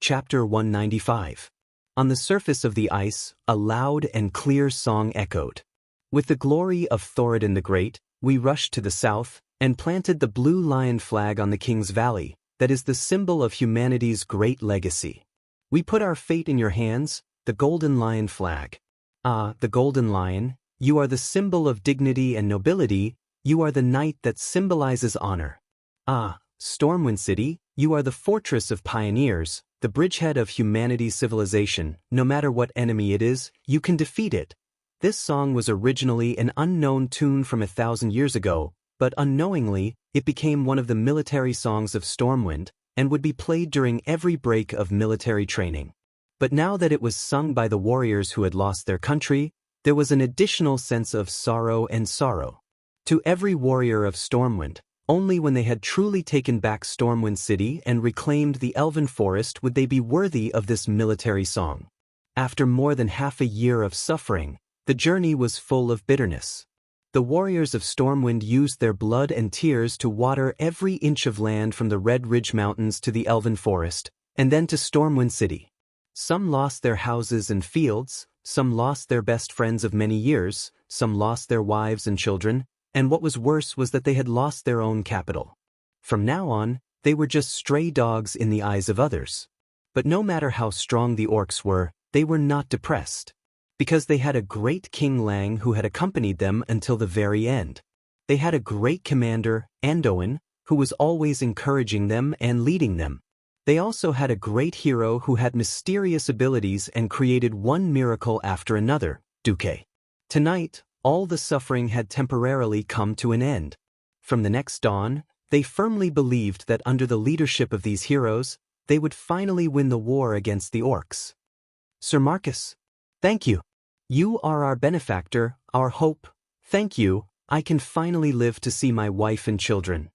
Chapter 195. On the surface of the ice, a loud and clear song echoed. With the glory of Thoradin the Great, we rushed to the south, and planted the blue lion flag on the King's Valley, that is the symbol of humanity's great legacy. We put our fate in your hands, the golden lion flag. Ah, the golden lion, you are the symbol of dignity and nobility, you are the knight that symbolizes honor. Ah, Stormwind City, you are the fortress of pioneers, the bridgehead of humanity's civilization. No matter what enemy it is, you can defeat it. This song was originally an unknown tune from 1,000 years ago, but unknowingly, it became one of the military songs of Stormwind, and would be played during every break of military training. But now that it was sung by the warriors who had lost their country, there was an additional sense of sorrow and sorrow. To every warrior of Stormwind, only when they had truly taken back Stormwind City and reclaimed the Elven Forest would they be worthy of this military song. After more than half a year of suffering, the journey was full of bitterness. The warriors of Stormwind used their blood and tears to water every inch of land from the Red Ridge Mountains to the Elven Forest, and then to Stormwind City. Some lost their houses and fields, some lost their best friends of many years, some lost their wives and children, and what was worse was that they had lost their own capital. From now on, they were just stray dogs in the eyes of others. But no matter how strong the orcs were, they were not depressed. Because they had a great King Lang who had accompanied them until the very end. They had a great commander, Anduin, who was always encouraging them and leading them. They also had a great hero who had mysterious abilities and created one miracle after another, Duque. Tonight, all the suffering had temporarily come to an end. From the next dawn, they firmly believed that under the leadership of these heroes, they would finally win the war against the orcs. Sir Marcus, thank you. You are our benefactor, our hope. Thank you, I can finally live to see my wife and children.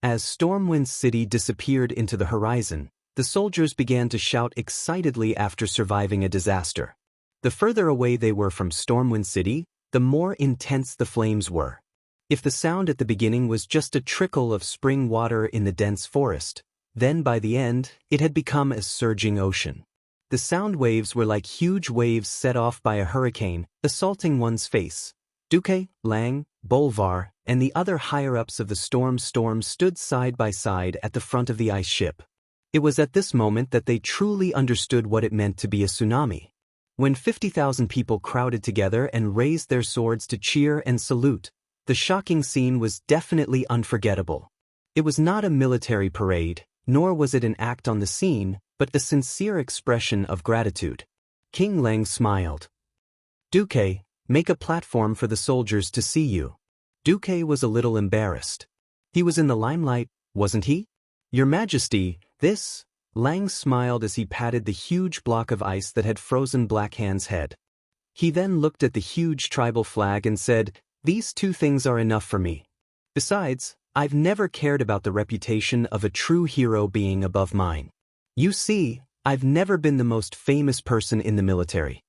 As Stormwind City disappeared into the horizon, the soldiers began to shout excitedly after surviving a disaster. The further away they were from Stormwind City, the more intense the flames were. If the sound at the beginning was just a trickle of spring water in the dense forest, then by the end, it had become a surging ocean. The sound waves were like huge waves set off by a hurricane, assaulting one's face. Duque, Lang, Bolvar, and the other higher-ups of the storm stood side by side at the front of the ice ship. It was at this moment that they truly understood what it meant to be a tsunami. When 50,000 people crowded together and raised their swords to cheer and salute, the shocking scene was definitely unforgettable. It was not a military parade, nor was it an act on the scene, but a sincere expression of gratitude. King Lang smiled. Duque, make a platform for the soldiers to see you. Duque was a little embarrassed. He was in the limelight, wasn't he? Your Majesty, this... Lang smiled as he patted the huge block of ice that had frozen Blackhand's head. He then looked at the huge tribal flag and said, "These two things are enough for me. Besides, I've never cared about the reputation of a true hero being above mine. You see, I've never been the most famous person in the military."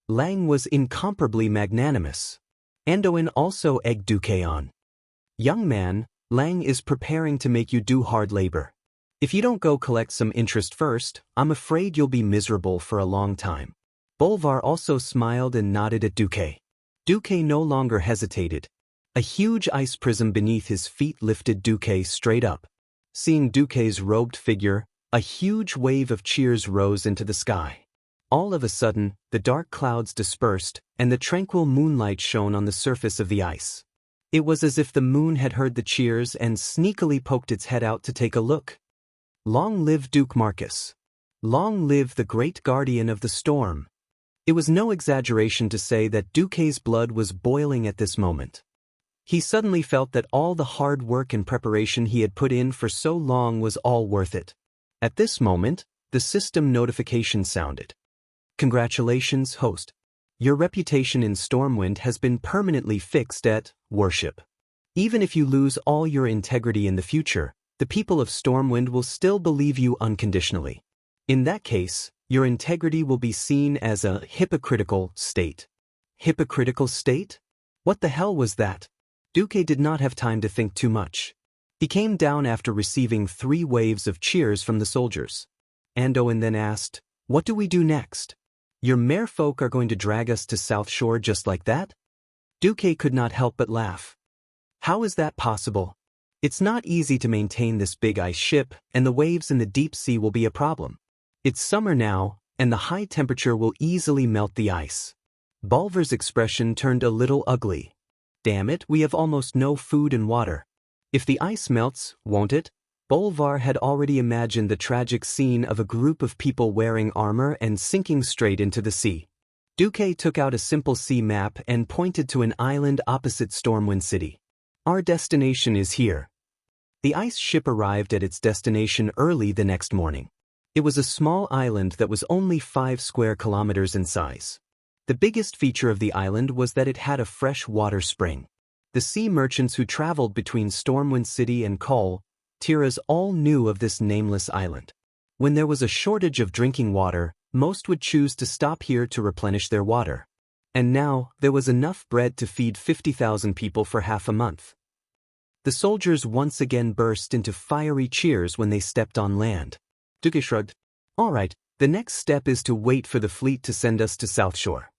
Lang was incomparably magnanimous. Anduin also egged Duque on. "Young man, Lang is preparing to make you do hard labor. If you don't go collect some interest first, I'm afraid you'll be miserable for a long time." Bolvar also smiled and nodded at Duque. Duque no longer hesitated. A huge ice prism beneath his feet lifted Duque straight up. Seeing Duque's robed figure, a huge wave of cheers rose into the sky. All of a sudden, the dark clouds dispersed, and the tranquil moonlight shone on the surface of the ice. It was as if the moon had heard the cheers and sneakily poked its head out to take a look. Long live Duke Marcus. Long live the great guardian of the storm. It was no exaggeration to say that Duque's blood was boiling at this moment. He suddenly felt that all the hard work and preparation he had put in for so long was all worth it. At this moment, the system notification sounded. Congratulations, host. Your reputation in Stormwind has been permanently fixed at worship. Even if you lose all your integrity in the future, the people of Stormwind will still believe you unconditionally. In that case, your integrity will be seen as a hypocritical state. Hypocritical state? What the hell was that? Duque did not have time to think too much. He came down after receiving 3 waves of cheers from the soldiers. Anduin then asked, "What do we do next? Your merfolk are going to drag us to South Shore just like that?" Duque could not help but laugh. "How is that possible? It's not easy to maintain this big ice ship, and the waves in the deep sea will be a problem. It's summer now, and the high temperature will easily melt the ice." Bulvar's expression turned a little ugly. "Damn it, we have almost no food and water. If the ice melts, won't it?" Bulvar had already imagined the tragic scene of a group of people wearing armor and sinking straight into the sea. Duque took out a simple sea map and pointed to an island opposite Stormwind City. "Our destination is here." The ice ship arrived at its destination early the next morning. It was a small island that was only 5 square kilometers in size. The biggest feature of the island was that it had a fresh water spring. The sea merchants who traveled between Stormwind City and Col Tiras all knew of this nameless island. When there was a shortage of drinking water, most would choose to stop here to replenish their water. And now, there was enough bread to feed 50,000 people for half a month. The soldiers once again burst into fiery cheers when they stepped on land. Duque shrugged. "All right, the next step is to wait for the fleet to send us to South Shore."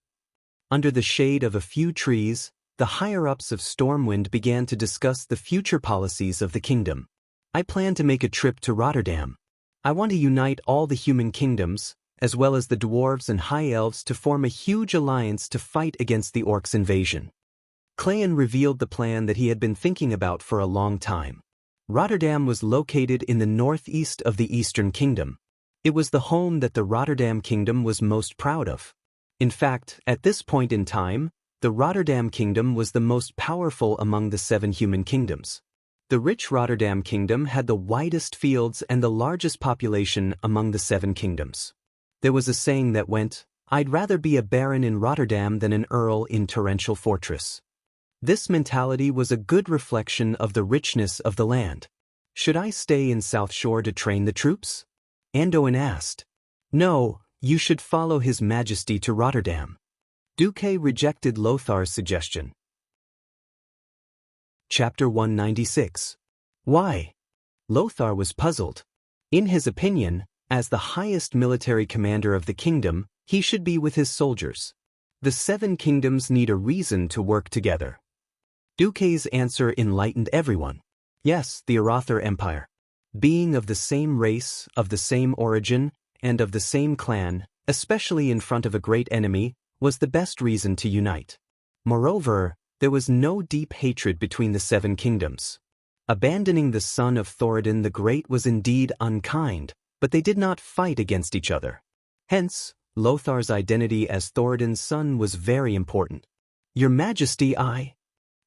Under the shade of a few trees, the higher-ups of Stormwind began to discuss the future policies of the kingdom. "I plan to make a trip to Rotterdam. I want to unite all the human kingdoms, as well as the dwarves and high elves, to form a huge alliance to fight against the orcs' invasion." Cleon revealed the plan that he had been thinking about for a long time. Rotterdam was located in the northeast of the Eastern Kingdom. It was the home that the Rotterdam Kingdom was most proud of. In fact, at this point in time, the Rotterdam Kingdom was the most powerful among the 7 human kingdoms. The rich Rotterdam Kingdom had the widest fields and the largest population among the 7 kingdoms. There was a saying that went, "I'd rather be a baron in Rotterdam than an earl in Torrential Fortress." This mentality was a good reflection of the richness of the land. "Should I stay in South Shore to train the troops?" Anduin asked. "No, you should follow His Majesty to Rotterdam." Duque rejected Lothar's suggestion. Chapter 196. Why? Lothar was puzzled. In his opinion, as the highest military commander of the kingdom, he should be with his soldiers. The 7 kingdoms need a reason to work together. Duque's answer enlightened everyone. Yes, the Arather Empire. Being of the same race, of the same origin, and of the same clan, especially in front of a great enemy, was the best reason to unite. Moreover, there was no deep hatred between the 7 kingdoms. Abandoning the son of Thoradin the Great was indeed unkind, but they did not fight against each other. Hence, Lothar's identity as Thoradin's son was very important. "Your Majesty,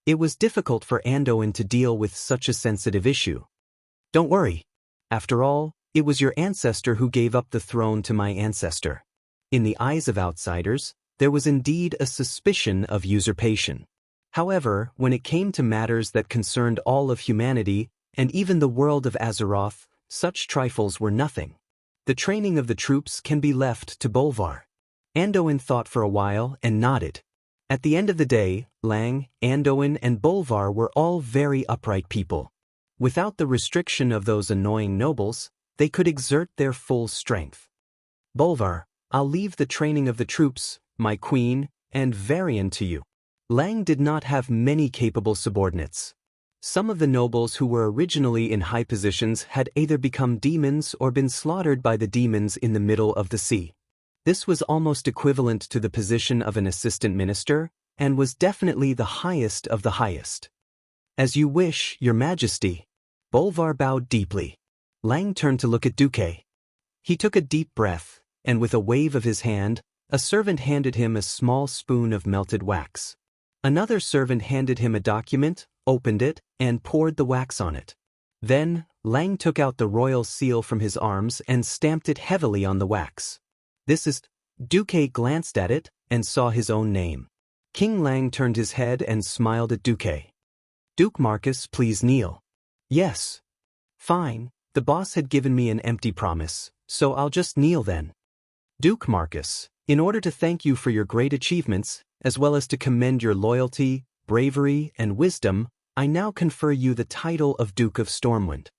It was difficult for Anduin to deal with such a sensitive issue. "Don't worry. After all, it was your ancestor who gave up the throne to my ancestor." In the eyes of outsiders, there was indeed a suspicion of usurpation. However, when it came to matters that concerned all of humanity, and even the world of Azeroth, such trifles were nothing. The training of the troops can be left to Bolvar. Anduin thought for a while and nodded. At the end of the day, Lang, Anduin, and Bolvar were all very upright people. Without the restriction of those annoying nobles, they could exert their full strength. "Bolvar, I'll leave the training of the troops, my queen, and Varian to you." Lang did not have many capable subordinates. Some of the nobles who were originally in high positions had either become demons or been slaughtered by the demons in the middle of the sea. This was almost equivalent to the position of an assistant minister, and was definitely the highest of the highest. "As you wish, Your Majesty." Bolvar bowed deeply. Lang turned to look at Duque. He took a deep breath, and with a wave of his hand, a servant handed him a small spoon of melted wax. Another servant handed him a document, opened it, and poured the wax on it. Then, Lang took out the royal seal from his arms and stamped it heavily on the wax. "This is..." Duque glanced at it and saw his own name. King Lang turned his head and smiled at Duque. "Duke Marcus, please kneel." "Yes." "Fine, the boss had given me an empty promise, so I'll just kneel then." "Duke Marcus, in order to thank you for your great achievements, as well as to commend your loyalty, bravery, and wisdom, I now confer you the title of Duke of Stormwind."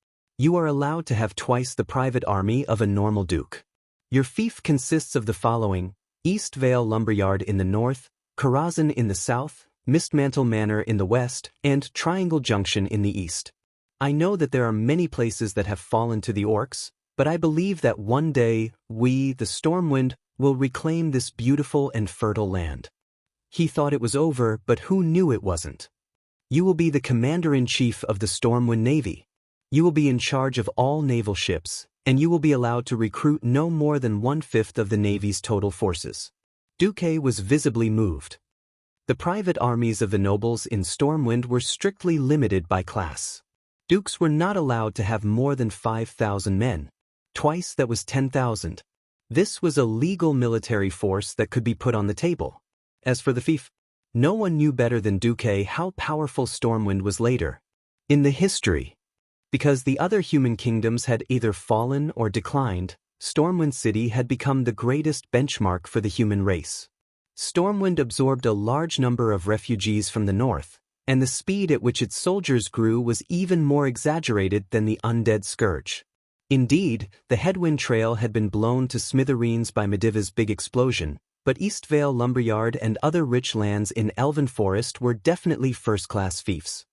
You are allowed to have twice the private army of a normal duke. Your fief consists of the following: East Vale Lumberyard in the north, Karazhan in the south, Mistmantle Manor in the west, and Triangle Junction in the east. I know that there are many places that have fallen to the orcs, but I believe that one day we, the Stormwind, will reclaim this beautiful and fertile land. He thought it was over, but who knew it wasn't? You will be the commander-in-chief of the Stormwind Navy. You will be in charge of all naval ships, and you will be allowed to recruit no more than 1/5 of the Navy's total forces. Duque was visibly moved. The private armies of the nobles in Stormwind were strictly limited by class. Dukes were not allowed to have more than 5,000 men. Twice that was 10,000. This was a legal military force that could be put on the table. As for the fief, no one knew better than Duque how powerful Stormwind was later in the history. Because the other human kingdoms had either fallen or declined, Stormwind City had become the greatest benchmark for the human race. Stormwind absorbed a large number of refugees from the north, and the speed at which its soldiers grew was even more exaggerated than the undead scourge. Indeed, the Headwind Trail had been blown to smithereens by Mediva's big explosion, but East Vale Lumberyard and other rich lands in Elven Forest were definitely first-class fiefs.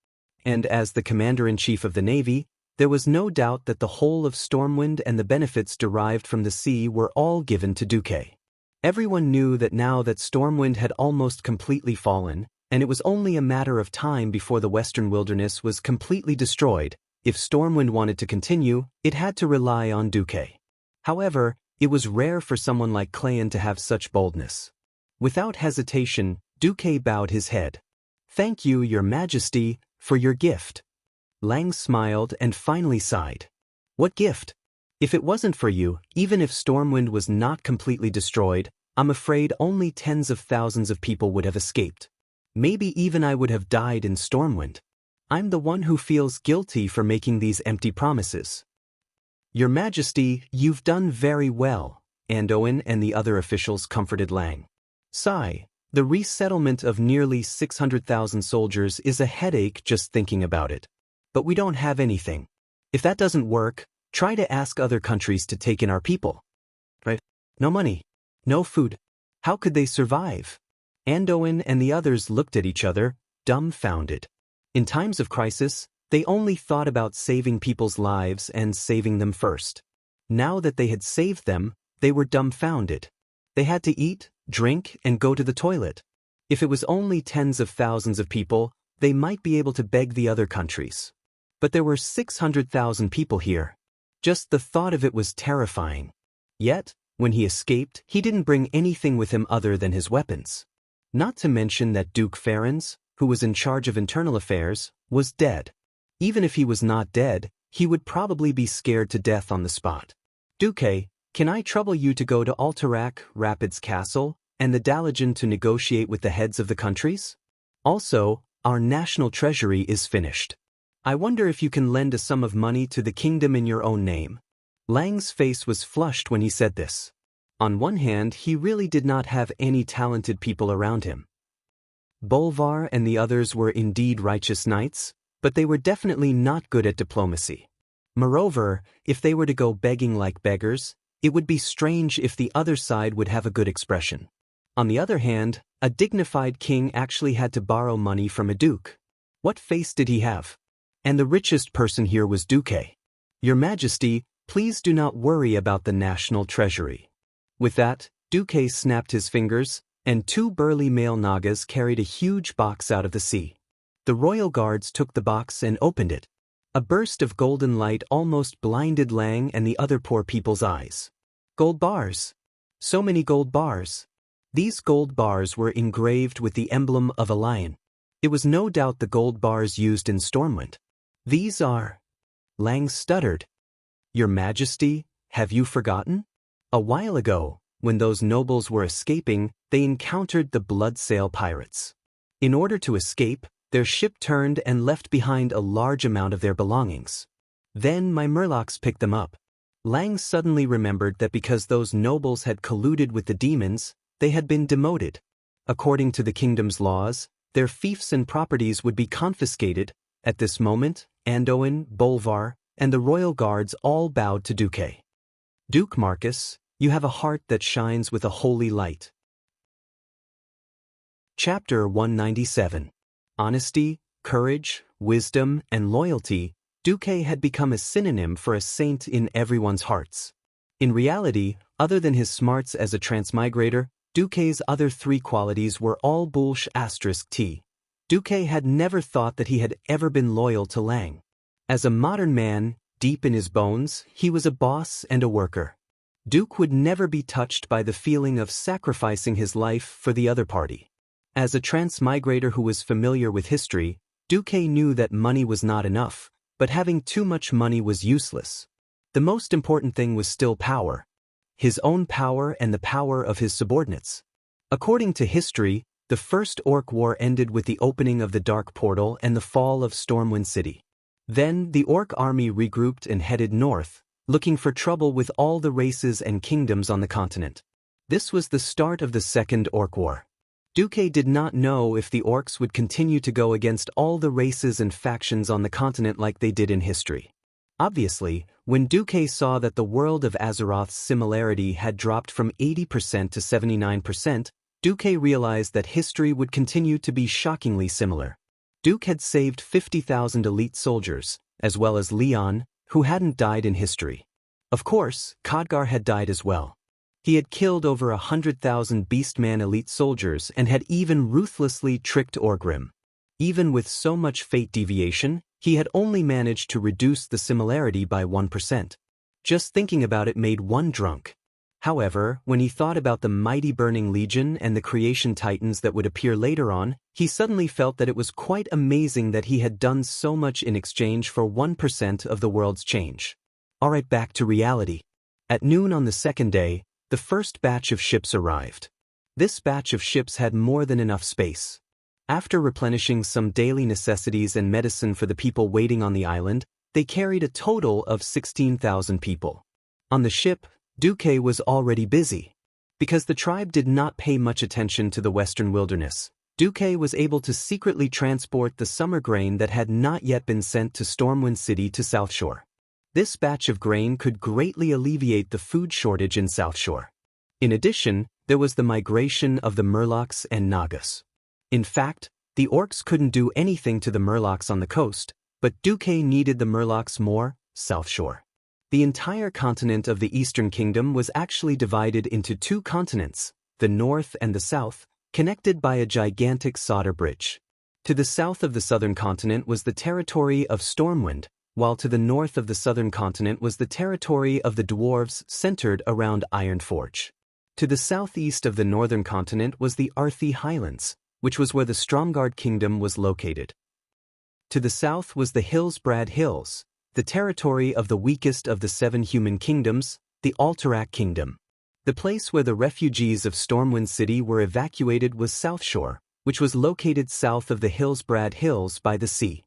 And as the commander-in-chief of the Navy, there was no doubt that the whole of Stormwind and the benefits derived from the sea were all given to Duque. Everyone knew that now that Stormwind had almost completely fallen, and it was only a matter of time before the western wilderness was completely destroyed, if Stormwind wanted to continue, it had to rely on Duque. However, it was rare for someone like Clayan to have such boldness. Without hesitation, Duque bowed his head. "Thank you, Your Majesty, for your gift." Lang smiled and finally sighed. "What gift? If it wasn't for you, even if Stormwind was not completely destroyed, I'm afraid only tens of thousands of people would have escaped. Maybe even I would have died in Stormwind. I'm the one who feels guilty for making these empty promises." "Your Majesty, you've done very well," Anduin and the other officials comforted Lang. "Sigh, the resettlement of nearly 600,000 soldiers is a headache just thinking about it. But we don't have anything. If that doesn't work, try to ask other countries to take in our people." Right? No money. No food. How could they survive? Anduin and the others looked at each other, dumbfounded. In times of crisis, they only thought about saving people's lives and saving them first. Now that they had saved them, they were dumbfounded. They had to eat, drink, and go to the toilet. If it was only tens of thousands of people, they might be able to beg the other countries. But there were 600,000 people here. Just the thought of it was terrifying. Yet, when he escaped, he didn't bring anything with him other than his weapons. Not to mention that Duke Ferens, who was in charge of internal affairs, was dead. Even if he was not dead, he would probably be scared to death on the spot. "Duque, can I trouble you to go to Alterac Rapids Castle and the Dalajan to negotiate with the heads of the countries? Also, our national treasury is finished. I wonder if you can lend a sum of money to the kingdom in your own name." Lang's face was flushed when he said this. On one hand, he really did not have any talented people around him. Bolvar and the others were indeed righteous knights, but they were definitely not good at diplomacy. Moreover, if they were to go begging like beggars, it would be strange if the other side would have a good expression. On the other hand, a dignified king actually had to borrow money from a duke. What face did he have? And the richest person here was Duque. "Your Majesty, please do not worry about the national treasury." With that, Duque snapped his fingers, and two burly male Nagas carried a huge box out of the sea. The royal guards took the box and opened it. A burst of golden light almost blinded Lang and the other poor people's eyes. Gold bars. So many gold bars. These gold bars were engraved with the emblem of a lion. It was no doubt the gold bars used in Stormwind. "These are..." Lang stuttered. "Your Majesty, have you forgotten? A while ago, when those nobles were escaping, they encountered the Bloodsail pirates. In order to escape, their ship turned and left behind a large amount of their belongings. Then my Murlocs picked them up." Lang suddenly remembered that because those nobles had colluded with the demons, they had been demoted. According to the kingdom's laws, their fiefs and properties would be confiscated. At this moment, Anduin, Bolvar, and the royal guards all bowed to Duque. Duke Marcus, you have a heart that shines with a holy light. Chapter 197. Honesty, courage, wisdom, and loyalty. Duque had become a synonym for a saint in everyone's hearts. In reality, other than his smarts as a transmigrator, Duque's other three qualities were all bullsh*t. Duque had never thought that he had ever been loyal to Lang. As a modern man, deep in his bones, he was a boss and a worker. Duke would never be touched by the feeling of sacrificing his life for the other party. As a transmigrator who was familiar with history, Duque knew that money was not enough, but having too much money was useless. The most important thing was still power. His own power and the power of his subordinates. According to history, the First Orc War ended with the opening of the Dark Portal and the fall of Stormwind City. Then, the Orc army regrouped and headed north, looking for trouble with all the races and kingdoms on the continent. This was the start of the Second Orc War. Duque did not know if the Orcs would continue to go against all the races and factions on the continent like they did in history. Obviously, when Duque saw that the world of Azeroth's similarity had dropped from 80% to 79%, Duque realized that history would continue to be shockingly similar. Duke had saved 50,000 elite soldiers, as well as Leon, who hadn't died in history. Of course, Khadgar had died as well. He had killed over 100,000 Beastman elite soldiers and had even ruthlessly tricked Orgrim. Even with so much fate deviation, he had only managed to reduce the similarity by 1%. Just thinking about it made one drunk. However, when he thought about the mighty Burning Legion and the creation titans that would appear later on, he suddenly felt that it was quite amazing that he had done so much in exchange for 1% of the world's change. Alright, back to reality. At noon on the second day, the first batch of ships arrived. This batch of ships had more than enough space. After replenishing some daily necessities and medicine for the people waiting on the island, they carried a total of 16,000 people. On the ship, Duque was already busy. Because the tribe did not pay much attention to the western wilderness, Duque was able to secretly transport the summer grain that had not yet been sent to Stormwind City to South Shore. This batch of grain could greatly alleviate the food shortage in South Shore. In addition, there was the migration of the Murlocs and Nagas. In fact, the Orcs couldn't do anything to the Murlocs on the coast, but Duque needed the Murlocs more, South Shore. The entire continent of the Eastern Kingdom was actually divided into two continents, the North and the South, connected by a gigantic solder bridge. To the south of the southern continent was the territory of Stormwind, while to the north of the southern continent was the territory of the dwarves centered around Ironforge. To the southeast of the northern continent was the Arthi Highlands, which was where the Stromgarde Kingdom was located. To the south was the Hillsbrad Hills, the territory of the weakest of the 7 human kingdoms, the Alterac Kingdom. The place where the refugees of Stormwind City were evacuated was South Shore, which was located south of the Hillsbrad Hills by the sea.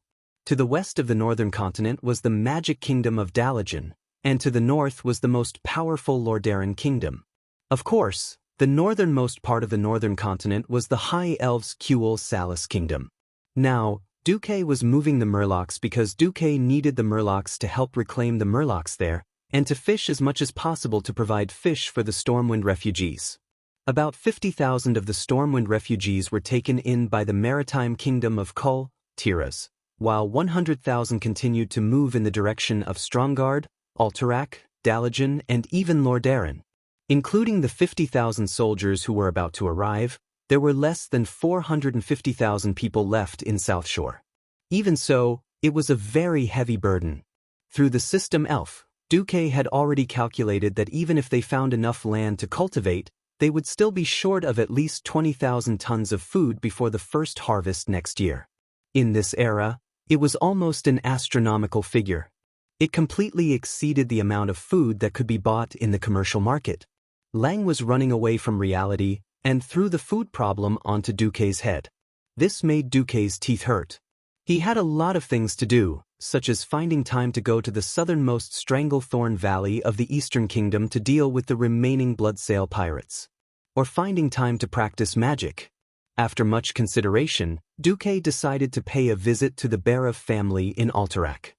To the west of the northern continent was the Magic Kingdom of Dalagen, and to the north was the most powerful Lordaeron Kingdom. Of course, the northernmost part of the northern continent was the High Elves' Kuel Salis Kingdom. Now, Duque was moving the Murlocs because Duque needed the Murlocs to help reclaim the Murlocs there, and to fish as much as possible to provide fish for the Stormwind refugees. About 50,000 of the Stormwind refugees were taken in by the maritime kingdom of Kul Tiras, while 100,000 continued to move in the direction of Stromgarde, Alterac, Dalagen, and even Lordaeron. Including the 50,000 soldiers who were about to arrive, there were less than 450,000 people left in South Shore. Even so, it was a very heavy burden. Through the system ELF, Duque had already calculated that even if they found enough land to cultivate, they would still be short of at least 20,000 tons of food before the first harvest next year. In this era, it was almost an astronomical figure. It completely exceeded the amount of food that could be bought in the commercial market. Lang was running away from reality and threw the food problem onto Duque's head. This made Duque's teeth hurt. He had a lot of things to do, such as finding time to go to the southernmost Stranglethorn Valley of the Eastern Kingdom to deal with the remaining Bloodsail pirates. Or finding time to practice magic. After much consideration, Duque decided to pay a visit to the Barav family in Alterac.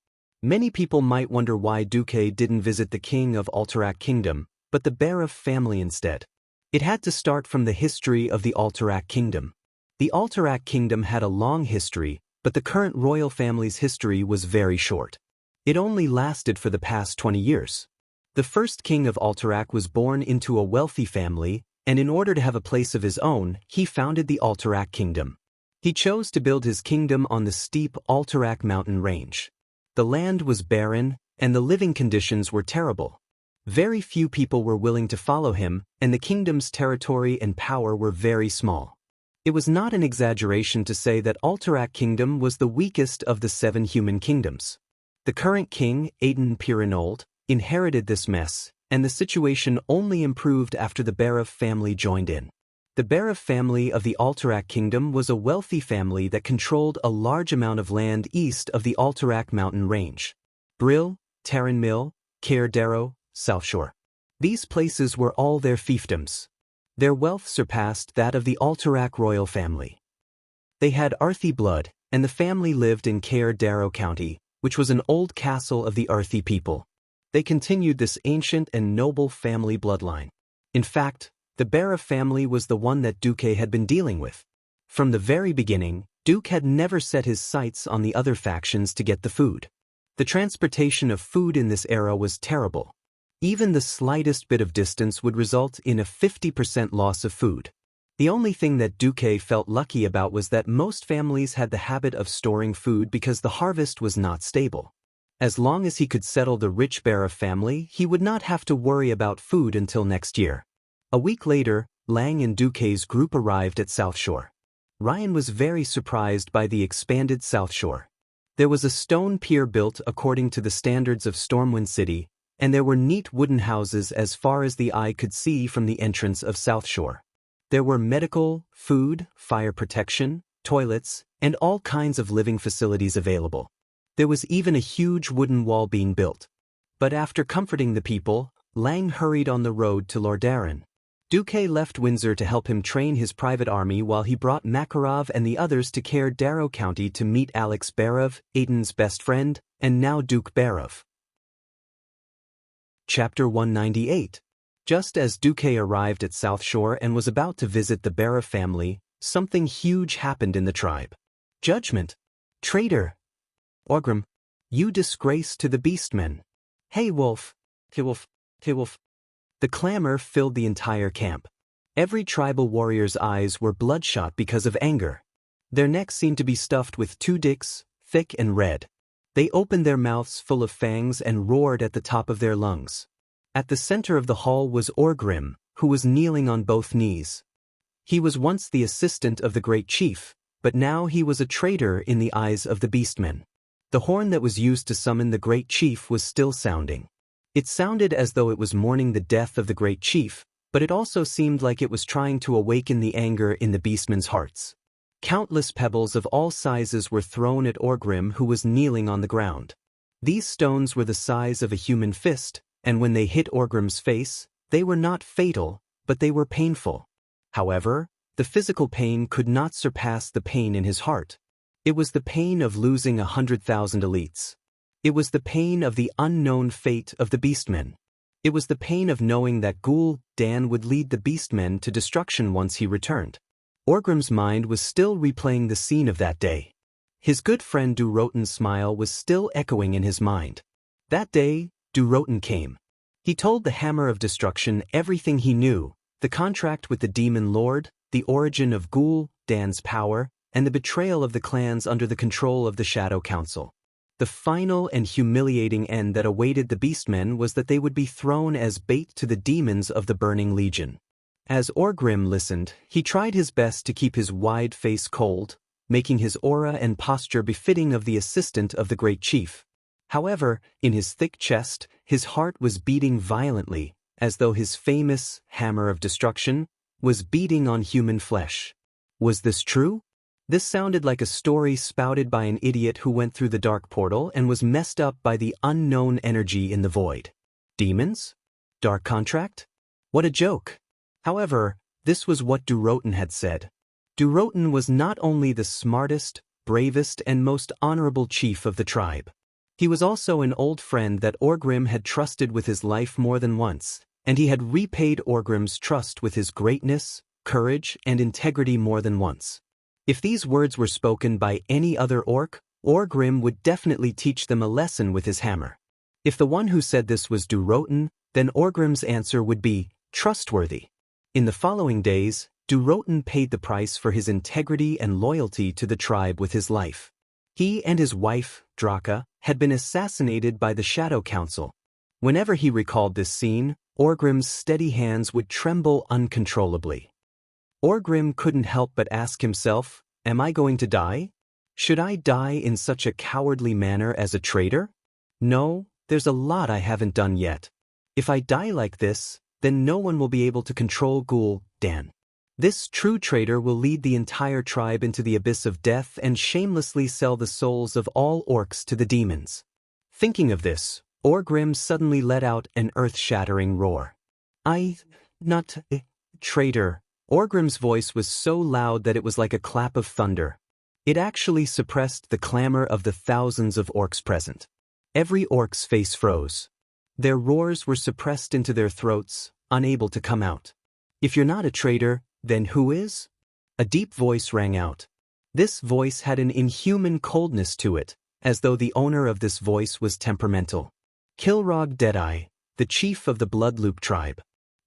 Many people might wonder why Duque didn't visit the king of Alterac Kingdom, but the Barov family instead. It had to start from the history of the Alterac Kingdom. The Alterac Kingdom had a long history, but the current royal family's history was very short. It only lasted for the past 20 years. The first king of Alterac was born into a wealthy family, and in order to have a place of his own, he founded the Alterac Kingdom. He chose to build his kingdom on the steep Alterac mountain range. The land was barren, and the living conditions were terrible. Very few people were willing to follow him, and the kingdom's territory and power were very small. It was not an exaggeration to say that Alterac Kingdom was the weakest of the 7 human kingdoms. The current king, Aiden Pirinold, inherited this mess, and the situation only improved after the Barov family joined in. The Barov family of the Alterac Kingdom was a wealthy family that controlled a large amount of land east of the Alterac mountain range. Brill, Taran Mill, Cair Darrow, South Shore. These places were all their fiefdoms. Their wealth surpassed that of the Alterac royal family. They had Arthi blood, and the family lived in Cair Darrow County, which was an old castle of the Arthi people. They continued this ancient and noble family bloodline. In fact, the Barov family was the one that Duque had been dealing with. From the very beginning, Duque had never set his sights on the other factions to get the food. The transportation of food in this era was terrible. Even the slightest bit of distance would result in a 50% loss of food. The only thing that Duque felt lucky about was that most families had the habit of storing food because the harvest was not stable. As long as he could settle the rich Barov family, he would not have to worry about food until next year. A week later, Lang and Duque's group arrived at South Shore. Ryan was very surprised by the expanded South Shore. There was a stone pier built according to the standards of Stormwind City, and there were neat wooden houses as far as the eye could see from the entrance of South Shore. There were medical, food, fire protection, toilets, and all kinds of living facilities available. There was even a huge wooden wall being built. But after comforting the people, Lang hurried on the road to Lordaeron. Duque left Windsor to help him train his private army while he brought Makarov and the others to Cair Darrow County to meet Alex Barov, Aiden's best friend, and now Duke Barov. Chapter 198. Just as Duque arrived at South Shore and was about to visit the Barov family, something huge happened in the tribe. Judgment. Traitor. Orgrim. You disgrace to the beastmen. Hey wolf. Hey wolf. Hey wolf. The clamor filled the entire camp. Every tribal warrior's eyes were bloodshot because of anger. Their necks seemed to be stuffed with 2 dicks, thick and red. They opened their mouths full of fangs and roared at the top of their lungs. At the center of the hall was Orgrim, who was kneeling on both knees. He was once the assistant of the great chief, but now he was a traitor in the eyes of the beastmen. The horn that was used to summon the great chief was still sounding. It sounded as though it was mourning the death of the great chief, but it also seemed like it was trying to awaken the anger in the beastmen's hearts. Countless pebbles of all sizes were thrown at Orgrim, who was kneeling on the ground. These stones were the size of a human fist, and when they hit Orgrim's face, they were not fatal, but they were painful. However, the physical pain could not surpass the pain in his heart. It was the pain of losing 100,000 elites. It was the pain of the unknown fate of the beastmen. It was the pain of knowing that Ghoul Dan would lead the beastmen to destruction once he returned. Orgrim's mind was still replaying the scene of that day. His good friend Durotan's smile was still echoing in his mind. That day, Durotan came. He told the Hammer of Destruction everything he knew, the contract with the Demon Lord, the origin of Ghoul Dan's power, and the betrayal of the clans under the control of the Shadow Council. The final and humiliating end that awaited the beastmen was that they would be thrown as bait to the demons of the Burning Legion. As Orgrim listened, he tried his best to keep his wide face cold, making his aura and posture befitting of the assistant of the great chief. However, in his thick chest, his heart was beating violently, as though his famous Hammer of Destruction was beating on human flesh. Was this true? This sounded like a story spouted by an idiot who went through the dark portal and was messed up by the unknown energy in the void. Demons? Dark contract? What a joke! However, this was what Durotan had said. Durotan was not only the smartest, bravest, and most honorable chief of the tribe. He was also an old friend that Orgrim had trusted with his life more than once, and he had repaid Orgrim's trust with his greatness, courage, and integrity more than once. If these words were spoken by any other orc, Orgrim would definitely teach them a lesson with his hammer. If the one who said this was Durotan, then Orgrim's answer would be trustworthy. In the following days, Durotan paid the price for his integrity and loyalty to the tribe with his life. He and his wife, Draka, had been assassinated by the Shadow Council. Whenever he recalled this scene, Orgrim's steady hands would tremble uncontrollably. Orgrim couldn't help but ask himself, am I going to die? Should I die in such a cowardly manner as a traitor? No, there's a lot I haven't done yet. If I die like this, then no one will be able to control Dan. This true traitor will lead the entire tribe into the abyss of death and shamelessly sell the souls of all orcs to the demons. Thinking of this, Orgrim suddenly let out an earth-shattering roar. Not traitor. Orgrim's voice was so loud that it was like a clap of thunder. It actually suppressed the clamor of the thousands of orcs present. Every orc's face froze. Their roars were suppressed into their throats, unable to come out. If you're not a traitor, then who is? A deep voice rang out. This voice had an inhuman coldness to it, as though the owner of this voice was temperamental. Kilrog Deadeye, the chief of the Bloodloop tribe.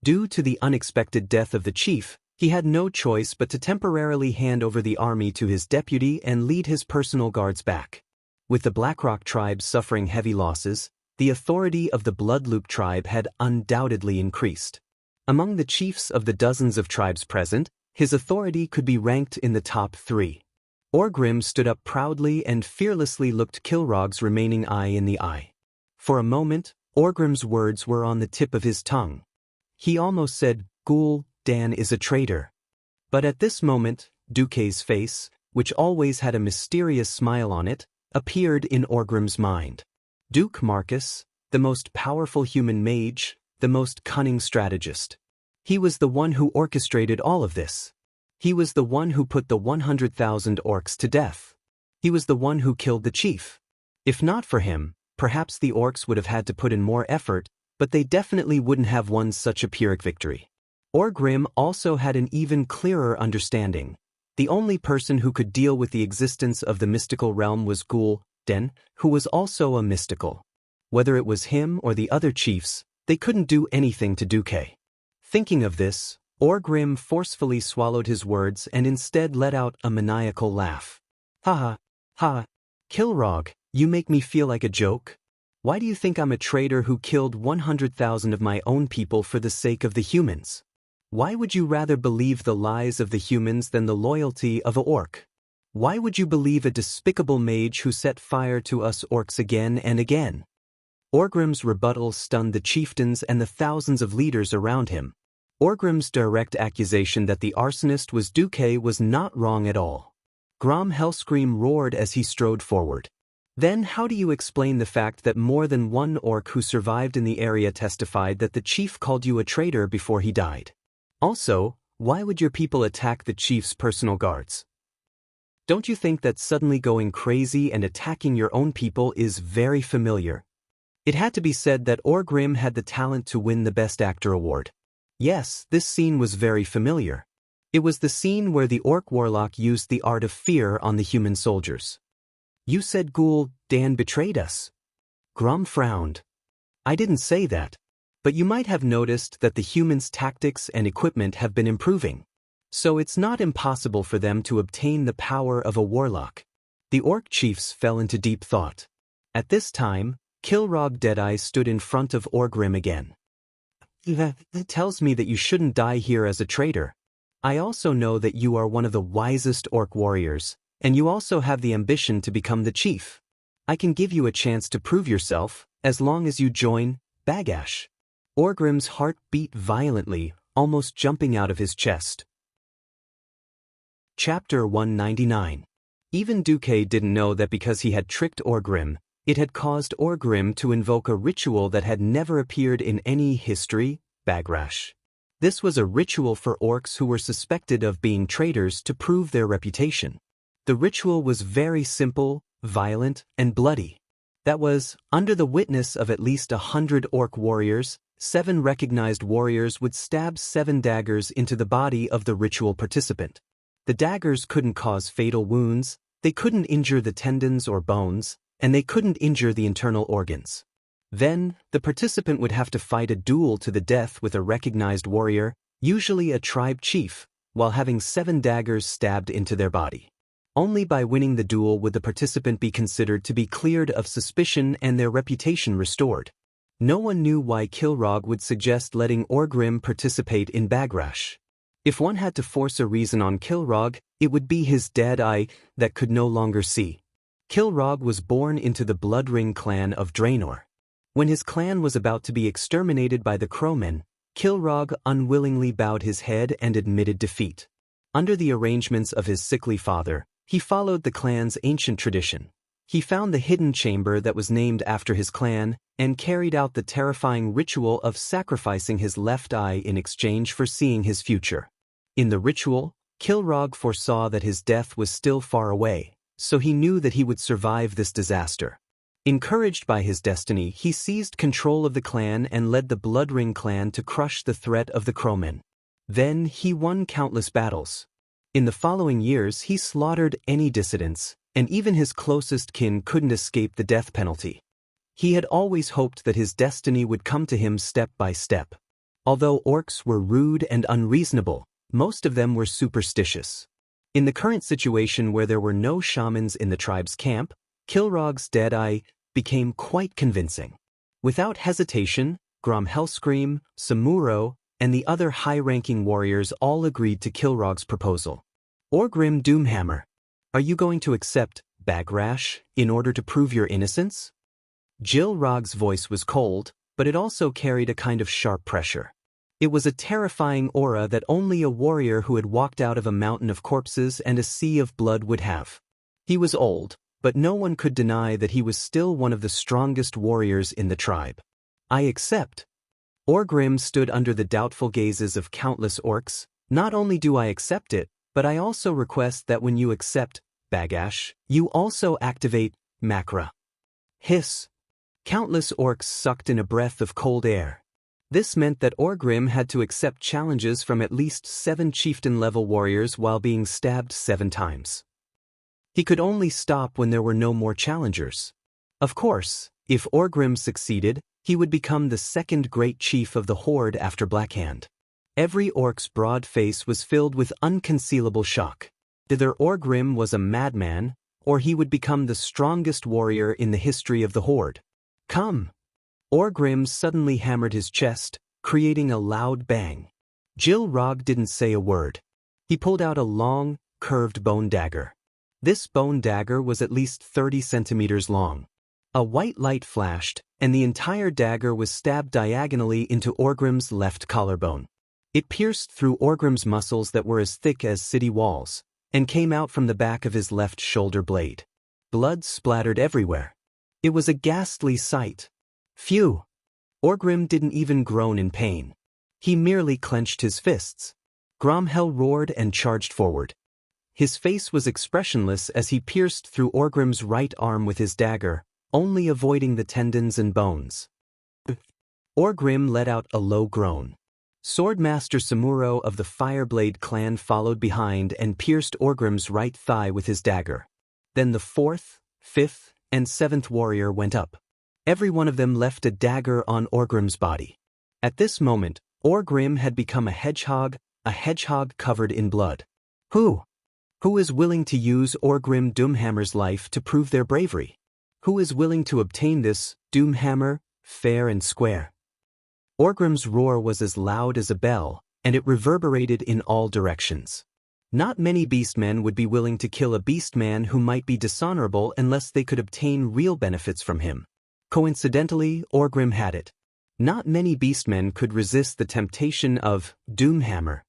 Due to the unexpected death of the chief, he had no choice but to temporarily hand over the army to his deputy and lead his personal guards back. With the Blackrock tribe suffering heavy losses, the authority of the Bloodloop tribe had undoubtedly increased. Among the chiefs of the dozens of tribes present, his authority could be ranked in the top 3. Orgrim stood up proudly and fearlessly looked Kilrog's remaining eye in the eye. For a moment, Orgrim's words were on the tip of his tongue. He almost said, Dan is a traitor. But at this moment, Duke's face, which always had a mysterious smile on it, appeared in Orgrim's mind. Duke Marcus, the most powerful human mage, the most cunning strategist. He was the one who orchestrated all of this. He was the one who put the 100,000 orcs to death. He was the one who killed the chief. If not for him, perhaps the orcs would have had to put in more effort, but they definitely wouldn't have won such a Pyrrhic victory. Orgrim also had an even clearer understanding. The only person who could deal with the existence of the mystical realm was Den, who was also a mystical. Whether it was him or the other chiefs, they couldn't do anything to Duke. Thinking of this, Orgrim forcefully swallowed his words and instead let out a maniacal laugh. Ha ha. Kilrog, you make me feel like a joke? Why do you think I'm a traitor who killed 100,000 of my own people for the sake of the humans? Why would you rather believe the lies of the humans than the loyalty of a orc? Why would you believe a despicable mage who set fire to us orcs again and again? Orgrim's rebuttal stunned the chieftains and the thousands of leaders around him. Orgrim's direct accusation that the arsonist was Duke was not wrong at all. Grom Hellscream roared as he strode forward. Then how do you explain the fact that more than one orc who survived in the area testified that the chief called you a traitor before he died? Also, why would your people attack the chief's personal guards? Don't you think that suddenly going crazy and attacking your own people is very familiar? It had to be said that Orgrim had the talent to win the Best Actor award. Yes, this scene was very familiar. It was the scene where the orc warlock used the art of fear on the human soldiers. You said Dan betrayed us. Grom frowned. I didn't say that. But you might have noticed that the humans' tactics and equipment have been improving. So it's not impossible for them to obtain the power of a warlock. The orc chiefs fell into deep thought. At this time, Kilrog Deadeye stood in front of Orgrim again. That tells me that you shouldn't die here as a traitor. I also know that you are one of the wisest orc warriors, and you also have the ambition to become the chief. I can give you a chance to prove yourself, as long as you join Bagash. Orgrim's heart beat violently, almost jumping out of his chest. Chapter 199. Even Duke didn't know that because he had tricked Orgrim, it had caused Orgrim to invoke a ritual that had never appeared in any history, Bagrash. This was a ritual for orcs who were suspected of being traitors to prove their reputation. The ritual was very simple, violent, and bloody. That was, under the witness of at least 100 orc warriors, 7 recognized warriors would stab 7 daggers into the body of the ritual participant. The daggers couldn't cause fatal wounds, they couldn't injure the tendons or bones, and they couldn't injure the internal organs. Then, the participant would have to fight a duel to the death with a recognized warrior, usually a tribe chief, while having 7 daggers stabbed into their body. Only by winning the duel would the participant be considered to be cleared of suspicion and their reputation restored. No one knew why Kilrog would suggest letting Orgrim participate in Bagrash. If one had to force a reason on Kilrog, it would be his dead eye that could no longer see. Kilrog was born into the Bloodring clan of Draenor. When his clan was about to be exterminated by the Crowmen, Kilrog unwillingly bowed his head and admitted defeat. Under the arrangements of his sickly father, he followed the clan's ancient tradition. He found the hidden chamber that was named after his clan and carried out the terrifying ritual of sacrificing his left eye in exchange for seeing his future. In the ritual, Kilrog foresaw that his death was still far away, so he knew that he would survive this disaster. Encouraged by his destiny, he seized control of the clan and led the Bloodring clan to crush the threat of the Crowmen. Then he won countless battles. In the following years, he slaughtered any dissidents, and even his closest kin couldn't escape the death penalty. He had always hoped that his destiny would come to him step by step. Although orcs were rude and unreasonable, most of them were superstitious. In the current situation where there were no shamans in the tribe's camp, Kilrog's dead eye became quite convincing. Without hesitation, Grom Hellscream, Samuro, and the other high-ranking warriors all agreed to Kilrog's proposal. Orgrim Doomhammer, are you going to accept Bagrash in order to prove your innocence? Kilrog's voice was cold, but it also carried a kind of sharp pressure. It was a terrifying aura that only a warrior who had walked out of a mountain of corpses and a sea of blood would have. He was old, but no one could deny that he was still one of the strongest warriors in the tribe. I accept. Orgrim stood under the doubtful gazes of countless orcs. Not only do I accept it, but I also request that when you accept Bagash, you also activate Makra. Hiss. Countless orcs sucked in a breath of cold air. This meant that Orgrim had to accept challenges from at least 7 chieftain-level warriors while being stabbed 7 times. He could only stop when there were no more challengers. Of course, if Orgrim succeeded, he would become the second great chief of the Horde after Blackhand. Every orc's broad face was filled with unconcealable shock. Either Orgrim was a madman, or he would become the strongest warrior in the history of the Horde. Come! Orgrim suddenly hammered his chest, creating a loud bang. Kilrog didn't say a word. He pulled out a long, curved bone dagger. This bone dagger was at least 30 centimeters long. A white light flashed, and the entire dagger was stabbed diagonally into Orgrim's left collarbone. It pierced through Orgrim's muscles that were as thick as city walls, and came out from the back of his left shoulder blade. Blood splattered everywhere. It was a ghastly sight. Phew! Orgrim didn't even groan in pain. He merely clenched his fists. Gromhell roared and charged forward. His face was expressionless as he pierced through Orgrim's right arm with his dagger, only avoiding the tendons and bones. Orgrim let out a low groan. Swordmaster Samuro of the Fireblade clan followed behind and pierced Orgrim's right thigh with his dagger. Then the 4th, 5th, and 7th warrior went up. Every one of them left a dagger on Orgrim's body. At this moment, Orgrim had become a hedgehog covered in blood. Who is willing to use Orgrim Doomhammer's life to prove their bravery? Who is willing to obtain this Doomhammer, fair and square? Orgrim's roar was as loud as a bell, and it reverberated in all directions. Not many beastmen would be willing to kill a beastman who might be dishonorable unless they could obtain real benefits from him. Coincidentally, Orgrim had it. Not many beastmen could resist the temptation of Doomhammer,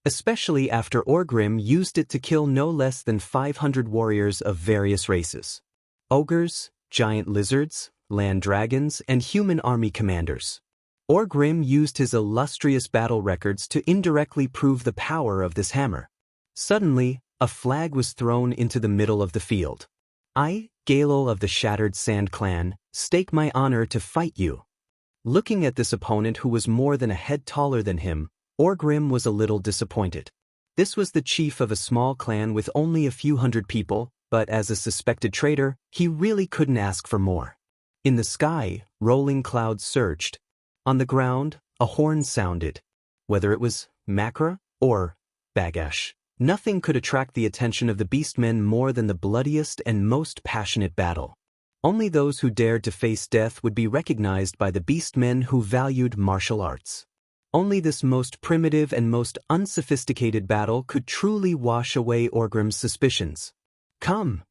especially after Orgrim used it to kill no less than 500 warriors of various races. Ogres, giant lizards, land dragons, and human army commanders. Orgrim used his illustrious battle records to indirectly prove the power of this hammer. Suddenly, a flag was thrown into the middle of the field. I, Galil of the Shattered Sand Clan, stake my honor to fight you. Looking at this opponent who was more than a head taller than him, Orgrim was a little disappointed. This was the chief of a small clan with only a few hundred people, but as a suspected traitor, he really couldn't ask for more. In the sky, rolling clouds surged. On the ground, a horn sounded. Whether it was Makra or Bagash, nothing could attract the attention of the beastmen more than the bloodiest and most passionate battle. Only those who dared to face death would be recognized by the beastmen who valued martial arts. Only this most primitive and most unsophisticated battle could truly wash away Orgrim's suspicions. Come!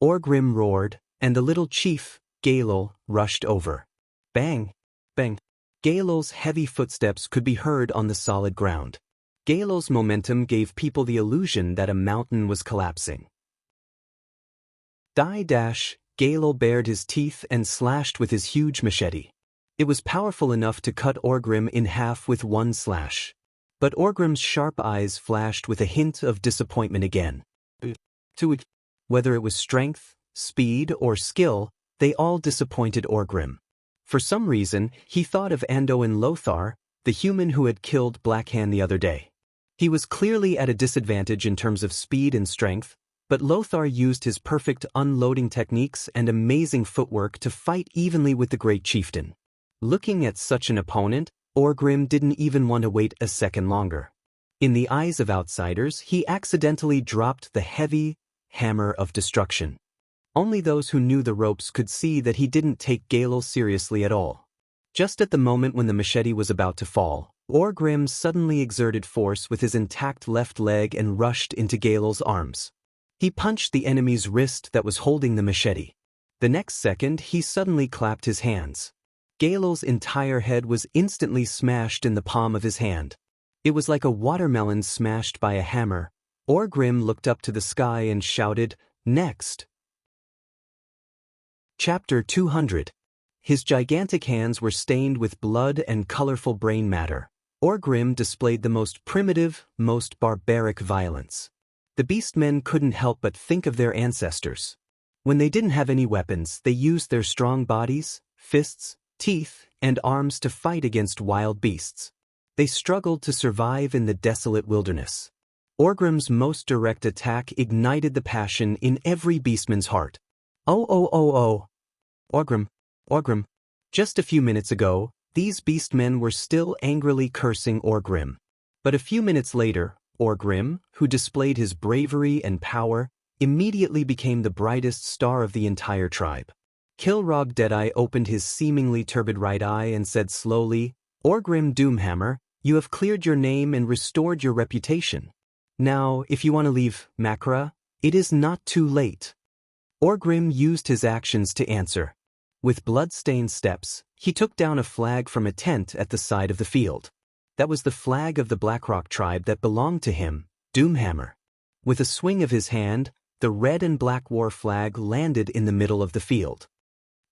Orgrim roared, and the little chief, Galil, rushed over. Bang! Bang! Galil's heavy footsteps could be heard on the solid ground. Galil's momentum gave people the illusion that a mountain was collapsing. Galil bared his teeth and slashed with his huge machete. It was powerful enough to cut Orgrim in half with one slash. But Orgrim's sharp eyes flashed with a hint of disappointment again. Whether it was strength, speed, or skill, they all disappointed Orgrim. For some reason, he thought of Anduin Lothar, the human who had killed Blackhand the other day. He was clearly at a disadvantage in terms of speed and strength, but Lothar used his perfect unloading techniques and amazing footwork to fight evenly with the great chieftain. Looking at such an opponent, Orgrim didn't even want to wait a second longer. In the eyes of outsiders, he accidentally dropped the heavy hammer of destruction. Only those who knew the ropes could see that he didn't take Galil seriously at all. Just at the moment when the machete was about to fall, Orgrim suddenly exerted force with his intact left leg and rushed into Galil's arms. He punched the enemy's wrist that was holding the machete. The next second, he suddenly clapped his hands. Galil's entire head was instantly smashed in the palm of his hand. It was like a watermelon smashed by a hammer. Orgrim looked up to the sky and shouted, "Next!" Chapter 200. His gigantic hands were stained with blood and colorful brain matter. Orgrim displayed the most primitive, most barbaric violence. The beastmen couldn't help but think of their ancestors. When they didn't have any weapons, they used their strong bodies, fists, teeth, and arms to fight against wild beasts. They struggled to survive in the desolate wilderness. Orgrim's most direct attack ignited the passion in every beastman's heart. Oh! Orgrim. Just a few minutes ago, these beastmen were still angrily cursing Orgrim. But a few minutes later, Orgrim, who displayed his bravery and power, immediately became the brightest star of the entire tribe. Kilrog Deadeye opened his seemingly turbid right eye and said slowly, "Orgrim Doomhammer, you have cleared your name and restored your reputation. Now, if you want to leave Makra, it is not too late." Orgrim used his actions to answer. With blood-stained steps, he took down a flag from a tent at the side of the field. That was the flag of the Blackrock tribe that belonged to him, Doomhammer. With a swing of his hand, the red and black war flag landed in the middle of the field.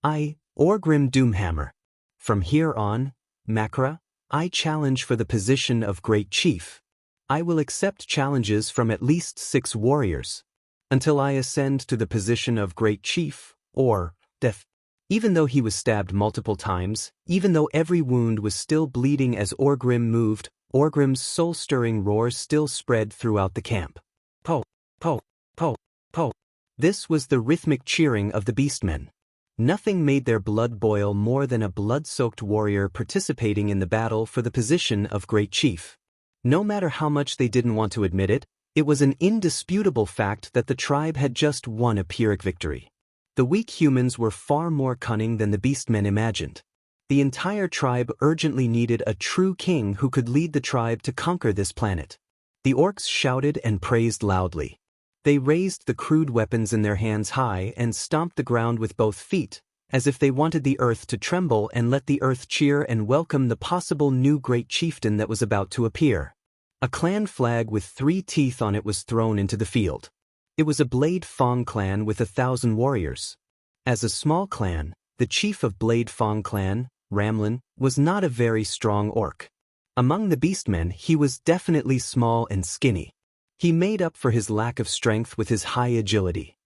I, Orgrim Doomhammer. From here on, Makra, I challenge for the position of Great Chief. I will accept challenges from at least 6 warriors, until I ascend to the position of Great Chief, or death. Even though he was stabbed multiple times, even though every wound was still bleeding as Orgrim moved, Orgrim's soul-stirring roar still spread throughout the camp. Po, po, po, po. This was the rhythmic cheering of the beastmen. Nothing made their blood boil more than a blood-soaked warrior participating in the battle for the position of Great Chief. No matter how much they didn't want to admit it, it was an indisputable fact that the tribe had just won a Pyrrhic victory. The weak humans were far more cunning than the beastmen imagined. The entire tribe urgently needed a true king who could lead the tribe to conquer this planet. The orcs shouted and praised loudly. They raised the crude weapons in their hands high and stomped the ground with both feet, as if they wanted the earth to tremble and let the earth cheer and welcome the possible new great chieftain that was about to appear. A clan flag with 3 teeth on it was thrown into the field. It was a Blade Fong clan with 1,000 warriors. As a small clan, the chief of Blade Fong clan, Ramlin, was not a very strong orc. Among the beastmen, he was definitely small and skinny. He made up for his lack of strength with his high agility.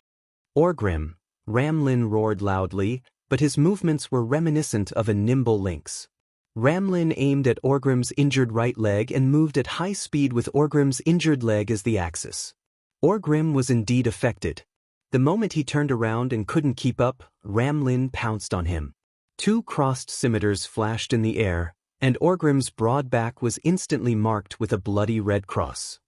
Orgrim, Wang Lin roared loudly, but his movements were reminiscent of a nimble lynx. Wang Lin aimed at Orgrim's injured right leg and moved at high speed with Orgrim's injured leg as the axis. Orgrim was indeed affected. The moment he turned around and couldn't keep up, Wang Lin pounced on him. Two crossed scimitars flashed in the air, and Orgrim's broad back was instantly marked with a bloody red cross.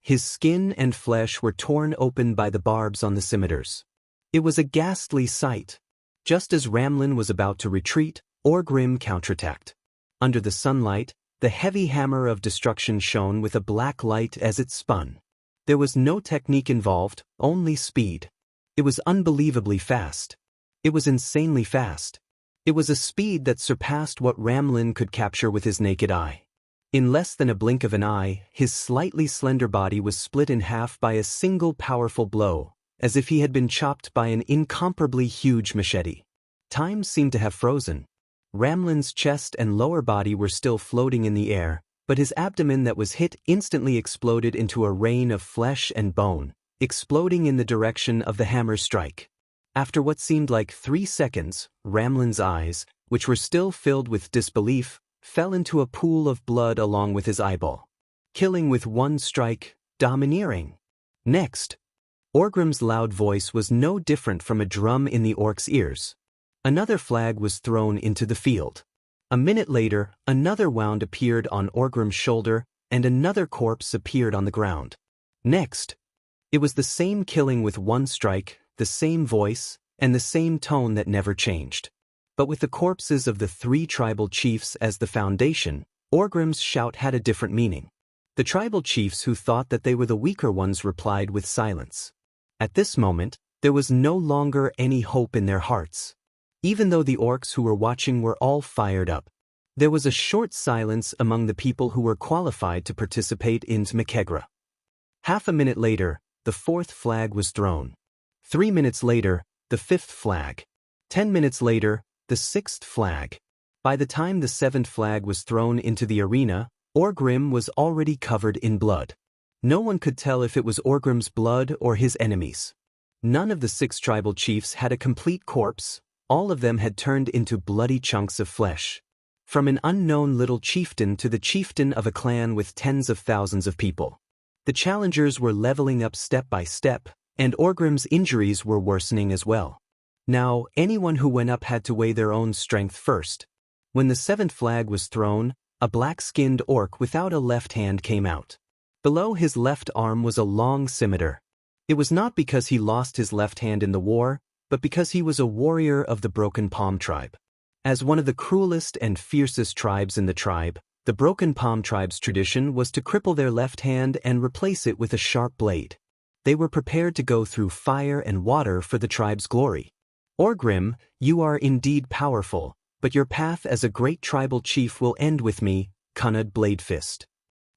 His skin and flesh were torn open by the barbs on the scimitars. It was a ghastly sight. Just as Wang Lin was about to retreat, Orgrim counterattacked. Under the sunlight, the heavy hammer of destruction shone with a black light as it spun. There was no technique involved, only speed. It was unbelievably fast. It was insanely fast. It was a speed that surpassed what Wang Lin could capture with his naked eye. In less than a blink of an eye, his slightly slender body was split in half by a single powerful blow, as if he had been chopped by an incomparably huge machete. Time seemed to have frozen. Wang Lin's chest and lower body were still floating in the air, but his abdomen that was hit instantly exploded into a rain of flesh and bone, exploding in the direction of the hammer strike. After what seemed like 3 seconds, Wang Lin's eyes, which were still filled with disbelief, fell into a pool of blood along with his eyeball. Killing with one strike, domineering. Next. Orgrim's loud voice was no different from a drum in the orc's ears. Another flag was thrown into the field. A minute later, another wound appeared on Orgrim's shoulder, and another corpse appeared on the ground. Next. It was the same killing with one strike, the same voice, and the same tone that never changed. But with the corpses of the 3 tribal chiefs as the foundation, Orgrim's shout had a different meaning. The tribal chiefs who thought that they were the weaker ones replied with silence. At this moment, there was no longer any hope in their hearts. Even though the orcs who were watching were all fired up. There was a short silence among the people who were qualified to participate in Mkegra. Half a minute later, the 4th flag was thrown. 3 minutes later, the 5th flag. 10 minutes later, the 6th flag. By the time the 7th flag was thrown into the arena, Orgrim was already covered in blood. No one could tell if it was Orgrim's blood or his enemies. None of the 6 tribal chiefs had a complete corpse. All of them had turned into bloody chunks of flesh. From an unknown little chieftain to the chieftain of a clan with tens of thousands of people. The challengers were leveling up step by step, and Orgrim's injuries were worsening as well. Now, anyone who went up had to weigh their own strength first. When the 7th flag was thrown, a black-skinned orc without a left hand came out. Below his left arm was a long scimitar. It was not because he lost his left hand in the war, but because he was a warrior of the Broken Palm tribe. As one of the cruelest and fiercest tribes in the tribe, the Broken Palm tribe's tradition was to cripple their left hand and replace it with a sharp blade. They were prepared to go through fire and water for the tribe's glory. Orgrim, you are indeed powerful, but your path as a great tribal chief will end with me, Cunnud Bladefist.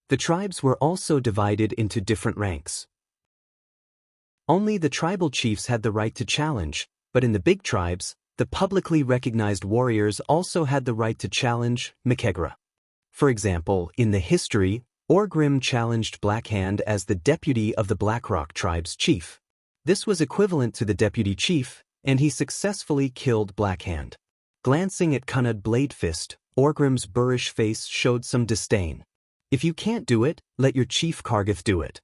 The tribes were also divided into different ranks. Only the tribal chiefs had the right to challenge, but in the big tribes, the publicly recognized warriors also had the right to challenge Mkegra. For example, in the history, Orgrim challenged Blackhand as the deputy of the Blackrock tribe's chief. This was equivalent to the deputy chief, and he successfully killed Blackhand. Glancing at Cunnud Bladefist, Orgrim's boorish face showed some disdain. If you can't do it, let your chief Kargath do it.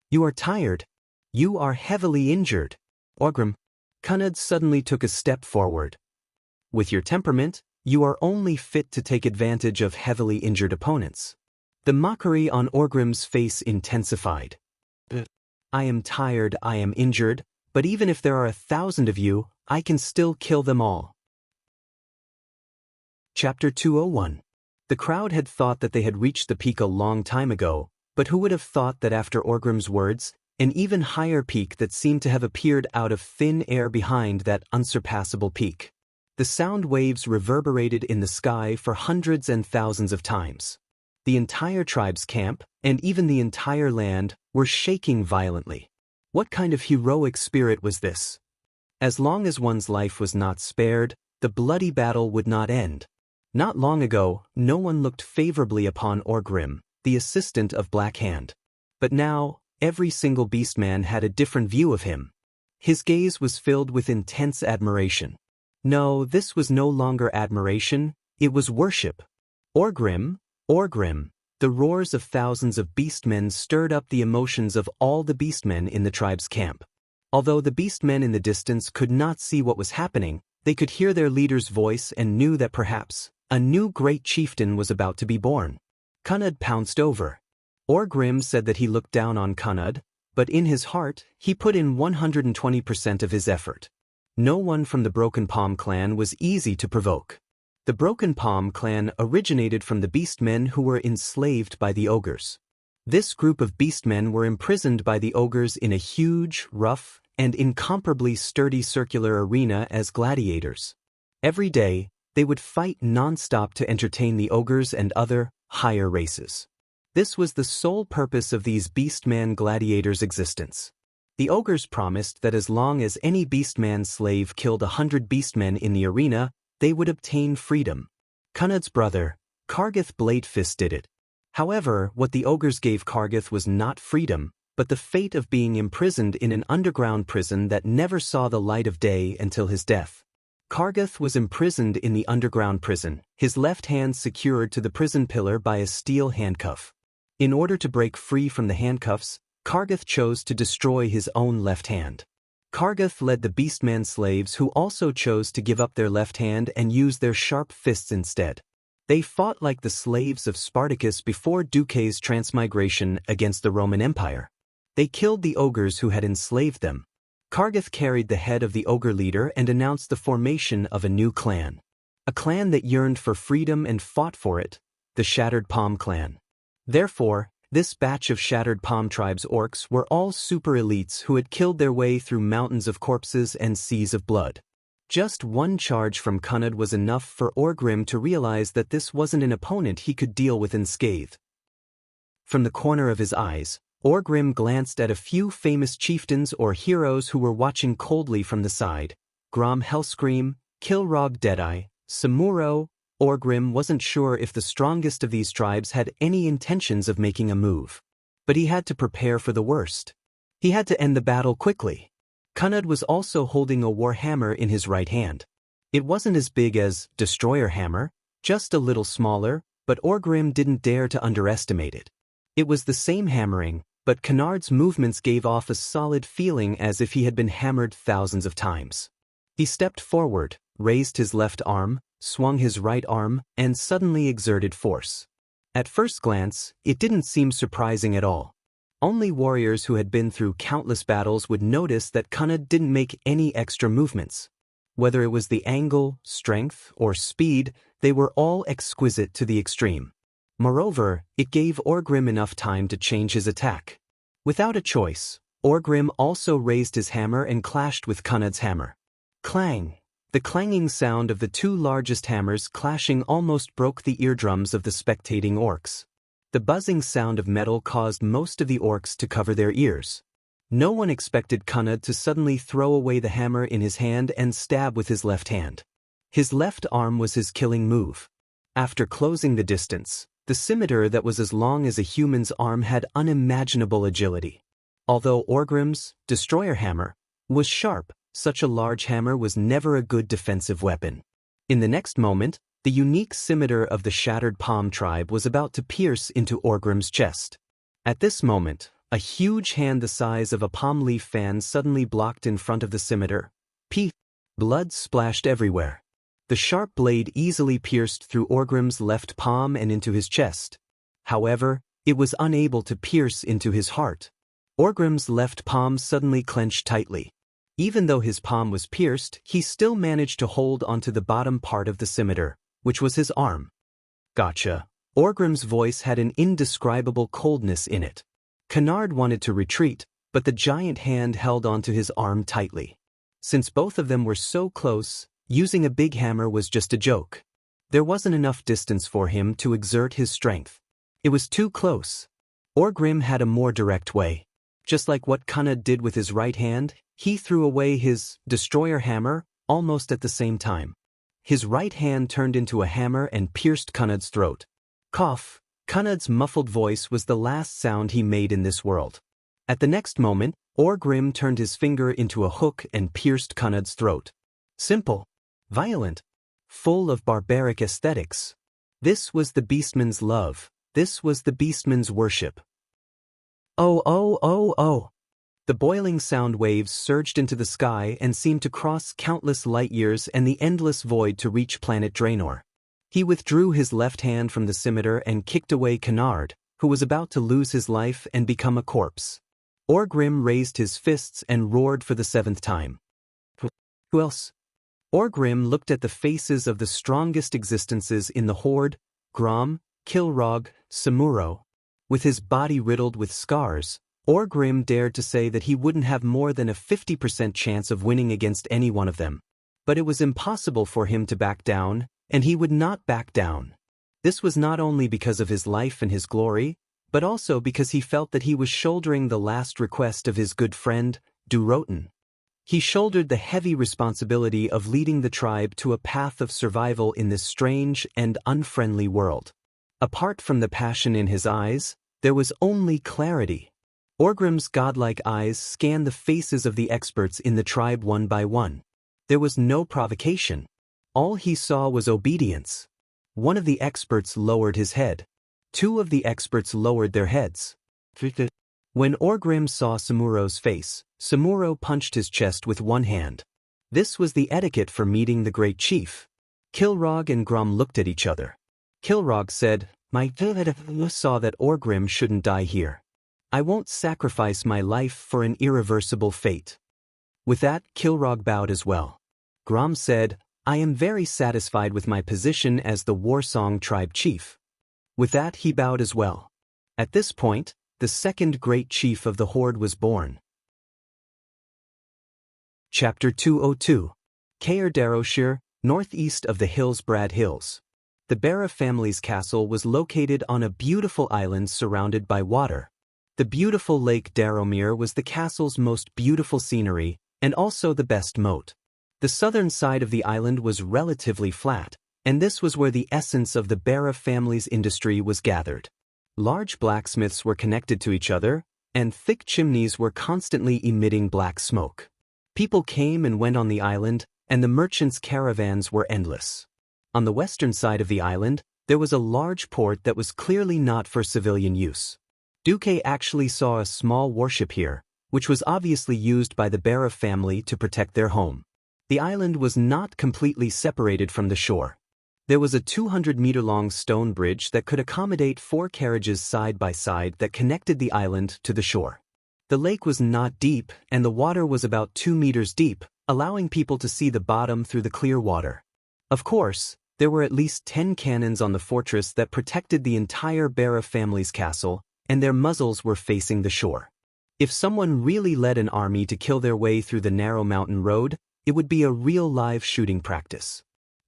You are tired. You are heavily injured. Orgrim. Cunnud suddenly took a step forward. With your temperament, you are only fit to take advantage of heavily injured opponents. The mockery on Orgrim's face intensified. I am tired, I am injured, but even if there are 1,000 of you, I can still kill them all. Chapter 201. The crowd had thought that they had reached the peak a long time ago, but who would have thought that after Orgrim's words, an even higher peak that seemed to have appeared out of thin air behind that unsurpassable peak. The sound waves reverberated in the sky for hundreds and thousands of times. The entire tribe's camp, and even the entire land, were shaking violently. What kind of heroic spirit was this? As long as one's life was not spared, the bloody battle would not end. Not long ago, no one looked favorably upon Orgrim, the assistant of Blackhand. But now, every single beastman had a different view of him. His gaze was filled with intense admiration. No, this was no longer admiration, it was worship. Orgrim, Orgrim. The roars of thousands of beastmen stirred up the emotions of all the beastmen in the tribe's camp. Although the beastmen in the distance could not see what was happening, they could hear their leader's voice and knew that perhaps a new great chieftain was about to be born. Cunud pounced over. Orgrim said that he looked down on Cunud, but in his heart, he put in 120% of his effort. No one from the Broken Palm clan was easy to provoke. The Broken Palm clan originated from the beastmen who were enslaved by the ogres. This group of beastmen were imprisoned by the ogres in a huge, rough, and incomparably sturdy circular arena as gladiators. Every day, they would fight non-stop to entertain the ogres and other, higher races. This was the sole purpose of these beastman gladiators' existence. The ogres promised that as long as any beastman slave killed 100 beastmen in the arena, they would obtain freedom. Cunud's brother, Kargath Bladefist, did it. However, what the ogres gave Kargath was not freedom, but the fate of being imprisoned in an underground prison that never saw the light of day until his death. Kargath was imprisoned in the underground prison, his left hand secured to the prison pillar by a steel handcuff. In order to break free from the handcuffs, Kargath chose to destroy his own left hand. Kargath led the beastman slaves who also chose to give up their left hand and use their sharp fists instead. They fought like the slaves of Spartacus before Duce's transmigration against the Roman Empire. They killed the ogres who had enslaved them. Kargath carried the head of the ogre leader and announced the formation of a new clan. A clan that yearned for freedom and fought for it, the Shattered Palm clan. Therefore, this batch of Shattered Palm tribe's orcs were all super elites who had killed their way through mountains of corpses and seas of blood. Just one charge from Cunud was enough for Orgrim to realize that this wasn't an opponent he could deal with unscathed. From the corner of his eyes, Orgrim glanced at a few famous chieftains or heroes who were watching coldly from the side. Grom Hellscream, Kilrog Deadeye, Samuro. Orgrim wasn't sure if the strongest of these tribes had any intentions of making a move. But he had to prepare for the worst. He had to end the battle quickly. Cunud was also holding a war hammer in his right hand. It wasn't as big as Destroyer Hammer, just a little smaller, but Orgrim didn't dare to underestimate it. It was the same hammering, but Cunard's movements gave off a solid feeling as if he had been hammered thousands of times. He stepped forward, raised his left arm, swung his right arm, and suddenly exerted force. At first glance, it didn't seem surprising at all. Only warriors who had been through countless battles would notice that Cunud didn't make any extra movements. Whether it was the angle, strength, or speed, they were all exquisite to the extreme. Moreover, it gave Orgrim enough time to change his attack. Without a choice, Orgrim also raised his hammer and clashed with Cunud's hammer. Clang! The clanging sound of the two largest hammers clashing almost broke the eardrums of the spectating orcs. The buzzing sound of metal caused most of the orcs to cover their ears. No one expected Cunud to suddenly throw away the hammer in his hand and stab with his left hand. His left arm was his killing move. After closing the distance, the scimitar that was as long as a human's arm had unimaginable agility. Although Orgrim's Destroyer Hammer was sharp, such a large hammer was never a good defensive weapon. In the next moment, the unique scimitar of the Shattered Palm tribe was about to pierce into Orgrim's chest. At this moment, a huge hand the size of a palm leaf fan suddenly blocked in front of the scimitar. Blood splashed everywhere. The sharp blade easily pierced through Orgrim's left palm and into his chest. However, it was unable to pierce into his heart. Orgrim's left palm suddenly clenched tightly. Even though his palm was pierced, he still managed to hold onto the bottom part of the scimitar, which was his arm. Gotcha. Orgrim's voice had an indescribable coldness in it. Cunard wanted to retreat, but the giant hand held onto his arm tightly. Since both of them were so close, using a big hammer was just a joke. There wasn't enough distance for him to exert his strength. It was too close. Orgrim had a more direct way. Just like what Cunud did with his right hand, he threw away his Destroyer Hammer almost at the same time. His right hand turned into a hammer and pierced Cunud's throat. Cough! Cunud's muffled voice was the last sound he made in this world. At the next moment, Orgrim turned his finger into a hook and pierced Kunud's throat. Simple. Violent. Full of barbaric aesthetics. This was the beastman's love. This was the beastman's worship. Oh, oh, oh, oh. The boiling sound waves surged into the sky and seemed to cross countless light years and the endless void to reach planet Draenor. He withdrew his left hand from the scimitar and kicked away Kunud, who was about to lose his life and become a corpse. Orgrim raised his fists and roared for the 7th time. Who else? Orgrim looked at the faces of the strongest existences in the Horde: Grom, Kilrog, Samuro. With his body riddled with scars, Orgrim dared to say that he wouldn't have more than a 50% chance of winning against any one of them. But it was impossible for him to back down, and he would not back down. This was not only because of his life and his glory, but also because he felt that he was shouldering the last request of his good friend, Durotan. He shouldered the heavy responsibility of leading the tribe to a path of survival in this strange and unfriendly world. Apart from the passion in his eyes, there was only clarity. Orgrim's godlike eyes scanned the faces of the experts in the tribe one by one. There was no provocation. All he saw was obedience. One of the experts lowered his head. 2 of the experts lowered their heads. When Orgrim saw Samuro's face, Samuro punched his chest with one hand. This was the etiquette for meeting the great chief. Kilrog and Grom looked at each other. Kilrog said, "My saw that Orgrim shouldn't die here. I won't sacrifice my life for an irreversible fate." With that, Kilrog bowed as well. Grom said, "I am very satisfied with my position as the Warsong tribe chief." With that, he bowed as well. At this point, the second great chief of the Horde was born. Chapter 202. Caer Daroshire, northeast of the Hillsbrad Hills. The Bara family's castle was located on a beautiful island surrounded by water. The beautiful Lake Daromir was the castle's most beautiful scenery, and also the best moat. The southern side of the island was relatively flat, and this was where the essence of the Bara family's industry was gathered. Large blacksmiths were connected to each other, and thick chimneys were constantly emitting black smoke. People came and went on the island, and the merchants' caravans were endless. On the western side of the island, there was a large port that was clearly not for civilian use. Duque actually saw a small warship here, which was obviously used by the Bara family to protect their home. The island was not completely separated from the shore. There was a 200-meter-long stone bridge that could accommodate 4 carriages side by side that connected the island to the shore. The lake was not deep, and the water was about 2 meters deep, allowing people to see the bottom through the clear water. Of course, there were at least 10 cannons on the fortress that protected the entire Bara family's castle, and their muzzles were facing the shore. If someone really led an army to kill their way through the narrow mountain road, it would be a real live shooting practice.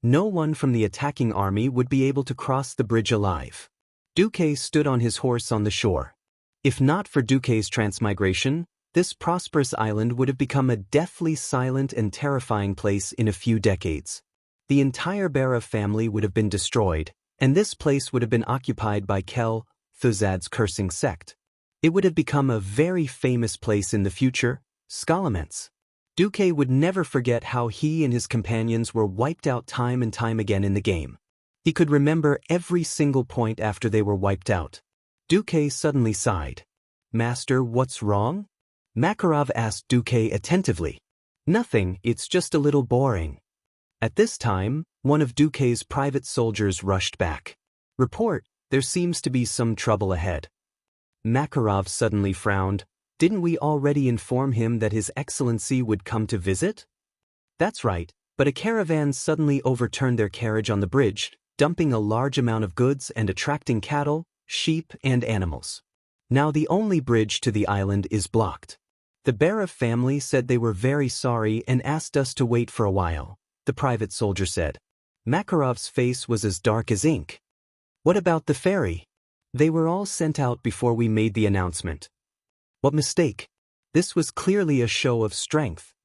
No one from the attacking army would be able to cross the bridge alive. Duque stood on his horse on the shore. If not for Duque's transmigration, this prosperous island would have become a deathly silent and terrifying place in a few decades. The entire Bara family would have been destroyed, and this place would have been occupied by Kel Thuzad's cursing sect. It would have become a very famous place in the future, Skalamence. Duque would never forget how he and his companions were wiped out time and time again in the game. He could remember every single point after they were wiped out. Duque suddenly sighed. "Master, what's wrong?" Makarov asked Duque attentively. "Nothing, it's just a little boring." At this time, one of Duque's private soldiers rushed back. "Report, there seems to be some trouble ahead." Makarov suddenly frowned. "Didn't we already inform him that His Excellency would come to visit?" "That's right, but a caravan suddenly overturned their carriage on the bridge, dumping a large amount of goods and attracting cattle, sheep, and animals. Now the only bridge to the island is blocked. The Bara family said they were very sorry and asked us to wait for a while," the private soldier said. Makarov's face was as dark as ink. "What about the ferry?" "They were all sent out before we made the announcement." "What mistake?" This was clearly a show of strength.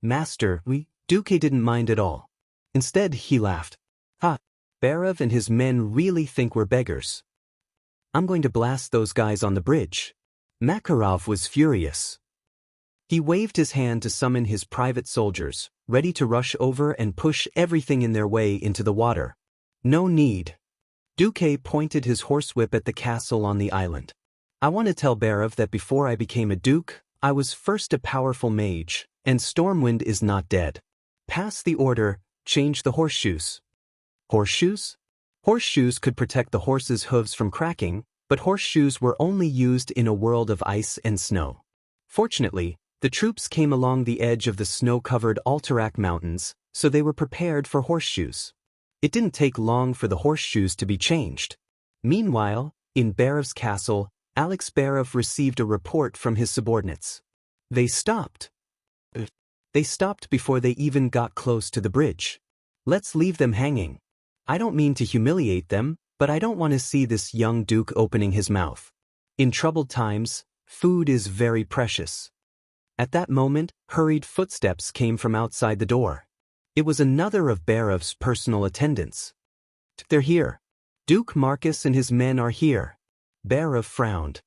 "Master, Duque didn't mind at all. Instead, he laughed. Ha! Barav and his men really think we're beggars. I'm going to blast those guys on the bridge." Makarov was furious. He waved his hand to summon his private soldiers, ready to rush over and push everything in their way into the water. No need. Duque pointed his horsewhip at the castle on the island. I want to tell Barov that before I became a duke, I was first a powerful mage, and Stormwind is not dead. Pass the order, change the horseshoes. Horseshoes? Horseshoes could protect the horse's hooves from cracking, but horseshoes were only used in a world of ice and snow. Fortunately, the troops came along the edge of the snow-covered Alterac Mountains, so they were prepared for horseshoes. It didn't take long for the horseshoes to be changed. Meanwhile, in Barov's castle, Alex Barov received a report from his subordinates. They stopped. They stopped before they even got close to the bridge. Let's leave them hanging. I don't mean to humiliate them, but I don't want to see this young duke opening his mouth. In troubled times, food is very precious. At that moment, hurried footsteps came from outside the door. It was another of Barov's personal attendants. They're here. Duke Marcus and his men are here. Barov frowned.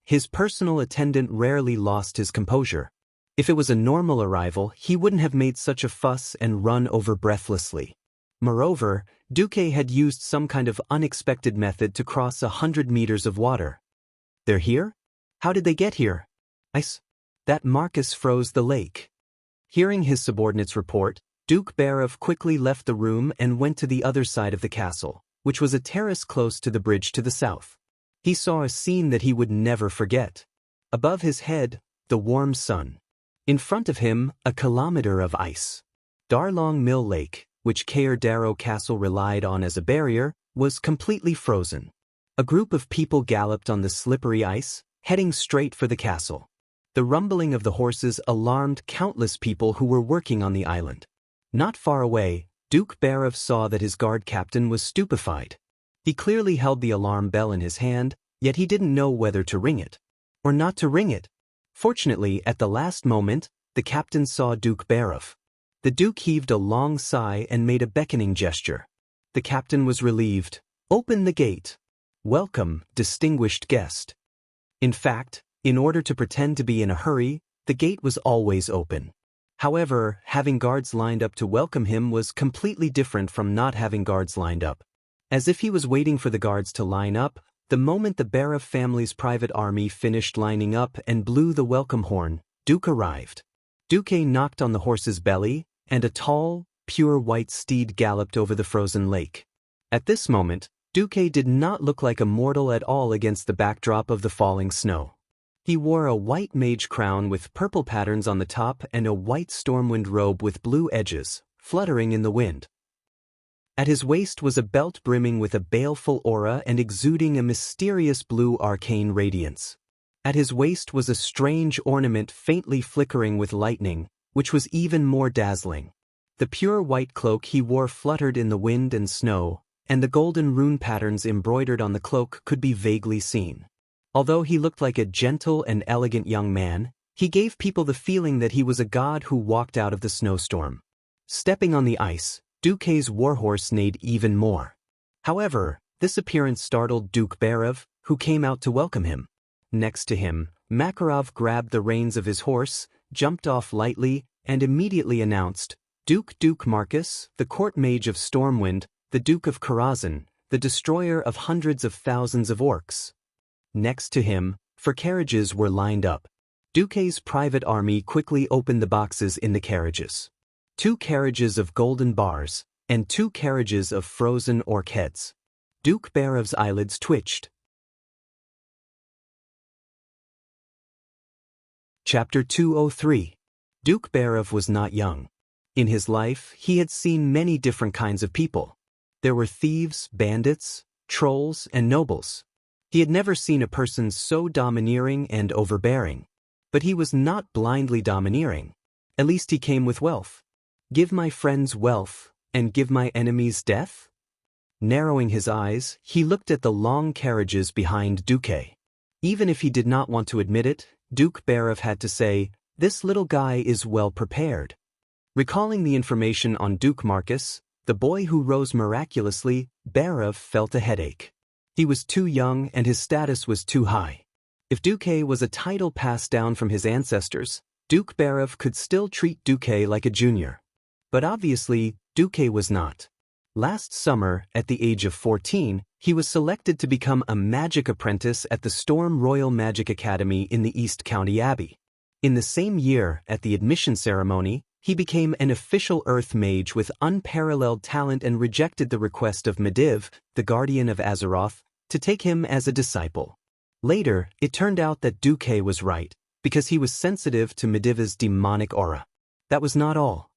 His personal attendant rarely lost his composure. If it was a normal arrival, he wouldn't have made such a fuss and run over breathlessly. Moreover, Duque had used some kind of unexpected method to cross 100 meters of water. They're here? How did they get here? Ice. That Marcus froze the lake. Hearing his subordinate's report, Duke Barov quickly left the room and went to the other side of the castle, which was a terrace close to the bridge to the south. He saw a scene that he would never forget. Above his head, the warm sun. In front of him, a kilometer of ice. Darlong Mill Lake, which Caer Darrow Castle relied on as a barrier, was completely frozen. A group of people galloped on the slippery ice, heading straight for the castle. The rumbling of the horses alarmed countless people who were working on the island. Not far away, Duke Barov saw that his guard captain was stupefied. He clearly held the alarm bell in his hand, yet he didn't know whether to ring it or not to ring it. Fortunately, at the last moment, the captain saw Duke Barov. The Duke heaved a long sigh and made a beckoning gesture. The captain was relieved. Open the gate. Welcome, distinguished guest. In fact, in order to pretend to be in a hurry, the gate was always open. However, having guards lined up to welcome him was completely different from not having guards lined up. As if he was waiting for the guards to line up, the moment the Barov family's private army finished lining up and blew the welcome horn, Duke arrived. Duque knocked on the horse's belly, and a tall, pure white steed galloped over the frozen lake. At this moment, Duque did not look like a mortal at all against the backdrop of the falling snow. He wore a white mage crown with purple patterns on the top and a white stormwind robe with blue edges, fluttering in the wind. At his waist was a belt brimming with a baleful aura and exuding a mysterious blue arcane radiance. At his waist was a strange ornament faintly flickering with lightning, which was even more dazzling. The pure white cloak he wore fluttered in the wind and snow, and the golden rune patterns embroidered on the cloak could be vaguely seen. Although he looked like a gentle and elegant young man, he gave people the feeling that he was a god who walked out of the snowstorm. Stepping on the ice, Duque's warhorse neighed even more. However, this appearance startled Duke Barov, who came out to welcome him. Next to him, Makarov grabbed the reins of his horse, jumped off lightly, and immediately announced, Duke Marcus, the court mage of Stormwind, the Duke of Karazhan, the destroyer of hundreds of thousands of orcs. Next to him, for carriages were lined up. Duque's private army quickly opened the boxes in the carriages. 2 carriages of golden bars, and 2 carriages of frozen orc heads. Duke Barov's eyelids twitched. Chapter 203. Duke Barov was not young. In his life, he had seen many different kinds of people. There were thieves, bandits, trolls, and nobles. He had never seen a person so domineering and overbearing. But he was not blindly domineering. At least he came with wealth. Give my friends wealth, and give my enemies death? Narrowing his eyes, he looked at the long carriages behind Duque. Even if he did not want to admit it, Duke Barov had to say, this little guy is well prepared. Recalling the information on Duke Marcus, the boy who rose miraculously, Barov felt a headache. He was too young and his status was too high. If Duque was a title passed down from his ancestors, Duke Barav could still treat Duque like a junior. But obviously, Duque was not. Last summer, at the age of 14, he was selected to become a magic apprentice at the Storm Royal Magic Academy in the East County Abbey. In the same year, at the admission ceremony, he became an official Earth Mage with unparalleled talent and rejected the request of Medivh, the guardian of Azeroth, to take him as a disciple. Later, it turned out that Duque was right, because he was sensitive to Medivh's demonic aura. That was not all.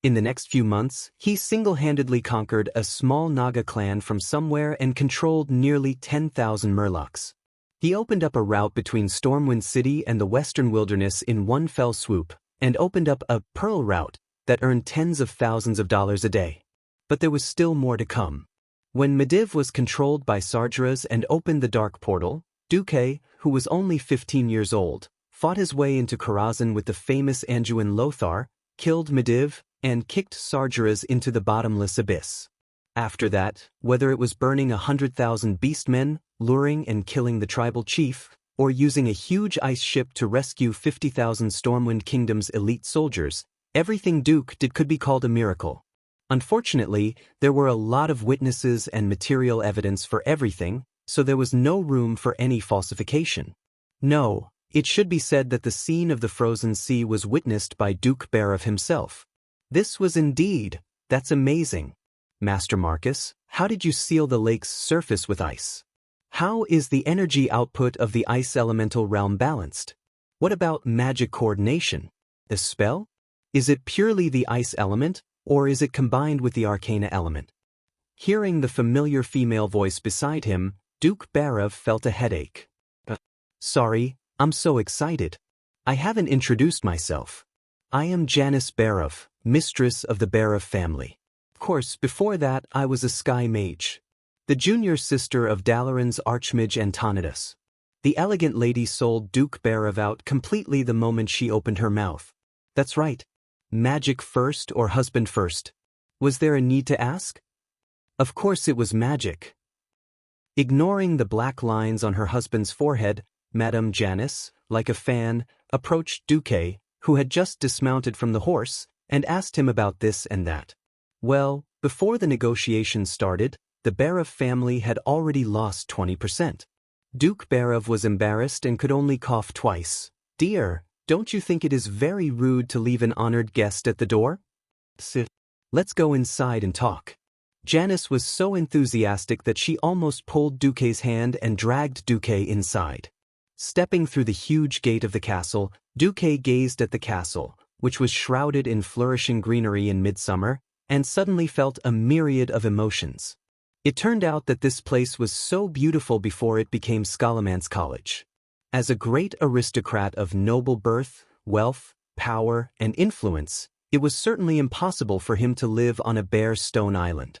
In the next few months, he single-handedly conquered a small Naga clan from somewhere and controlled nearly 10,000 Murlocs. He opened up a route between Stormwind City and the Western Wilderness in one fell swoop, and opened up a Pearl route that earned tens of thousands of dollars a day. But there was still more to come. When Medivh was controlled by Sargeras and opened the Dark Portal, Duque, who was only 15 years old, fought his way into Karazhan with the famous Anduin Lothar, killed Medivh, and kicked Sargeras into the bottomless abyss. After that, whether it was burning 100,000 beastmen, luring and killing the tribal chief, or using a huge ice ship to rescue 50,000 Stormwind Kingdom's elite soldiers, everything Duke did could be called a miracle. Unfortunately, there were a lot of witnesses and material evidence for everything, so there was no room for any falsification. No, it should be said that the scene of the frozen sea was witnessed by Duke Barav himself. This was indeed, that's amazing. Master Marcus, how did you seal the lake's surface with ice? How is the energy output of the ice elemental realm balanced? What about magic coordination? The spell? Is it purely the ice element, or is it combined with the arcana element? Hearing the familiar female voice beside him, Duke Barav felt a headache. Sorry, I'm so excited. I haven't introduced myself. I am Janice Barav, mistress of the Barav family. Of course, before that I was a sky mage. The junior sister of Dalaran's archmage Antonidas. The elegant lady sold Duke Barav out completely the moment she opened her mouth. That's right. Magic first or husband first? Was there a need to ask? Of course it was magic. Ignoring the black lines on her husband's forehead, Madame Janice, like a fan, approached Duque, who had just dismounted from the horse, and asked him about this and that. Well, before the negotiations started, the Barav family had already lost 20%. Duke Barav was embarrassed and could only cough twice. Dear, don't you think it is very rude to leave an honored guest at the door? Sit. Let's go inside and talk. Janice was so enthusiastic that she almost pulled Duque's hand and dragged Duque inside. Stepping through the huge gate of the castle, Duque gazed at the castle, which was shrouded in flourishing greenery in midsummer, and suddenly felt a myriad of emotions. It turned out that this place was so beautiful before it became Scholomance College. As a great aristocrat of noble birth, wealth, power, and influence, it was certainly impossible for him to live on a bare stone island.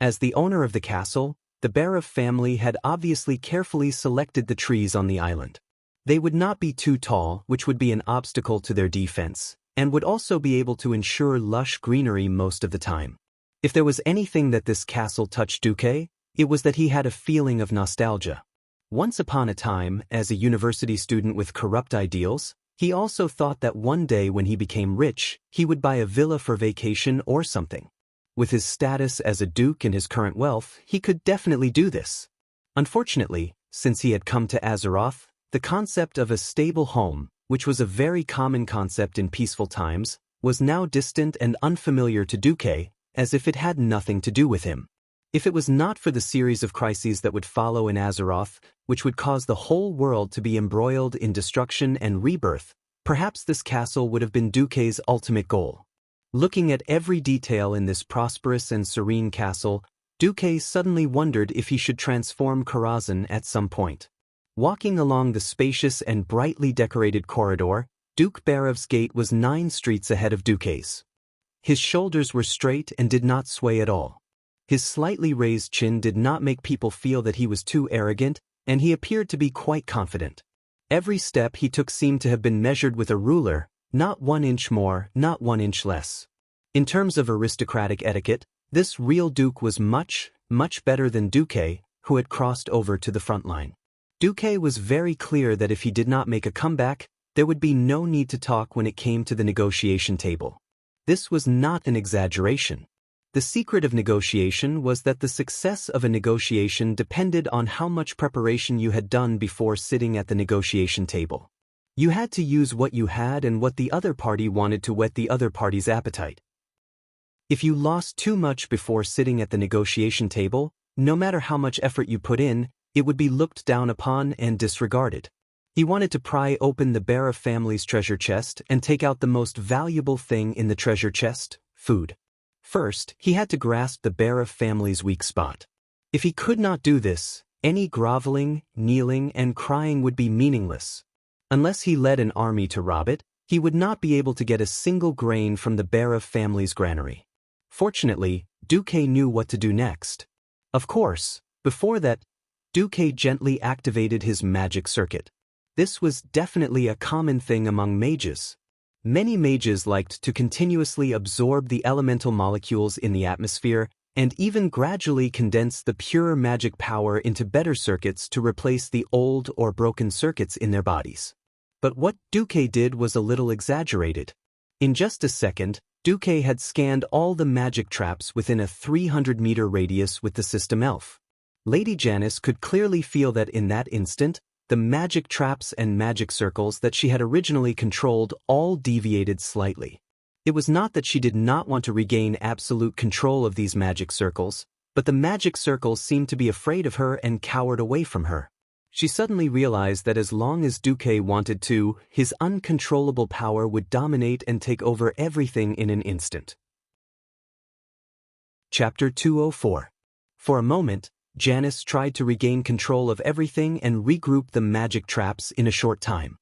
As the owner of the castle, the Barav family had obviously carefully selected the trees on the island. They would not be too tall, which would be an obstacle to their defense, and would also be able to ensure lush greenery most of the time. If there was anything that this castle touched Duque, it was that he had a feeling of nostalgia. Once upon a time, as a university student with corrupt ideals, he also thought that one day when he became rich, he would buy a villa for vacation or something. With his status as a duke and his current wealth, he could definitely do this. Unfortunately, since he had come to Azeroth, the concept of a stable home, which was a very common concept in peaceful times, was now distant and unfamiliar to Duque, as if it had nothing to do with him. If it was not for the series of crises that would follow in Azeroth, which would cause the whole world to be embroiled in destruction and rebirth, perhaps this castle would have been Duque's ultimate goal. Looking at every detail in this prosperous and serene castle, Duque suddenly wondered if he should transform Karazhan at some point. Walking along the spacious and brightly decorated corridor, Duke Barav's gate was 9 streets ahead of Duque's. His shoulders were straight and did not sway at all. His slightly raised chin did not make people feel that he was too arrogant, and he appeared to be quite confident. Every step he took seemed to have been measured with a ruler, not 1 inch more, not 1 inch less. In terms of aristocratic etiquette, this real duke was much, much better than Duque, who had crossed over to the front line. Duque was very clear that if he did not make a comeback, there would be no need to talk when it came to the negotiation table. This was not an exaggeration. The secret of negotiation was that the success of a negotiation depended on how much preparation you had done before sitting at the negotiation table. You had to use what you had and what the other party wanted to whet the other party's appetite. If you lost too much before sitting at the negotiation table, no matter how much effort you put in, it would be looked down upon and disregarded. He wanted to pry open the Barov family's treasure chest and take out the most valuable thing in the treasure chest, food. First, he had to grasp the Barov family's weak spot. If he could not do this, any groveling, kneeling, and crying would be meaningless. Unless he led an army to rob it, he would not be able to get a single grain from the Barov family's granary. Fortunately, Duque knew what to do next. Of course, before that, Duque gently activated his magic circuit. This was definitely a common thing among mages. Many mages liked to continuously absorb the elemental molecules in the atmosphere and even gradually condense the pure magic power into better circuits to replace the old or broken circuits in their bodies. But what Duque did was a little exaggerated. In just a second, Duque had scanned all the magic traps within a 300-meter radius with the system elf. Lady Janice could clearly feel that in that instant, the magic traps and magic circles that she had originally controlled all deviated slightly. It was not that she did not want to regain absolute control of these magic circles, but the magic circles seemed to be afraid of her and cowered away from her. She suddenly realized that as long as Duque wanted to, his uncontrollable power would dominate and take over everything in an instant. Chapter 204. For a moment, Janice tried to regain control of everything and regroup the magic traps in a short time.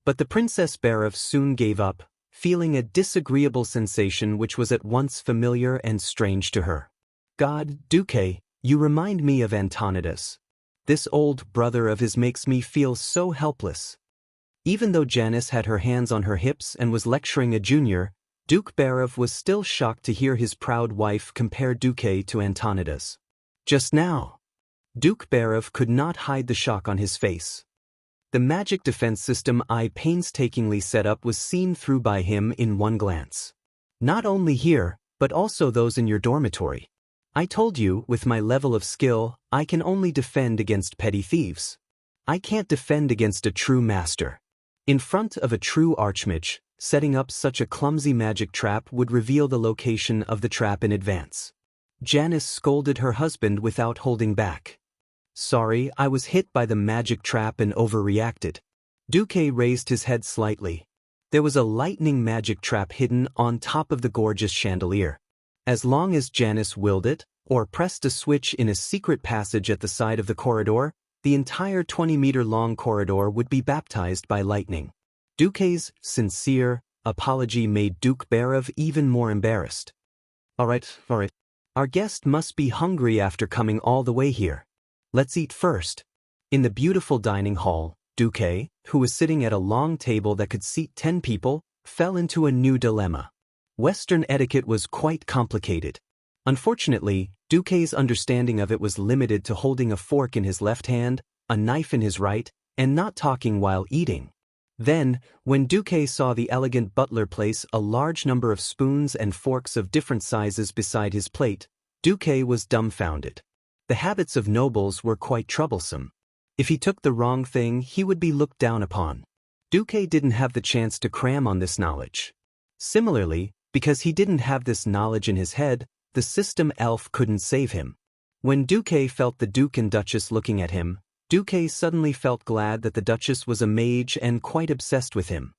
But the Princess Barov soon gave up, feeling a disagreeable sensation which was at once familiar and strange to her. God, Duque, you remind me of Antonidas. This old brother of his makes me feel so helpless. Even though Janice had her hands on her hips and was lecturing a junior, Duke Barov was still shocked to hear his proud wife compare Duque to Antonidas. Just now, Duke Barov could not hide the shock on his face. The magic defense system I painstakingly set up was seen through by him in one glance. Not only here, but also those in your dormitory. I told you, with my level of skill, I can only defend against petty thieves. I can't defend against a true master. In front of a true archmage, setting up such a clumsy magic trap would reveal the location of the trap in advance. Janice scolded her husband without holding back. Sorry, I was hit by the magic trap and overreacted. Duque raised his head slightly. There was a lightning magic trap hidden on top of the gorgeous chandelier. As long as Janice willed it, or pressed a switch in a secret passage at the side of the corridor, the entire 20-meter-long corridor would be baptized by lightning. Duque's sincere apology made Duke Barov even more embarrassed. All right. Our guest must be hungry after coming all the way here. Let's eat first. In the beautiful dining hall, Duque, who was sitting at a long table that could seat 10 people, fell into a new dilemma. Western etiquette was quite complicated. Unfortunately, Duque's understanding of it was limited to holding a fork in his left hand, a knife in his right, and not talking while eating. Then, when Duque saw the elegant butler place a large number of spoons and forks of different sizes beside his plate, Duque was dumbfounded. The habits of nobles were quite troublesome. If he took the wrong thing, he would be looked down upon. Duque didn't have the chance to cram on this knowledge. Similarly, because he didn't have this knowledge in his head, the system elf couldn't save him. When Duque felt the Duke and Duchess looking at him, Duque suddenly felt glad that the Duchess was a mage and quite obsessed with him.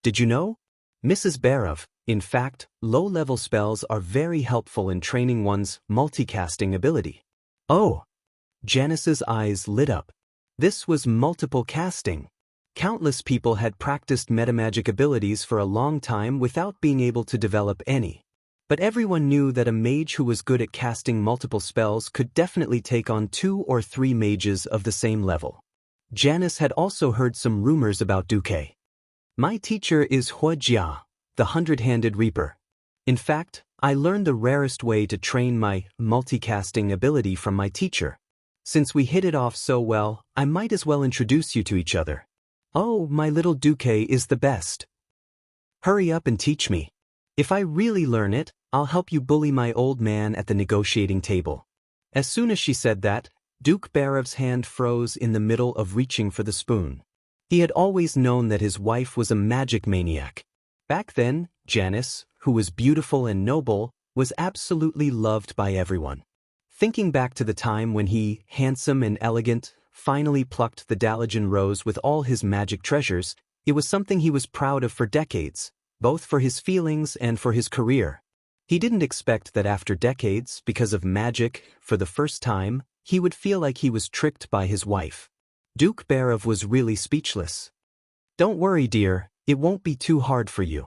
Did you know? Mrs. Barov, in fact, low-level spells are very helpful in training one's multicasting ability. Oh! Janice's eyes lit up. This was multiple casting. Countless people had practiced metamagic abilities for a long time without being able to develop any. But everyone knew that a mage who was good at casting multiple spells could definitely take on 2 or 3 mages of the same level. Janice had also heard some rumors about Duque. My teacher is Wuxia, the 100-handed reaper. In fact, I learned the rarest way to train my multicasting ability from my teacher. Since we hit it off so well, I might as well introduce you to each other. Oh, my little Duque is the best. Hurry up and teach me. If I really learn it, I'll help you bully my old man at the negotiating table. As soon as she said that, Duke Barev's hand froze in the middle of reaching for the spoon. He had always known that his wife was a magic maniac. Back then, Janice, who was beautiful and noble, was absolutely loved by everyone. Thinking back to the time when he, handsome and elegant, finally plucked the Dalajan rose with all his magic treasures, it was something he was proud of for decades, both for his feelings and for his career. He didn't expect that after decades, because of magic, for the first time, he would feel like he was tricked by his wife. Duke Barev was really speechless. Don't worry, dear, it won't be too hard for you.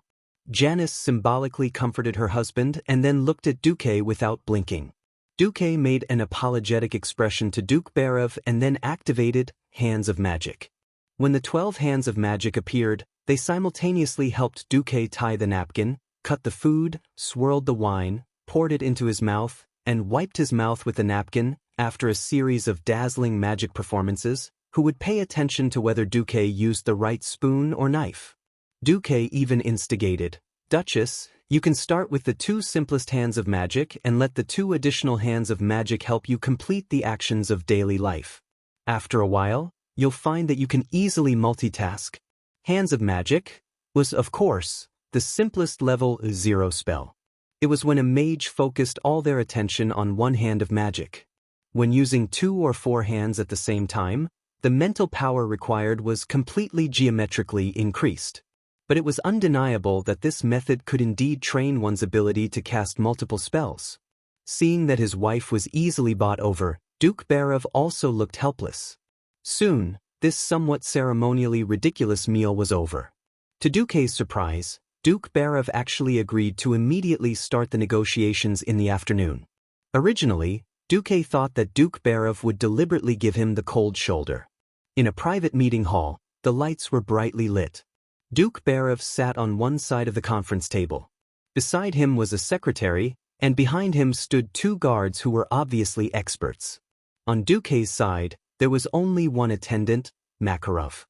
Janice symbolically comforted her husband and then looked at Duque without blinking. Duque made an apologetic expression to Duke Barev and then activated Hands of Magic. When the 12 Hands of Magic appeared, they simultaneously helped Duque tie the napkin, cut the food, swirled the wine, poured it into his mouth, and wiped his mouth with the napkin. After a series of dazzling magic performances, who would pay attention to whether Duque used the right spoon or knife. Duque even instigated, Duchess, you can start with the 2 simplest hands of magic and let the 2 additional hands of magic help you complete the actions of daily life. After a while, you'll find that you can easily multitask. Hands of Magic was, of course, the simplest level 0 spell. It was when a mage focused all their attention on one hand of magic. When using 2 or 4 hands at the same time, the mental power required was completely geometrically increased. But it was undeniable that this method could indeed train one's ability to cast multiple spells. Seeing that his wife was easily bought over, Duke Barev also looked helpless. Soon, this somewhat ceremonially ridiculous meal was over. To Duque's surprise, Duke Barev actually agreed to immediately start the negotiations in the afternoon. Originally, Duque thought that Duke Barev would deliberately give him the cold shoulder. In a private meeting hall, the lights were brightly lit. Duke Barev sat on one side of the conference table. Beside him was a secretary, and behind him stood 2 guards who were obviously experts. On Duque's side, there was only one attendant, Makarov.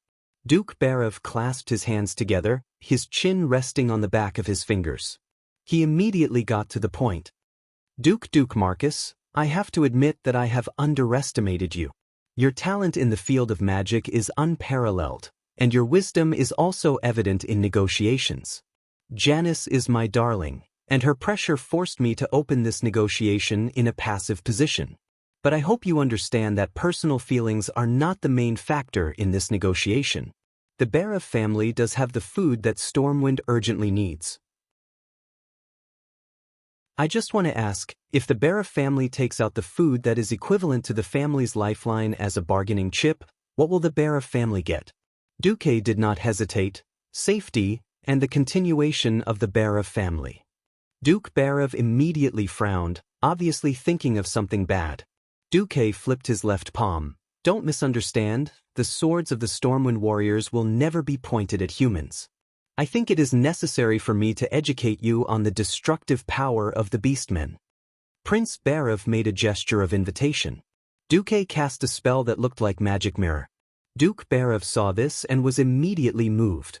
Duke Barev clasped his hands together, his chin resting on the back of his fingers. He immediately got to the point. Duke Marcus, I have to admit that I have underestimated you. Your talent in the field of magic is unparalleled, and your wisdom is also evident in negotiations. Janice is my darling, and her pressure forced me to open this negotiation in a passive position. But I hope you understand that personal feelings are not the main factor in this negotiation. The Barev family does have the food that Stormwind urgently needs. I just want to ask, if the Barev family takes out the food that is equivalent to the family's lifeline as a bargaining chip, what will the Barev family get? Duque did not hesitate. Safety and the continuation of the Barev family. Duke Barev immediately frowned, obviously thinking of something bad. Duque flipped his left palm. Don't misunderstand, the swords of the Stormwind warriors will never be pointed at humans. I think it is necessary for me to educate you on the destructive power of the beastmen. Prince Barev made a gesture of invitation. Duque cast a spell that looked like magic mirror. Duke Barev saw this and was immediately moved.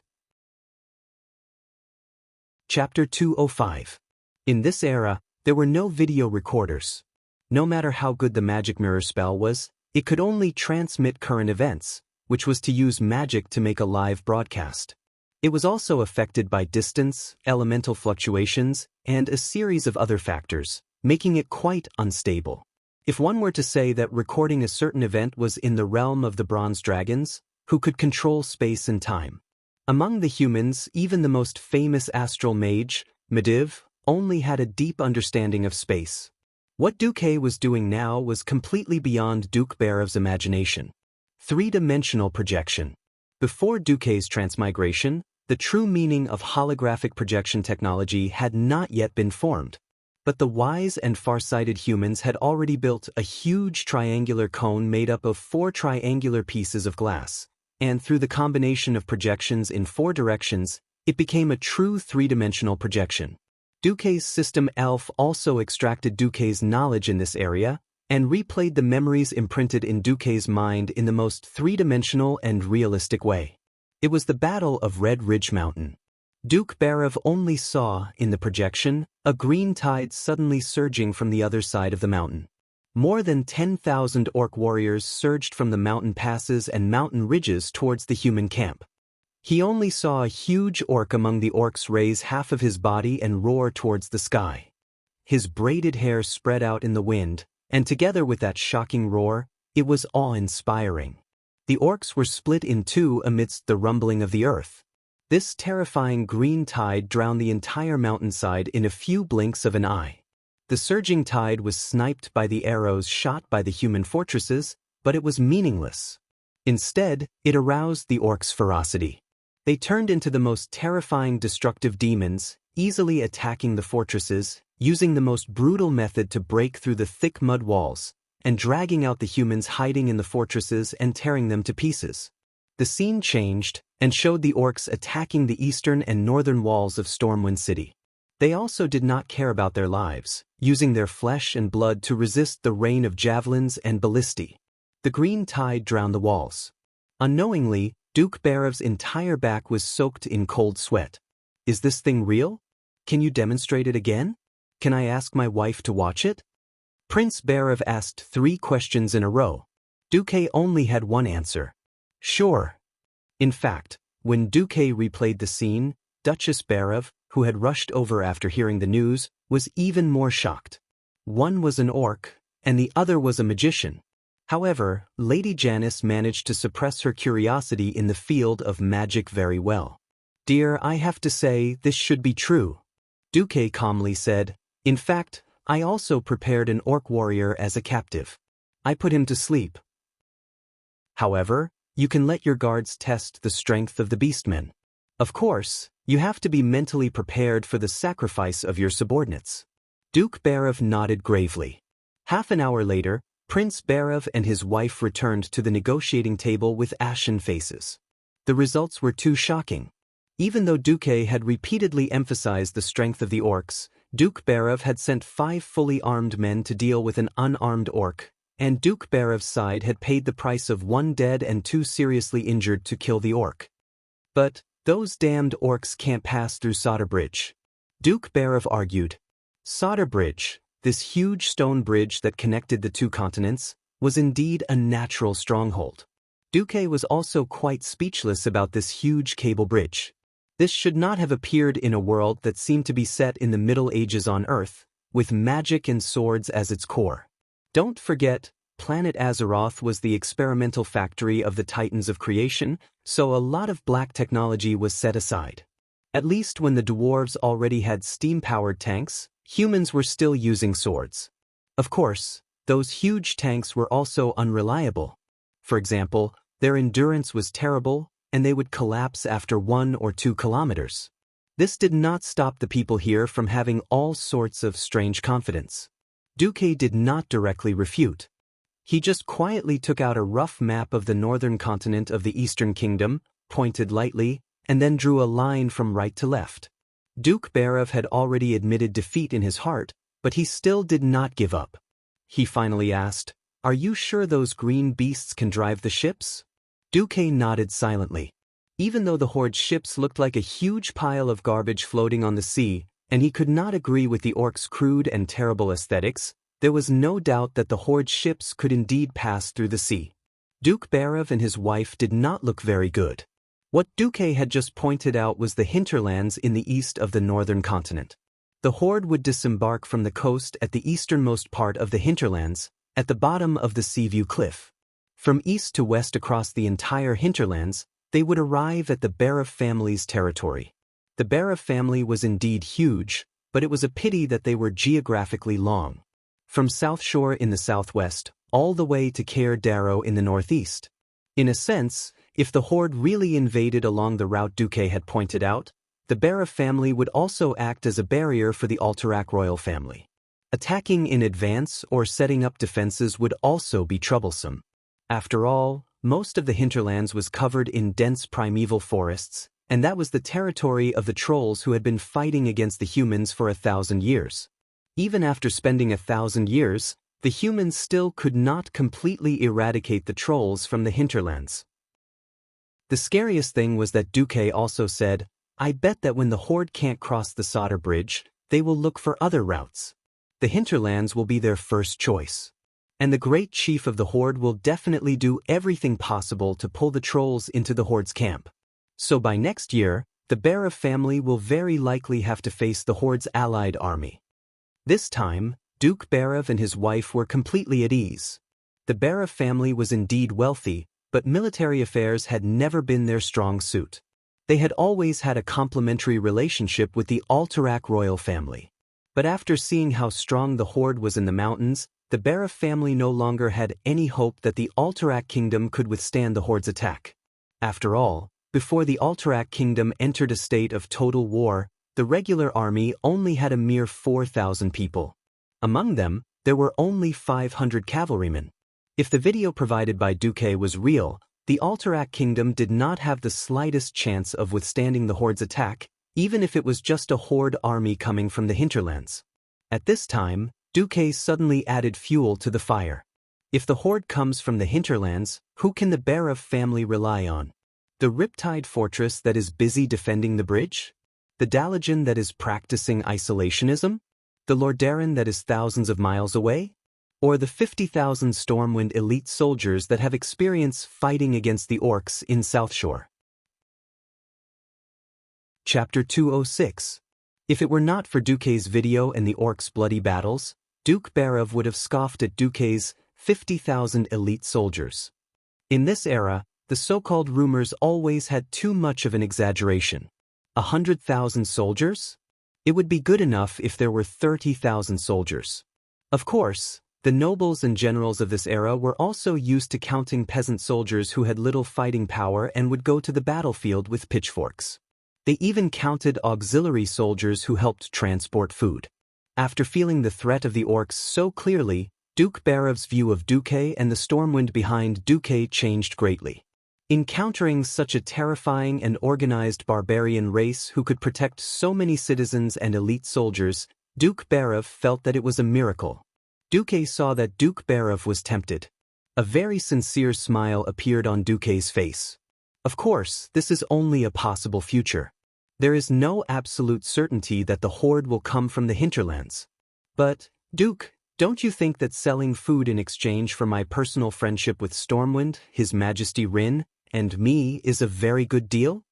Chapter 205. In this era, there were no video recorders. No matter how good the magic mirror spell was, it could only transmit current events, which was to use magic to make a live broadcast. It was also affected by distance, elemental fluctuations, and a series of other factors, making it quite unstable. If one were to say that recording a certain event was in the realm of the bronze dragons, who could control space and time. Among the humans, even the most famous astral mage, Mediv, only had a deep understanding of space. What Duque was doing now was completely beyond Duke Barev's imagination. 3-dimensional projection. Before Duque's transmigration, the true meaning of holographic projection technology had not yet been formed. But the wise and far-sighted humans had already built a huge triangular cone made up of 4 triangular pieces of glass, and through the combination of projections in 4 directions, it became a true 3-dimensional projection. Duque's system ELF also extracted Duque's knowledge in this area, and replayed the memories imprinted in Duque's mind in the most three-dimensional and realistic way. It was the Battle of Red Ridge Mountain. Duke Barav only saw, in the projection, a green tide suddenly surging from the other side of the mountain. More than 10,000 orc warriors surged from the mountain passes and mountain ridges towards the human camp. He only saw a huge orc among the orcs raise half of his body and roar towards the sky. His braided hair spread out in the wind, and together with that shocking roar, it was awe-inspiring. The orcs were split in two amidst the rumbling of the earth. This terrifying green tide drowned the entire mountainside in a few blinks of an eye. The surging tide was sniped by the arrows shot by the human fortresses, but it was meaningless. Instead, it aroused the orcs' ferocity. They turned into the most terrifying destructive demons, easily attacking the fortresses, using the most brutal method to break through the thick mud walls, and dragging out the humans hiding in the fortresses and tearing them to pieces. The scene changed, and showed the orcs attacking the eastern and northern walls of Stormwind City. They also did not care about their lives, using their flesh and blood to resist the rain of javelins and ballistae. The green tide drowned the walls. Unknowingly, Duke Barav's entire back was soaked in cold sweat. Is this thing real? Can you demonstrate it again? Can I ask my wife to watch it? Prince Barav asked 3 questions in a row. Duque only had one answer. Sure. In fact, when Duque replayed the scene, Duchess Barav, who had rushed over after hearing the news, was even more shocked. One was an orc, and the other was a magician. However, Lady Janice managed to suppress her curiosity in the field of magic very well. Dear, I have to say, this should be true. Duque calmly said, in fact, I also prepared an orc warrior as a captive. I put him to sleep. However, you can let your guards test the strength of the beastmen. Of course, you have to be mentally prepared for the sacrifice of your subordinates. Duke Barav nodded gravely. Half an hour later, Prince Barav and his wife returned to the negotiating table with ashen faces. The results were too shocking. Even though Duque had repeatedly emphasized the strength of the orcs, Duke Barav had sent 5 fully armed men to deal with an unarmed orc, and Duke Barav's side had paid the price of 1 dead and 2 seriously injured to kill the orc. But those damned orcs can't pass through Solder Bridge. Duke Barav argued. Solder Bridge, this huge stone bridge that connected the 2 continents, was indeed a natural stronghold. Duque was also quite speechless about this huge cable bridge. This should not have appeared in a world that seemed to be set in the Middle Ages on Earth, with magic and swords as its core. Don't forget, planet Azeroth was the experimental factory of the Titans of Creation, so a lot of black technology was set aside. At least when the dwarves already had steam-powered tanks, humans were still using swords. Of course, those huge tanks were also unreliable. For example, their endurance was terrible, and they would collapse after 1 or 2 kilometers. This did not stop the people here from having all sorts of strange confidence. Duque did not directly refute. He just quietly took out a rough map of the northern continent of the Eastern Kingdom, pointed lightly, and then drew a line from right to left. Duke Barav had already admitted defeat in his heart, but he still did not give up. He finally asked, "Are you sure those green beasts can drive the ships?" Duque nodded silently. Even though the Horde's ships looked like a huge pile of garbage floating on the sea, and he could not agree with the orcs' crude and terrible aesthetics, there was no doubt that the Horde's ships could indeed pass through the sea. Duke Barav and his wife did not look very good. What Duque had just pointed out was the hinterlands in the east of the northern continent. The Horde would disembark from the coast at the easternmost part of the hinterlands, at the bottom of the Seaview Cliff. From east to west across the entire hinterlands, they would arrive at the Barav family's territory. The Barav family was indeed huge, but it was a pity that they were geographically long. From South Shore in the southwest, all the way to Caer Darrow in the northeast. In a sense, if the Horde really invaded along the route Duque had pointed out, the Barav family would also act as a barrier for the Alterac royal family. Attacking in advance or setting up defenses would also be troublesome. After all, most of the hinterlands was covered in dense primeval forests, and that was the territory of the trolls who had been fighting against the humans for 1,000 years. Even after spending 1,000 years, the humans still could not completely eradicate the trolls from the hinterlands. The scariest thing was that Duque also said, "I bet that when the horde can't cross the Solder Bridge, they will look for other routes. The hinterlands will be their first choice. And the great chief of the horde will definitely do everything possible to pull the trolls into the horde's camp. So by next year, the Barov family will very likely have to face the horde's allied army." This time, Duke Barov and his wife were completely at ease. The Barov family was indeed wealthy, but military affairs had never been their strong suit. They had always had a complementary relationship with the Alterac royal family. But after seeing how strong the horde was in the mountains, the Barov family no longer had any hope that the Alterac kingdom could withstand the horde's attack. After all, before the Alterac kingdom entered a state of total war, the regular army only had a mere 4,000 people. Among them, there were only 500 cavalrymen. If the video provided by Duque was real, the Alterac kingdom did not have the slightest chance of withstanding the horde's attack, even if it was just a horde army coming from the hinterlands. At this time, Duque suddenly added fuel to the fire. If the horde comes from the hinterlands, who can the Barov family rely on? The Riptide fortress that is busy defending the bridge? The Dalajan that is practicing isolationism? The Lordaeron that is thousands of miles away? Or the 50,000 Stormwind elite soldiers that have experience fighting against the orcs in South Shore? Chapter 206. If it were not for Duque's video and the orcs' bloody battles, Duke Barov would have scoffed at Duque's 50,000 elite soldiers. In this era, the so-called rumors always had too much of an exaggeration. 100,000 soldiers? It would be good enough if there were 30,000 soldiers. Of course, the nobles and generals of this era were also used to counting peasant soldiers who had little fighting power and would go to the battlefield with pitchforks. They even counted auxiliary soldiers who helped transport food. After feeling the threat of the orcs so clearly, Duke Barov's view of Duque and the Stormwind behind Duque changed greatly. Encountering such a terrifying and organized barbarian race who could protect so many citizens and elite soldiers, Duke Barov felt that it was a miracle. Duque saw that Duke Barov was tempted. A very sincere smile appeared on Duque's face. Of course, this is only a possible future. There is no absolute certainty that the horde will come from the hinterlands. But, Duke, don't you think that selling food in exchange for my personal friendship with Stormwind, His Majesty Rin, and me is a very good deal?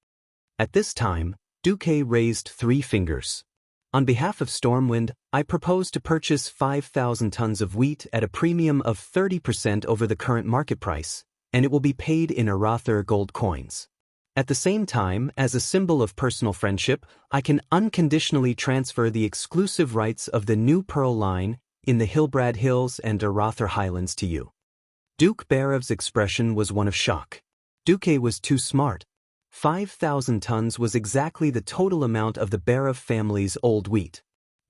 At this time, Duque raised 3 fingers. On behalf of Stormwind, I propose to purchase 5,000 tons of wheat at a premium of 30% over the current market price, and it will be paid in Arather gold coins. At the same time, as a symbol of personal friendship, I can unconditionally transfer the exclusive rights of the New Pearl line in the Hilbrad Hills and Arather Highlands to you. Duke Barov's expression was one of shock. Duque was too smart. 5,000 tons was exactly the total amount of the Barov family's old wheat.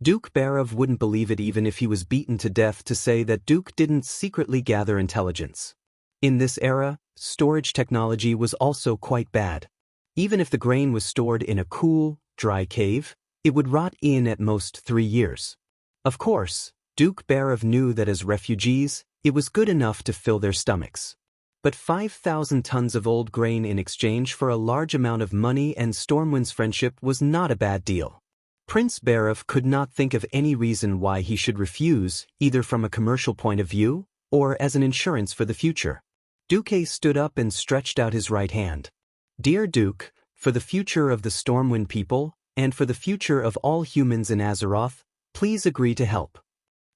Duke Barov wouldn't believe it even if he was beaten to death to say that Duke didn't secretly gather intelligence. In this era, storage technology was also quite bad. Even if the grain was stored in a cool, dry cave, it would rot in at most 3 years. Of course, Duke Barov knew that as refugees, it was good enough to fill their stomachs. But 5,000 tons of old grain in exchange for a large amount of money and Stormwind's friendship was not a bad deal. Prince Barov could not think of any reason why he should refuse, either from a commercial point of view, or as an insurance for the future. Duque stood up and stretched out his right hand. Dear Duke, for the future of the Stormwind people, and for the future of all humans in Azeroth, please agree to help.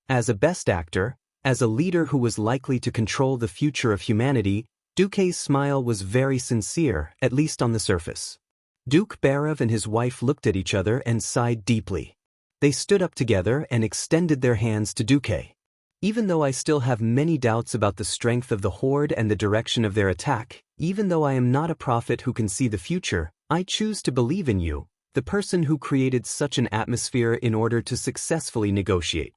As a best actor, as a leader who was likely to control the future of humanity, Duque's smile was very sincere, at least on the surface. Duke Barov and his wife looked at each other and sighed deeply. They stood up together and extended their hands to Duque. Even though I still have many doubts about the strength of the horde and the direction of their attack, even though I am not a prophet who can see the future, I choose to believe in you, the person who created such an atmosphere in order to successfully negotiate.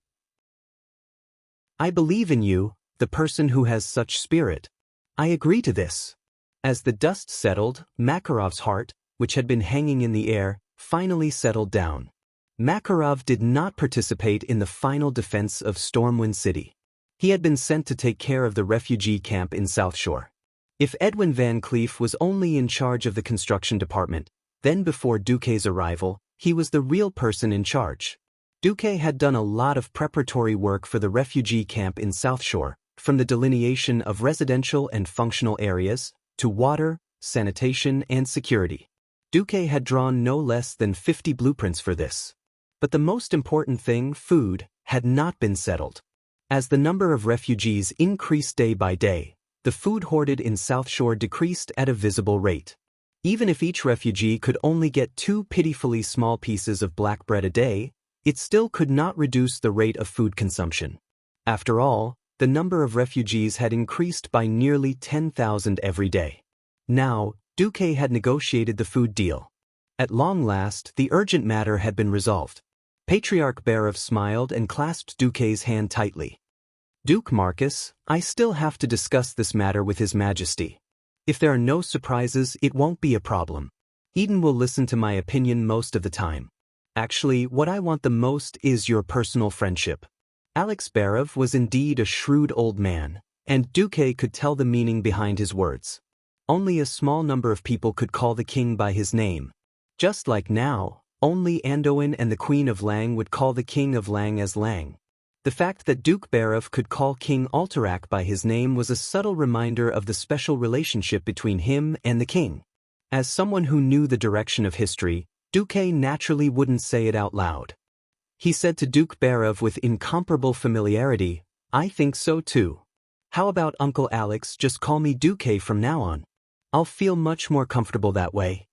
I believe in you, the person who has such spirit. I agree to this. As the dust settled, Makarov's heart, which had been hanging in the air, finally settled down. Makarov did not participate in the final defense of Stormwind City. He had been sent to take care of the refugee camp in South Shore. If Edwin Van Cleef was only in charge of the construction department, then before Duque's arrival, he was the real person in charge. Duque had done a lot of preparatory work for the refugee camp in South Shore, from the delineation of residential and functional areas, to water, sanitation, and security. Duque had drawn no less than 50 blueprints for this. But the most important thing, food, had not been settled. As the number of refugees increased day by day, the food hoarded in South Shore decreased at a visible rate. Even if each refugee could only get 2 pitifully small pieces of black bread a day, it still could not reduce the rate of food consumption. After all, the number of refugees had increased by nearly 10,000 every day. Now, Duque had negotiated the food deal. At long last, the urgent matter had been resolved. Patriarch Barov smiled and clasped Duque's hand tightly. Duke Marcus, I still have to discuss this matter with His Majesty. If there are no surprises, it won't be a problem. Eden will listen to my opinion most of the time. Actually, what I want the most is your personal friendship. Alex Barov was indeed a shrewd old man, and Duque could tell the meaning behind his words. Only a small number of people could call the king by his name. Just like now, only Anduin and the Queen of Lang would call the King of Lang as Lang. The fact that Duke Barov could call King Alterac by his name was a subtle reminder of the special relationship between him and the king. As someone who knew the direction of history, Duque naturally wouldn't say it out loud. He said to Duke Barov with incomparable familiarity, I think so too. How about Uncle Alex, just call me Duque from now on. I'll feel much more comfortable that way.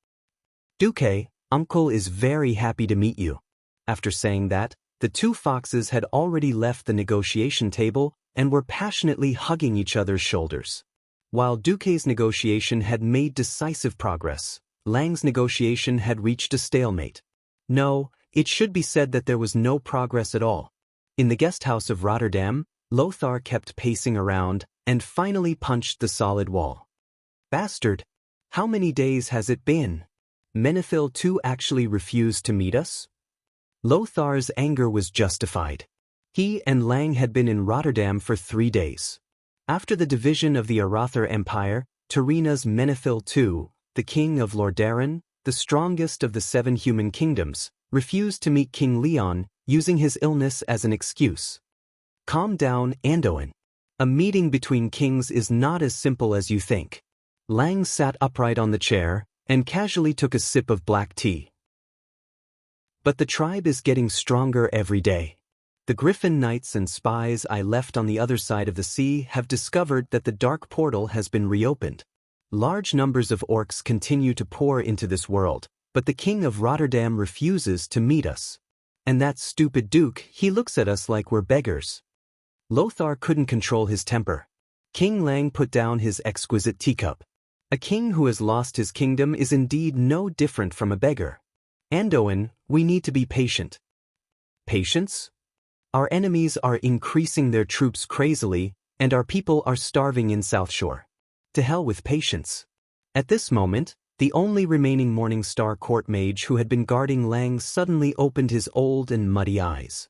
Duque, Uncle is very happy to meet you. After saying that, the two foxes had already left the negotiation table and were passionately hugging each other's shoulders. While Duque's negotiation had made decisive progress, Lang's negotiation had reached a stalemate. No, it should be said that there was no progress at all. In the guest house of Rotterdam, Lothar kept pacing around and finally punched the solid wall. Bastard! How many days has it been? Menethil II actually refused to meet us? Lothar's anger was justified. He and Lang had been in Rotterdam for 3 days. After the division of the Arather Empire, Terina's Menethil II, the king of Lordaeron, the strongest of the 7 human kingdoms, refused to meet King Leon, using his illness as an excuse. Calm down, Anduin. A meeting between kings is not as simple as you think. Lang sat upright on the chair and casually took a sip of black tea. But the tribe is getting stronger every day. The Griffin Knights and spies I left on the other side of the sea have discovered that the dark portal has been reopened. Large numbers of orcs continue to pour into this world, but the king of Rotterdam refuses to meet us. And that stupid duke, he looks at us like we're beggars. Lothar couldn't control his temper. King Lang put down his exquisite teacup. A king who has lost his kingdom is indeed no different from a beggar. Anduin, we need to be patient. Patience? Our enemies are increasing their troops crazily, and our people are starving in South Shore. To hell with patience. At this moment, the only remaining Morning Star court mage who had been guarding Lang suddenly opened his old and muddy eyes.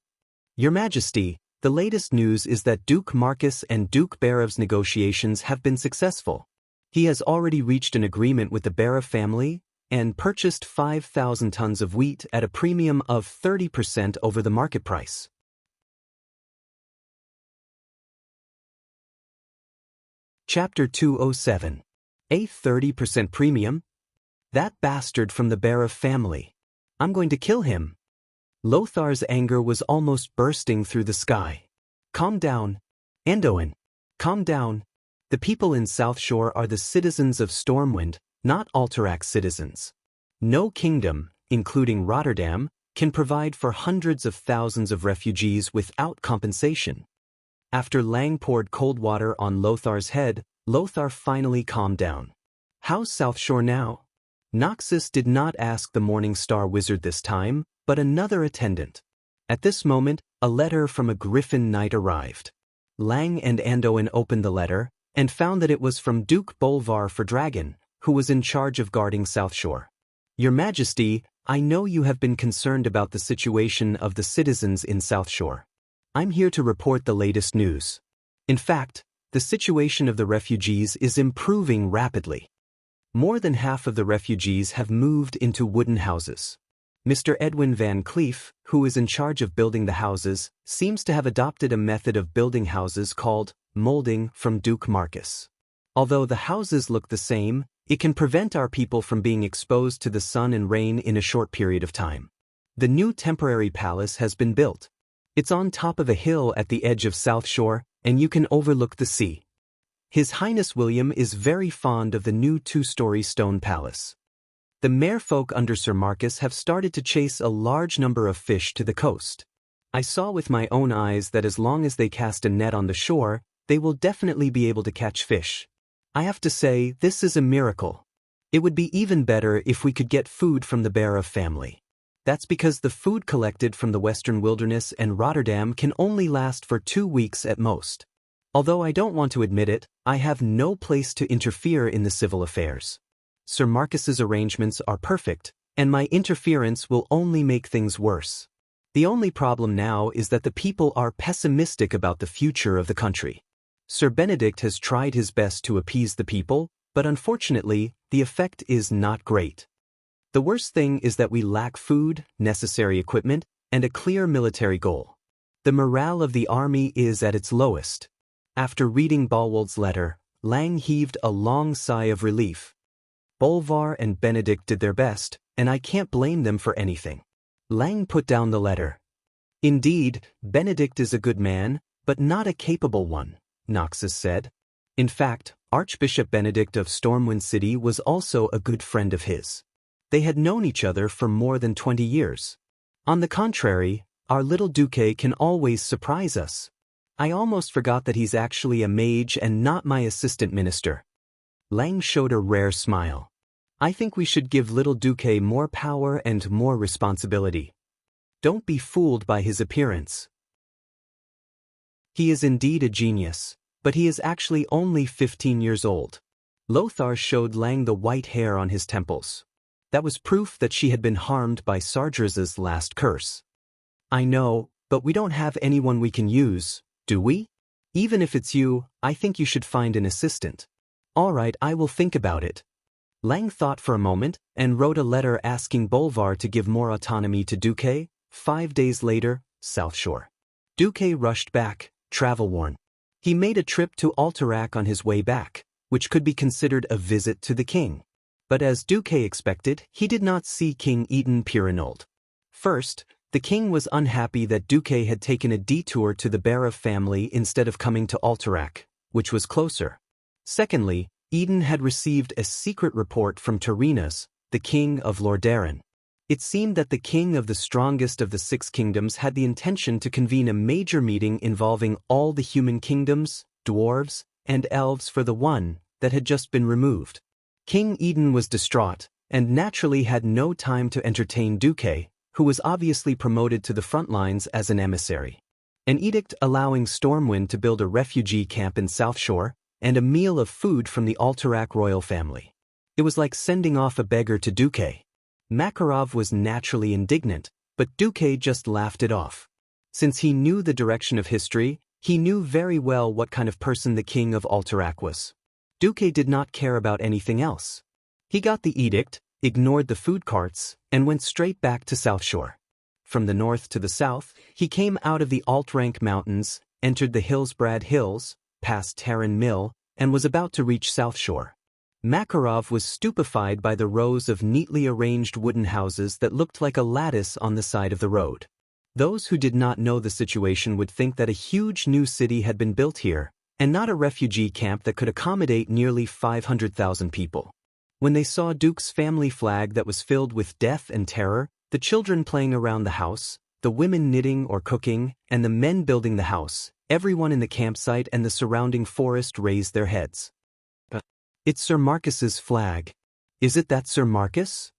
Your Majesty, the latest news is that Duke Marcus and Duke Barov's negotiations have been successful. He has already reached an agreement with the Barov family and purchased 5,000 tons of wheat at a premium of 30% over the market price. Chapter 207. A 30% premium? That bastard from the Barov family. I'm going to kill him. Lothar's anger was almost bursting through the sky. Calm down. Anduin. Calm down. The people in South Shore are the citizens of Stormwind, not Alterac citizens. No kingdom, including Rotterdam, can provide for hundreds of thousands of refugees without compensation. After Lang poured cold water on Lothar's head, Lothar finally calmed down. How's South Shore now? Noxus did not ask the Morning Star Wizard this time, but another attendant. At this moment, a letter from a Griffin Knight arrived. Lang and Anduin opened the letter and found that it was from Duke Bolvar for Dragon, who was in charge of guarding South Shore. Your Majesty, I know you have been concerned about the situation of the citizens in South Shore. I'm here to report the latest news. In fact, the situation of the refugees is improving rapidly. More than half of the refugees have moved into wooden houses. Mr. Edwin Van Cleef, who is in charge of building the houses, seems to have adopted a method of building houses called molding from Duke Marcus. Although the houses look the same, it can prevent our people from being exposed to the sun and rain in a short period of time. The new temporary palace has been built. It's on top of a hill at the edge of South Shore, and you can overlook the sea. His Highness William is very fond of the new 2-story stone palace. The merfolk under Sir Marcus have started to chase a large number of fish to the coast. I saw with my own eyes that as long as they cast a net on the shore, they will definitely be able to catch fish. I have to say, this is a miracle. It would be even better if we could get food from the Bear family. That's because the food collected from the Western Wilderness and Rotterdam can only last for 2 weeks at most. Although I don't want to admit it, I have no place to interfere in the civil affairs. Sir Marcus's arrangements are perfect, and my interference will only make things worse. The only problem now is that the people are pessimistic about the future of the country. Sir Benedict has tried his best to appease the people, but unfortunately, the effect is not great. The worst thing is that we lack food, necessary equipment, and a clear military goal. The morale of the army is at its lowest. After reading Ballwald's letter, Lang heaved a long sigh of relief. Bolvar and Benedict did their best, and I can't blame them for anything. Lang put down the letter. Indeed, Benedict is a good man, but not a capable one, Noxus said. In fact, Archbishop Benedict of Stormwind City was also a good friend of his. They had known each other for more than 20 years. On the contrary, our little Duque can always surprise us. I almost forgot that he's actually a mage and not my assistant minister. Lang showed a rare smile. I think we should give little Duque more power and more responsibility. Don't be fooled by his appearance. He is indeed a genius, but he is actually only 15 years old. Lothar showed Lang the white hair on his temples. That was proof that she had been harmed by Sardraz's last curse. I know, but we don't have anyone we can use, do we? Even if it's you, I think you should find an assistant. All right, I will think about it. Lang thought for a moment and wrote a letter asking Bolvar to give more autonomy to Duque. 5 days later, South Shore. Duque rushed back, travel-worn. He made a trip to Alterac on his way back, which could be considered a visit to the king. But as Duque expected, he did not see King Eden Pirinold. First, the king was unhappy that Duque had taken a detour to the Bear family instead of coming to Alterac, which was closer. Secondly, Eden had received a secret report from Tyrrhenus, the king of Lordaeron. It seemed that the king of the strongest of the 6 kingdoms had the intention to convene a major meeting involving all the human kingdoms, dwarves, and elves for the one that had just been removed. King Eden was distraught, and naturally had no time to entertain Duque, who was obviously promoted to the front lines as an emissary. An edict allowing Stormwind to build a refugee camp in South Shore, and a meal of food from the Alterac royal family. It was like sending off a beggar to Duque. Makarov was naturally indignant, but Duque just laughed it off. Since he knew the direction of history, he knew very well what kind of person the king of Alterac was. Duque did not care about anything else. He got the edict, ignored the food carts, and went straight back to South Shore. From the north to the south, he came out of the Altrank Mountains, entered the Hillsbrad Hills, passed Terran Mill, and was about to reach South Shore. Makarov was stupefied by the rows of neatly arranged wooden houses that looked like a lattice on the side of the road. Those who did not know the situation would think that a huge new city had been built here, and not a refugee camp that could accommodate nearly 500,000 people. When they saw Duke's family flag that was filled with death and terror, the children playing around the house, the women knitting or cooking, and the men building the house, everyone in the campsite and the surrounding forest raised their heads. It's Sir Marcus's flag. Is it that Sir Marcus?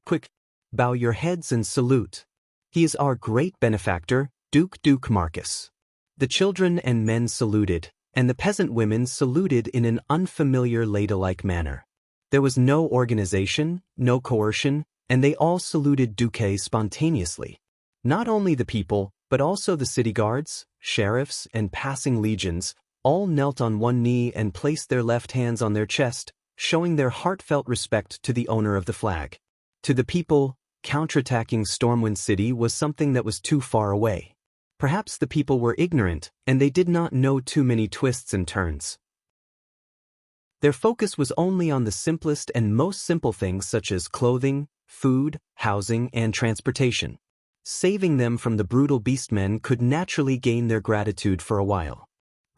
Quick, bow your heads and salute. He is our great benefactor, Duke Marcus. The children and men saluted, and the peasant women saluted in an unfamiliar ladylike manner. There was no organization, no coercion, and they all saluted Duque spontaneously. Not only the people, but also the city guards, sheriffs, and passing legions, All knelt on one knee and placed their left hands on their chest, showing their heartfelt respect to the owner of the flag. To the people, counterattacking Stormwind City was something that was too far away. Perhaps the people were ignorant, and they did not know too many twists and turns. Their focus was only on the simplest and most simple things such as clothing, food, housing, and transportation. Saving them from the brutal beastmen could naturally gain their gratitude for a while.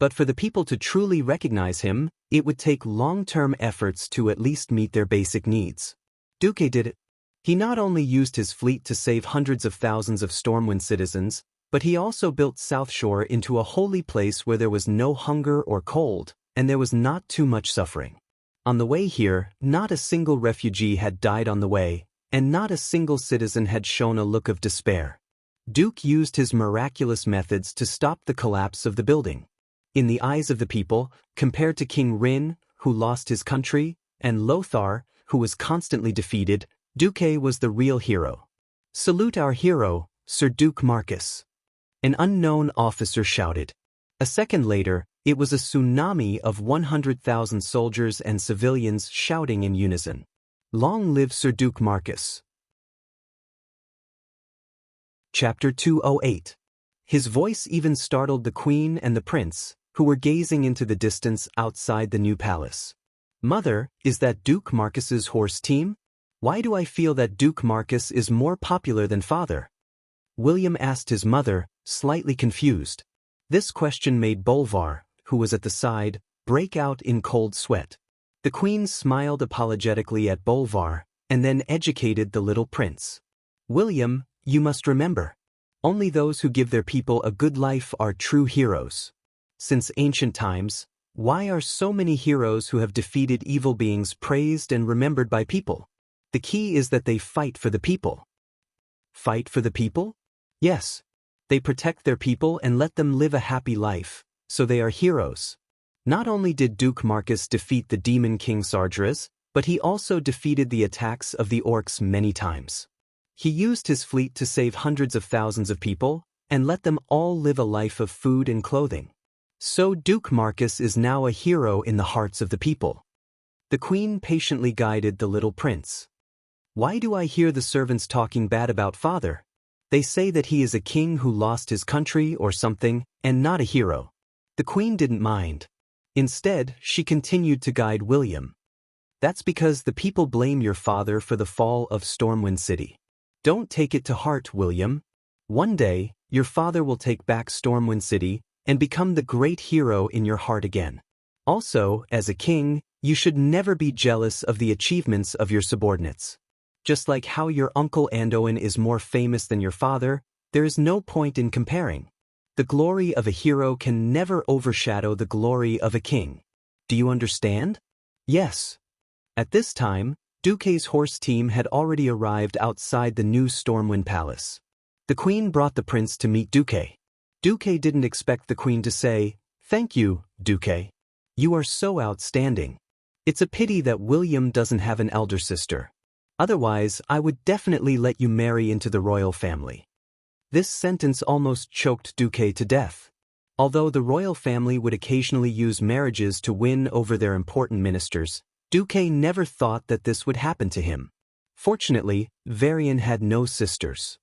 But for the people to truly recognize him, it would take long-term efforts to at least meet their basic needs. Duque did it. He not only used his fleet to save hundreds of thousands of Stormwind citizens, but he also built South Shore into a holy place where there was no hunger or cold, and there was not too much suffering. On the way here, not a single refugee had died on the way, and not a single citizen had shown a look of despair. Duque used his miraculous methods to stop the collapse of the building. In the eyes of the people, compared to King Rin, who lost his country, and Lothar, who was constantly defeated, Duque was the real hero. "Salute our hero, Sir Duke Marcus," an unknown officer shouted. A second later, it was a tsunami of 100,000 soldiers and civilians shouting in unison. "Long live Sir Duke Marcus." Chapter 208. His voice even startled the queen and the prince, who were gazing into the distance outside the new palace. "Mother, is that Duke Marcus's horse team? Why do I feel that Duke Marcus is more popular than father?" William asked his mother, slightly confused. This question made Bolvar, who was at the side, break out in cold sweat. The queen smiled apologetically at Bolvar, and then educated the little prince. "William, you must remember, only those who give their people a good life are true heroes. Since ancient times, why are so many heroes who have defeated evil beings praised and remembered by people? The key is that they fight for the people." Fight for the people? Yes. They protect their people and let them live a happy life, so they are heroes. Not only did Duke Marcus defeat the demon king Sardras, but he also defeated the attacks of the orcs many times. He used his fleet to save hundreds of thousands of people, and let them all live a life of food and clothing. So Duke Marcus is now a hero in the hearts of the people. The queen patiently guided the little prince. "Why do I hear the servants talking bad about father? They say that he is a king who lost his country or something, and not a hero." The queen didn't mind. Instead, she continued to guide William. "That's because the people blame your father for the fall of Stormwind City. Don't take it to heart, William. One day, your father will take back Stormwind City and become the great hero in your heart again. Also, as a king, you should never be jealous of the achievements of your subordinates. Just like how your uncle Anduin is more famous than your father, there is no point in comparing. The glory of a hero can never overshadow the glory of a king. Do you understand?" Yes. At this time, Duque's horse team had already arrived outside the new Stormwind Palace. The queen brought the prince to meet Duque. Duque didn't expect the queen to say, "Thank you, Duque. You are so outstanding. It's a pity that William doesn't have an elder sister. Otherwise, I would definitely let you marry into the royal family." This sentence almost choked Duque to death. Although the royal family would occasionally use marriages to win over their important ministers, Duque never thought that this would happen to him. Fortunately, Varian had no sisters.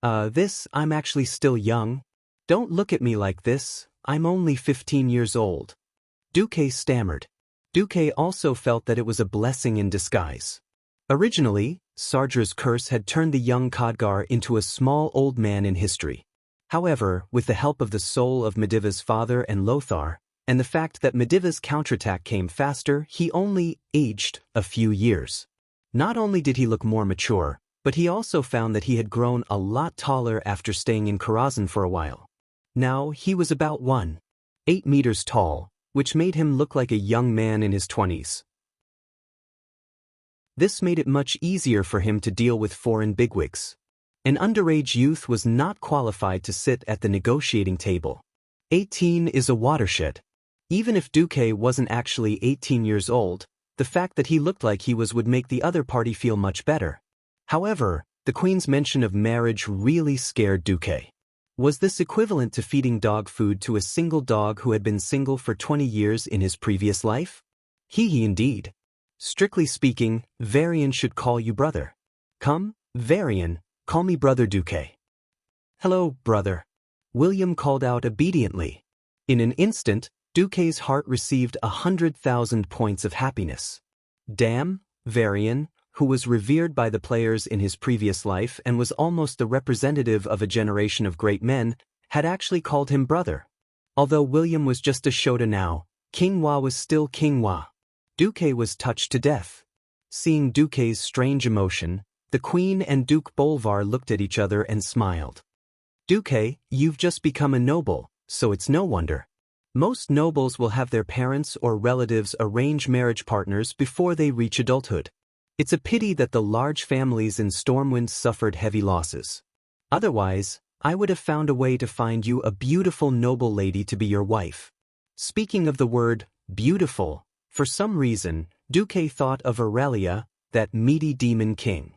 I'm actually still young. Don't look at me like this, I'm only 15 years old." Duque stammered. Duque also felt that it was a blessing in disguise. Originally, Sardra's curse had turned the young Khadgar into a small old man in history. However, with the help of the soul of Mediva's father and Lothar, and the fact that Mediva's counterattack came faster, he only aged a few years. Not only did he look more mature, but he also found that he had grown a lot taller after staying in Karazhan for a while. Now he was about 1.8 meters tall, which made him look like a young man in his 20s. This made it much easier for him to deal with foreign bigwigs. An underage youth was not qualified to sit at the negotiating table. 18 is a watershed. Even if Duque wasn't actually 18 years old, the fact that he looked like he was would make the other party feel much better. However, the queen's mention of marriage really scared Duque. Was this equivalent to feeding dog food to a single dog who had been single for 20 years in his previous life? He indeed. Strictly speaking, Varian should call you brother. Come, Varian, call me Brother Duque. Hello, brother. William called out obediently. In an instant, Duque's heart received 100,000 points of happiness. Damn, Varian, who was revered by the players in his previous life and was almost the representative of a generation of great men, had actually called him brother. Although William was just a Shota now, King Hua was still King Hua. Duque was touched to death. Seeing Duque's strange emotion, the Queen and Duke Bolvar looked at each other and smiled. Duque, you've just become a noble, so it's no wonder. Most nobles will have their parents or relatives arrange marriage partners before they reach adulthood. It's a pity that the large families in Stormwind suffered heavy losses. Otherwise, I would have found a way to find you a beautiful noble lady to be your wife. Speaking of the word, beautiful, for some reason, Duque thought of Aurelia, that meaty demon king.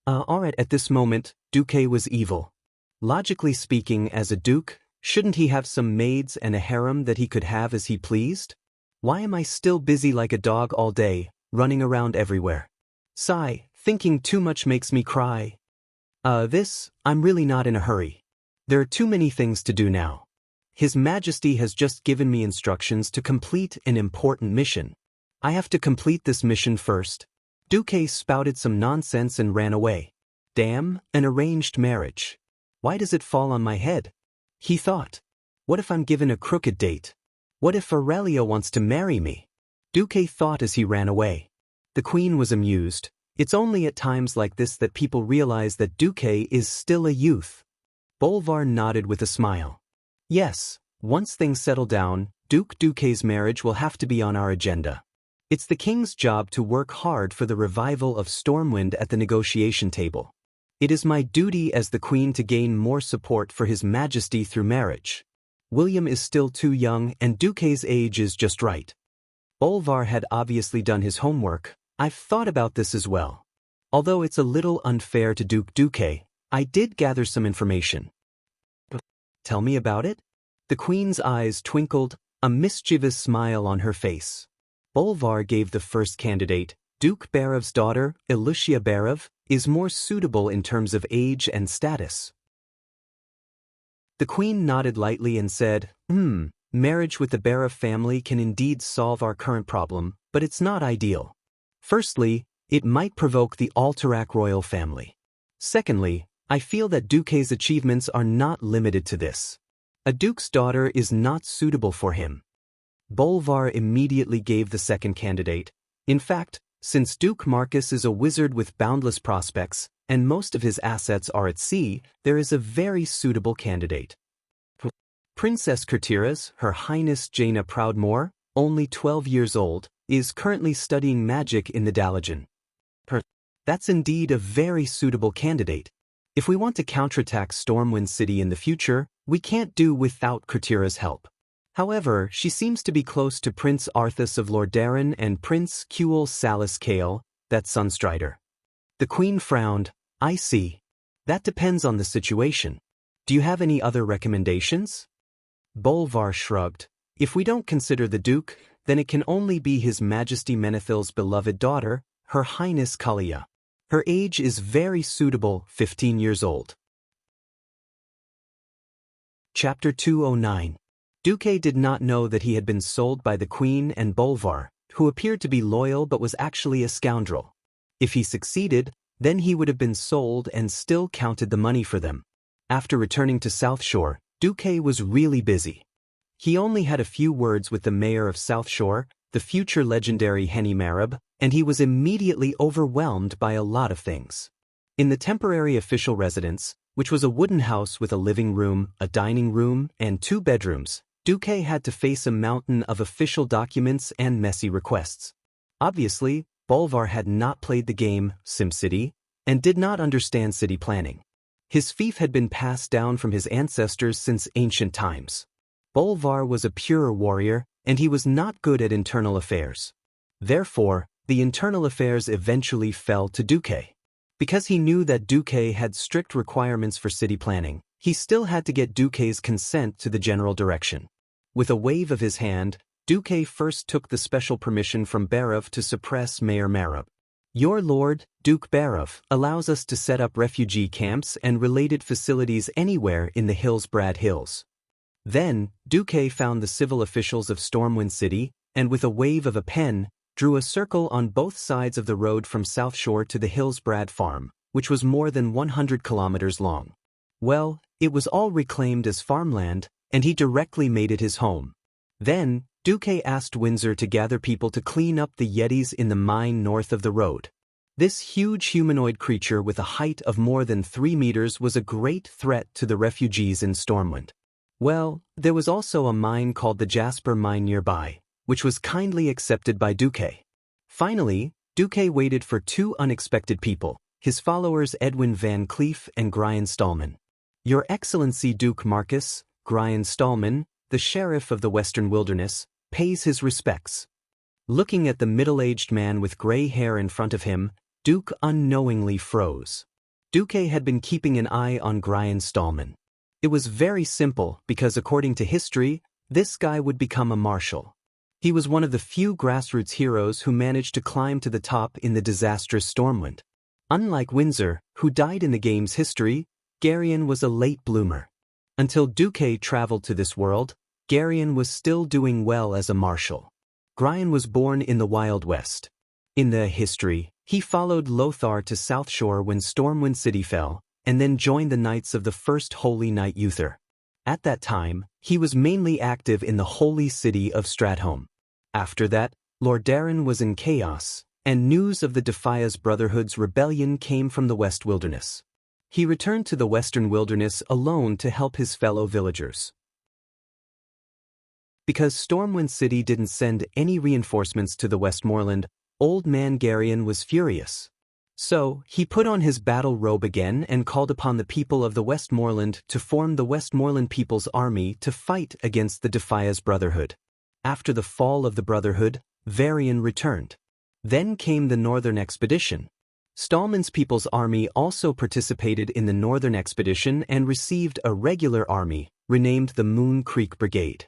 Alright, at this moment, Duque was evil. Logically speaking, as a duke, shouldn't he have some maids and a harem that he could have as he pleased? Why am I still busy like a dog all day, running around everywhere? Sigh, thinking too much makes me cry. I'm really not in a hurry. There are too many things to do now. His Majesty has just given me instructions to complete an important mission. I have to complete this mission first. Duque spouted some nonsense and ran away. Damn, an arranged marriage. Why does it fall on my head? He thought. What if I'm given a crooked date? What if Aurelia wants to marry me? Duque thought as he ran away. The Queen was amused. It's only at times like this that people realize that Duque is still a youth. Bolvar nodded with a smile. Yes, once things settle down, Duke Duque's marriage will have to be on our agenda. It's the king's job to work hard for the revival of Stormwind at the negotiation table. It is my duty as the Queen to gain more support for His Majesty through marriage. William is still too young and Duque's age is just right. Bolvar had obviously done his homework. I've thought about this as well. Although it's a little unfair to Duke Duque, I did gather some information. Tell me about it? The Queen's eyes twinkled, a mischievous smile on her face. Bolvar gave the first candidate, Duke Barev's daughter, Ilusia Barev, is more suitable in terms of age and status. The Queen nodded lightly and said, marriage with the Barev family can indeed solve our current problem, but it's not ideal. Firstly, it might provoke the Alterac royal family. Secondly, I feel that Duque's achievements are not limited to this. A duke's daughter is not suitable for him. Bolvar immediately gave the second candidate. In fact, since Duke Marcus is a wizard with boundless prospects, and most of his assets are at sea, there is a very suitable candidate. Princess Kurtiras, Her Highness Jaina Proudmoore, only 12 years old, is currently studying magic in the Dalajan. That's indeed a very suitable candidate. If we want to counterattack Stormwind City in the future, we can't do without Kurtira's help. However, she seems to be close to Prince Arthas of Lordaeron and Prince Kuel Salis Kale, that Sunstrider. The Queen frowned. I see. That depends on the situation. Do you have any other recommendations? Bolvar shrugged. If we don't consider the Duke, then it can only be His Majesty Menethil's beloved daughter, Her Highness Kalia. Her age is very suitable, 15 years old. Chapter 209. Duque did not know that he had been sold by the Queen and Bolvar, who appeared to be loyal but was actually a scoundrel. If he succeeded, then he would have been sold and still counted the money for them. After returning to South Shore, Duque was really busy. He only had a few words with the mayor of South Shore, the future legendary Henny Marab, and he was immediately overwhelmed by a lot of things. In the temporary official residence, which was a wooden house with a living room, a dining room, and 2 bedrooms, Duque had to face a mountain of official documents and messy requests. Obviously, Bolvar had not played the game, SimCity, and did not understand city planning. His fief had been passed down from his ancestors since ancient times. Bolvar was a pure warrior, and he was not good at internal affairs. Therefore, the internal affairs eventually fell to Duque. Because he knew that Duque had strict requirements for city planning, he still had to get Duque's consent to the general direction. With a wave of his hand, Duque first took the special permission from Barov to suppress Mayor Marab. Your lord, Duke Barov, allows us to set up refugee camps and related facilities anywhere in the Hillsbrad Hills. Then, Duque found the civil officials of Stormwind City, and with a wave of a pen, drew a circle on both sides of the road from South Shore to the Hillsbrad farm, which was more than 100 kilometers long. Well, it was all reclaimed as farmland, and he directly made it his home. Then, Duque asked Windsor to gather people to clean up the Yetis in the mine north of the road. This huge humanoid creature with a height of more than 3 meters was a great threat to the refugees in Stormwind. Well, there was also a mine called the Jasper Mine nearby, which was kindly accepted by Duque. Finally, Duque waited for 2 unexpected people, his followers Edwin Van Cleef and Grian Stallman. Your Excellency Duke Marcus, Grian Stallman, the sheriff of the Western Wilderness, pays his respects. Looking at the middle-aged man with gray hair in front of him, Duke unknowingly froze. Duque had been keeping an eye on Grian Stallman. It was very simple because according to history, this guy would become a marshal. He was one of the few grassroots heroes who managed to climb to the top in the disastrous Stormwind. Unlike Windsor, who died in the game's history, Grian was a late bloomer. Until Duque traveled to this world, Grian was still doing well as a marshal. Grian was born in the Wild West. In the history, he followed Lothar to South Shore when Stormwind City fell, and then joined the Knights of the First Holy Knight Uther. At that time, he was mainly active in the holy city of Stratholme. After that, Lordaeron was in chaos, and news of the Defias Brotherhood's rebellion came from the West Wilderness. He returned to the Western Wilderness alone to help his fellow villagers. Because Stormwind City didn't send any reinforcements to the Westmoreland, Old Man Grian was furious. So, he put on his battle robe again and called upon the people of the Westmoreland to form the Westmoreland People's Army to fight against the Defias Brotherhood. After the fall of the Brotherhood, Varian returned. Then came the Northern Expedition. Stallman's People's Army also participated in the Northern Expedition and received a regular army, renamed the Moon Creek Brigade.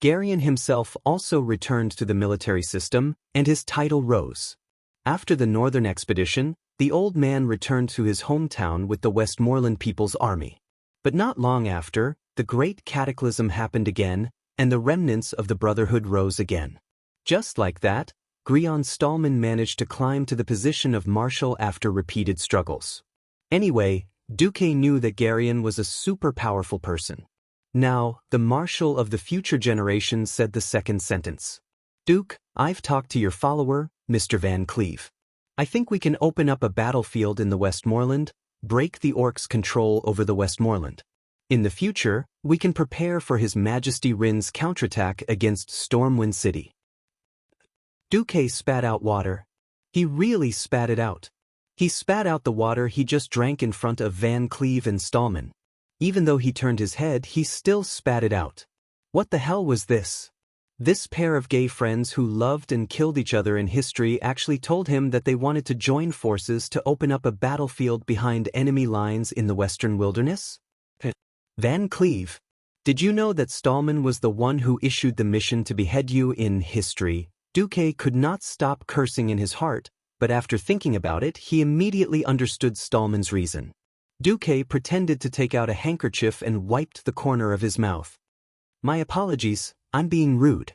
Grian himself also returned to the military system, and his title rose. After the Northern Expedition, the old man returned to his hometown with the Westmoreland People's Army. But not long after, the Great Cataclysm happened again, and the remnants of the Brotherhood rose again. Just like that, Grian Stallman managed to climb to the position of marshal after repeated struggles. Anyway, Duque knew that Grian was a super powerful person. Now, the marshal of the future generation said the second sentence. Duke, I've talked to your follower, Mr. Van Cleef. I think we can open up a battlefield in the Westmoreland, break the orcs' control over the Westmoreland. In the future, we can prepare for His Majesty Rin's counterattack against Stormwind City. Duque spat out water. He really spat it out. He spat out the water he just drank in front of Van Cleef and Stallman. Even though he turned his head, he still spat it out. What the hell was this? This pair of gay friends who loved and killed each other in history actually told him that they wanted to join forces to open up a battlefield behind enemy lines in the Western Wilderness? Van Cleef, did you know that Stallman was the one who issued the mission to behead you in history? Duque could not stop cursing in his heart, but after thinking about it, he immediately understood Stallman's reason. Duque pretended to take out a handkerchief and wiped the corner of his mouth. My apologies, I'm being rude.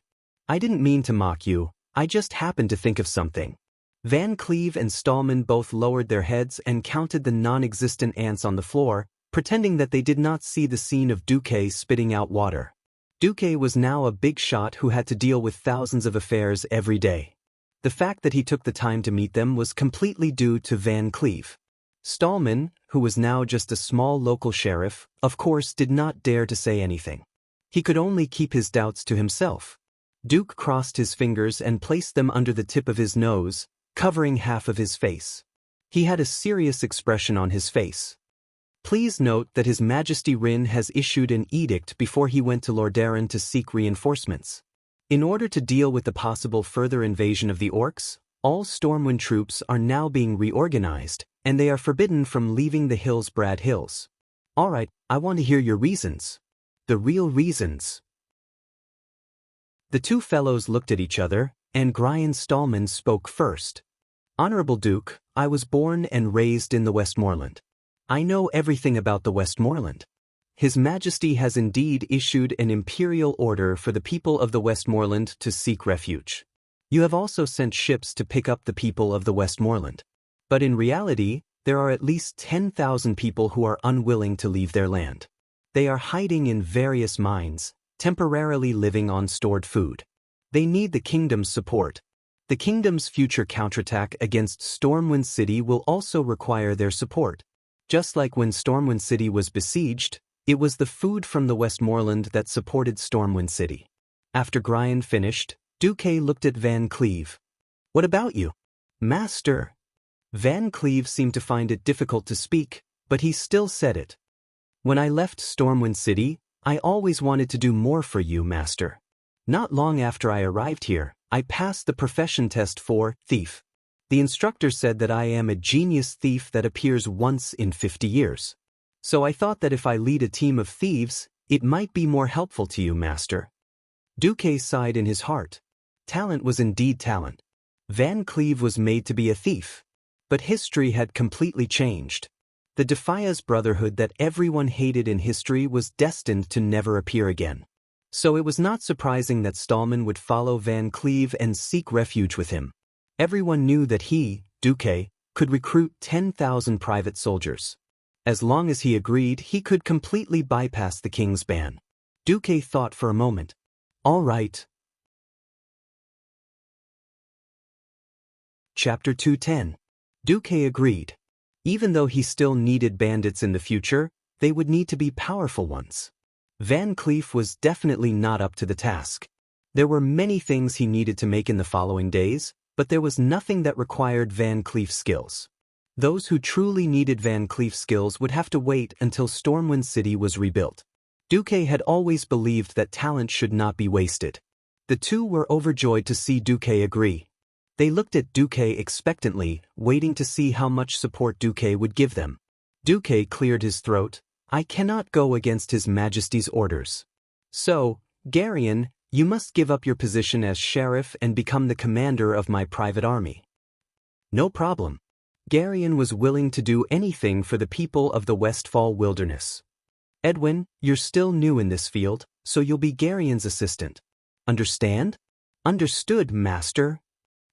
I didn't mean to mock you, I just happened to think of something. Van Cleef and Stallman both lowered their heads and counted the non-existent ants on the floor, pretending that they did not see the scene of Duque spitting out water. Duque was now a big shot who had to deal with thousands of affairs every day. The fact that he took the time to meet them was completely due to Van Cleef. Stallman, who was now just a small local sheriff, of course did not dare to say anything. He could only keep his doubts to himself. Duke crossed his fingers and placed them under the tip of his nose, covering half of his face. He had a serious expression on his face. Please note that His Majesty Rin has issued an edict before he went to Lordaeron to seek reinforcements. In order to deal with the possible further invasion of the orcs, all Stormwind troops are now being reorganized, and they are forbidden from leaving the Hillsbrad Hills. Alright, I want to hear your reasons. The real reasons. The two fellows looked at each other, and Grian Stallman spoke first. Honorable Duke, I was born and raised in the Westmoreland. I know everything about the Westmoreland. His Majesty has indeed issued an imperial order for the people of the Westmoreland to seek refuge. You have also sent ships to pick up the people of the Westmoreland. But in reality, there are at least 10,000 people who are unwilling to leave their land. They are hiding in various mines, temporarily living on stored food. They need the kingdom's support. The kingdom's future counterattack against Stormwind City will also require their support. Just like when Stormwind City was besieged, it was the food from the Westmoreland that supported Stormwind City. After Grian finished, Duque looked at Van Cleve. What about you? Master. Van Cleve seemed to find it difficult to speak, but he still said it. When I left Stormwind City, I always wanted to do more for you, Master. Not long after I arrived here, I passed the profession test for thief. The instructor said that I am a genius thief that appears once in 50 years. So I thought that if I lead a team of thieves, it might be more helpful to you, Master. Duque sighed in his heart. Talent was indeed talent. Van Cleve was made to be a thief. But history had completely changed. The Defias Brotherhood that everyone hated in history was destined to never appear again. So it was not surprising that Stallman would follow Van Cleve and seek refuge with him. Everyone knew that he, Duque, could recruit 10,000 private soldiers. As long as he agreed, he could completely bypass the king's ban. Duque thought for a moment. All right. Chapter 210. Duque agreed. Even though he still needed bandits in the future, they would need to be powerful ones. Van Cleve was definitely not up to the task. There were many things he needed to make in the following days, but there was nothing that required Van Cleve's skills. Those who truly needed Van Cleve's skills would have to wait until Stormwind City was rebuilt. Duque had always believed that talent should not be wasted. The two were overjoyed to see Duque agree. They looked at Duque expectantly, waiting to see how much support Duque would give them. Duque cleared his throat. I cannot go against His Majesty's orders. So, Garion, you must give up your position as sheriff and become the commander of my private army. No problem. Garion was willing to do anything for the people of the Westfall Wilderness. Edwin, you're still new in this field, so you'll be Garion's assistant. Understand? Understood, Master.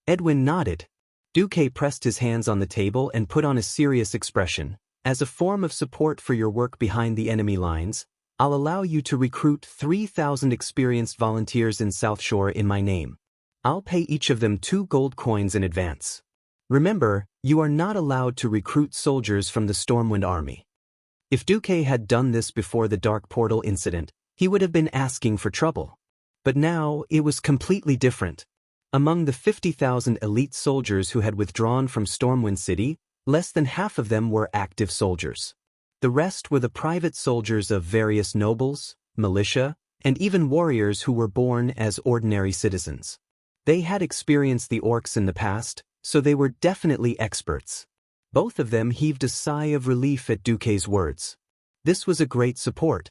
Edwin nodded. Duque pressed his hands on the table and put on a serious expression. As a form of support for your work behind the enemy lines, I'll allow you to recruit 3,000 experienced volunteers in South Shore in my name. I'll pay each of them 2 gold coins in advance. Remember, you are not allowed to recruit soldiers from the Stormwind Army. If Duque had done this before the Dark Portal incident, he would have been asking for trouble. But now, it was completely different. Among the 50,000 elite soldiers who had withdrawn from Stormwind City, less than half of them were active soldiers. The rest were the private soldiers of various nobles, militia, and even warriors who were born as ordinary citizens. They had experienced the orcs in the past, so they were definitely experts. Both of them heaved a sigh of relief at Duque's words. This was a great support.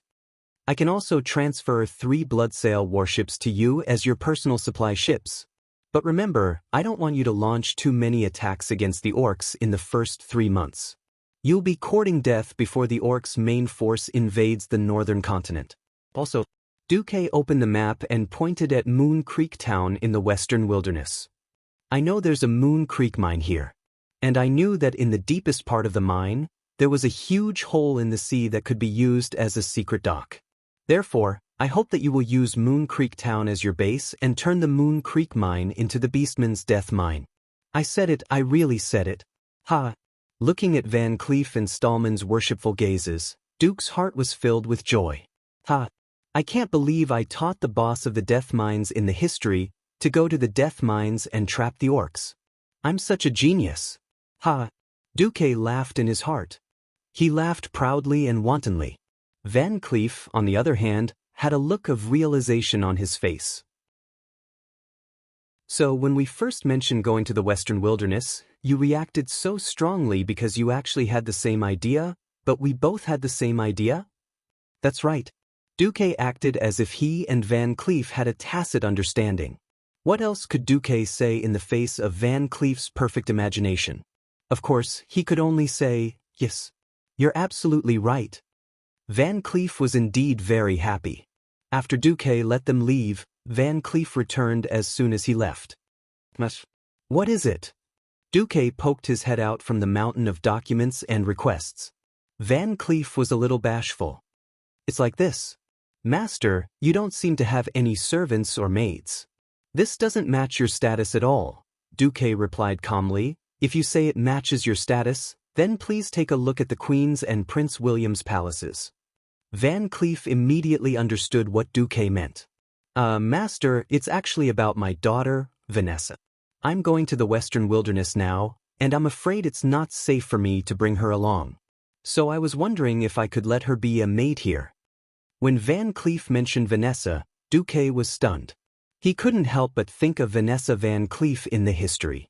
I can also transfer 3 Bloodsail warships to you as your personal supply ships. But remember, I don't want you to launch too many attacks against the orcs in the first 3 months. You'll be courting death before the orcs' main force invades the northern continent. Also, Duque opened the map and pointed at Moon Creek Town in the western wilderness. I know there's a Moon Creek mine here. And I knew that in the deepest part of the mine, there was a huge hole in the sea that could be used as a secret dock. Therefore, I hope that you will use Moon Creek Town as your base and turn the Moon Creek mine into the Beastman's Death Mine. I said it, I really said it. Ha! Looking at Van Cleef and Stallman's worshipful gazes, Duke's heart was filled with joy. Ha! I can't believe I taught the boss of the Death Mines in the history to go to the Death Mines and trap the orcs. I'm such a genius. Ha! Duque laughed in his heart. He laughed proudly and wantonly. Van Cleef, on the other hand, had a look of realization on his face. So when we first mentioned going to the Western Wilderness, you reacted so strongly because you actually had the same idea, But we both had the same idea? That's right. Duque acted as if he and Van Cleef had a tacit understanding. What else could Duque say in the face of Van Cleef's perfect imagination? Of course, he could only say, "Yes, you're absolutely right." Van Cleef was indeed very happy. After Duque let them leave, Van Cleef returned as soon as he left. What is it? Duque poked his head out from the mountain of documents and requests. Van Cleef was a little bashful. It's like this. Master, you don't seem to have any servants or maids. This doesn't match your status at all, Duque replied calmly. If you say it matches your status, then please take a look at the Queen's and Prince William's palaces. Van Cleef immediately understood what Duque meant. Master, it's actually about my daughter, Vanessa. I'm going to the Western Wilderness now, and I'm afraid it's not safe for me to bring her along. So I was wondering if I could let her be a maid here. When Van Cleef mentioned Vanessa, Duque was stunned. He couldn't help but think of Vanessa Van Cleef in the history.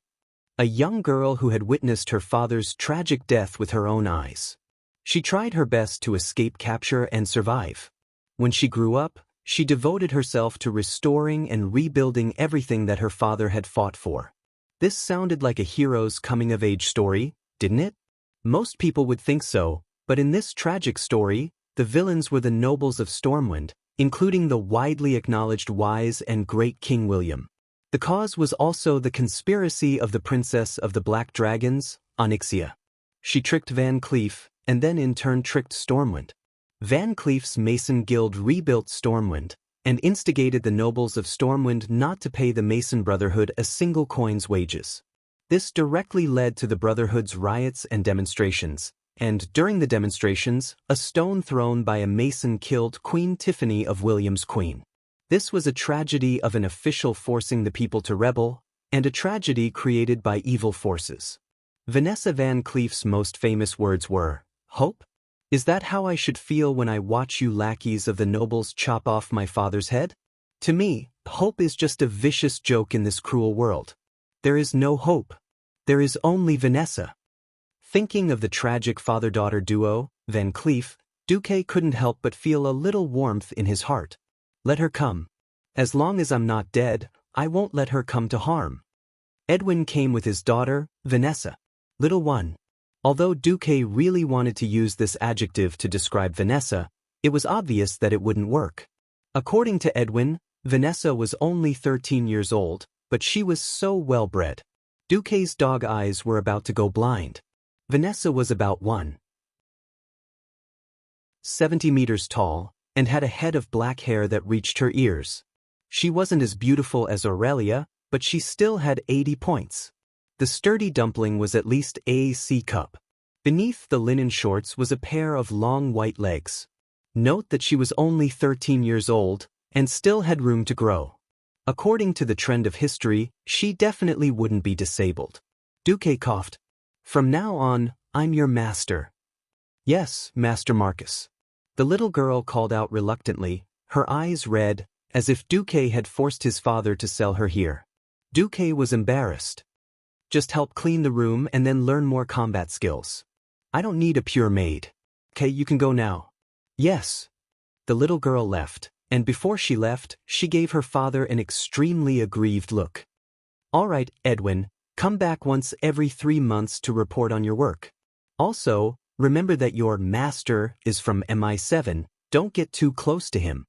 A young girl who had witnessed her father's tragic death with her own eyes. She tried her best to escape capture and survive. When she grew up, she devoted herself to restoring and rebuilding everything that her father had fought for. This sounded like a hero's coming-of-age story, didn't it? Most people would think so, but in this tragic story, the villains were the nobles of Stormwind, including the widely acknowledged wise and great King William. The cause was also the conspiracy of the Princess of the Black Dragons, Onyxia. She tricked Van Cleef, and then in turn tricked Stormwind. Van Cleef's Mason Guild rebuilt Stormwind, and instigated the nobles of Stormwind not to pay the Mason Brotherhood a single coin's wages. This directly led to the Brotherhood's riots and demonstrations, and during the demonstrations, a stone thrown by a Mason killed Queen Tiffany of William's Queen. This was a tragedy of an official forcing the people to rebel, and a tragedy created by evil forces. Vanessa Van Cleef's most famous words were, "Hope? Is that how I should feel when I watch you lackeys of the nobles chop off my father's head? To me, hope is just a vicious joke in this cruel world. There is no hope. There is only Vanessa." Thinking of the tragic father-daughter duo, Van Cleef, Duque couldn't help but feel a little warmth in his heart. Let her come. As long as I'm not dead, I won't let her come to harm. Edwin came with his daughter, Vanessa. Little one. Although Duque really wanted to use this adjective to describe Vanessa, it was obvious that it wouldn't work. According to Edwin, Vanessa was only 13 years old, but she was so well-bred. Duque's dog eyes were about to go blind. Vanessa was about 170 meters tall, and had a head of black hair that reached her ears. She wasn't as beautiful as Aurelia, but she still had 80 points. The sturdy dumpling was at least a C cup. Beneath the linen shorts was a pair of long white legs. Note that she was only 13 years old, and still had room to grow. According to the trend of history, she definitely wouldn't be disabled. Duque coughed. "From now on, I'm your master." "Yes, Master Marcus." The little girl called out reluctantly, her eyes red, as if Duque had forced his father to sell her here. Duque was embarrassed. "Just help clean the room and then learn more combat skills. I don't need a pure maid. Okay, you can go now." "Yes." The little girl left, and before she left, she gave her father an extremely aggrieved look. "All right, Edwin, come back once every 3 months to report on your work. Also, remember that your master is from MI7, don't get too close to him."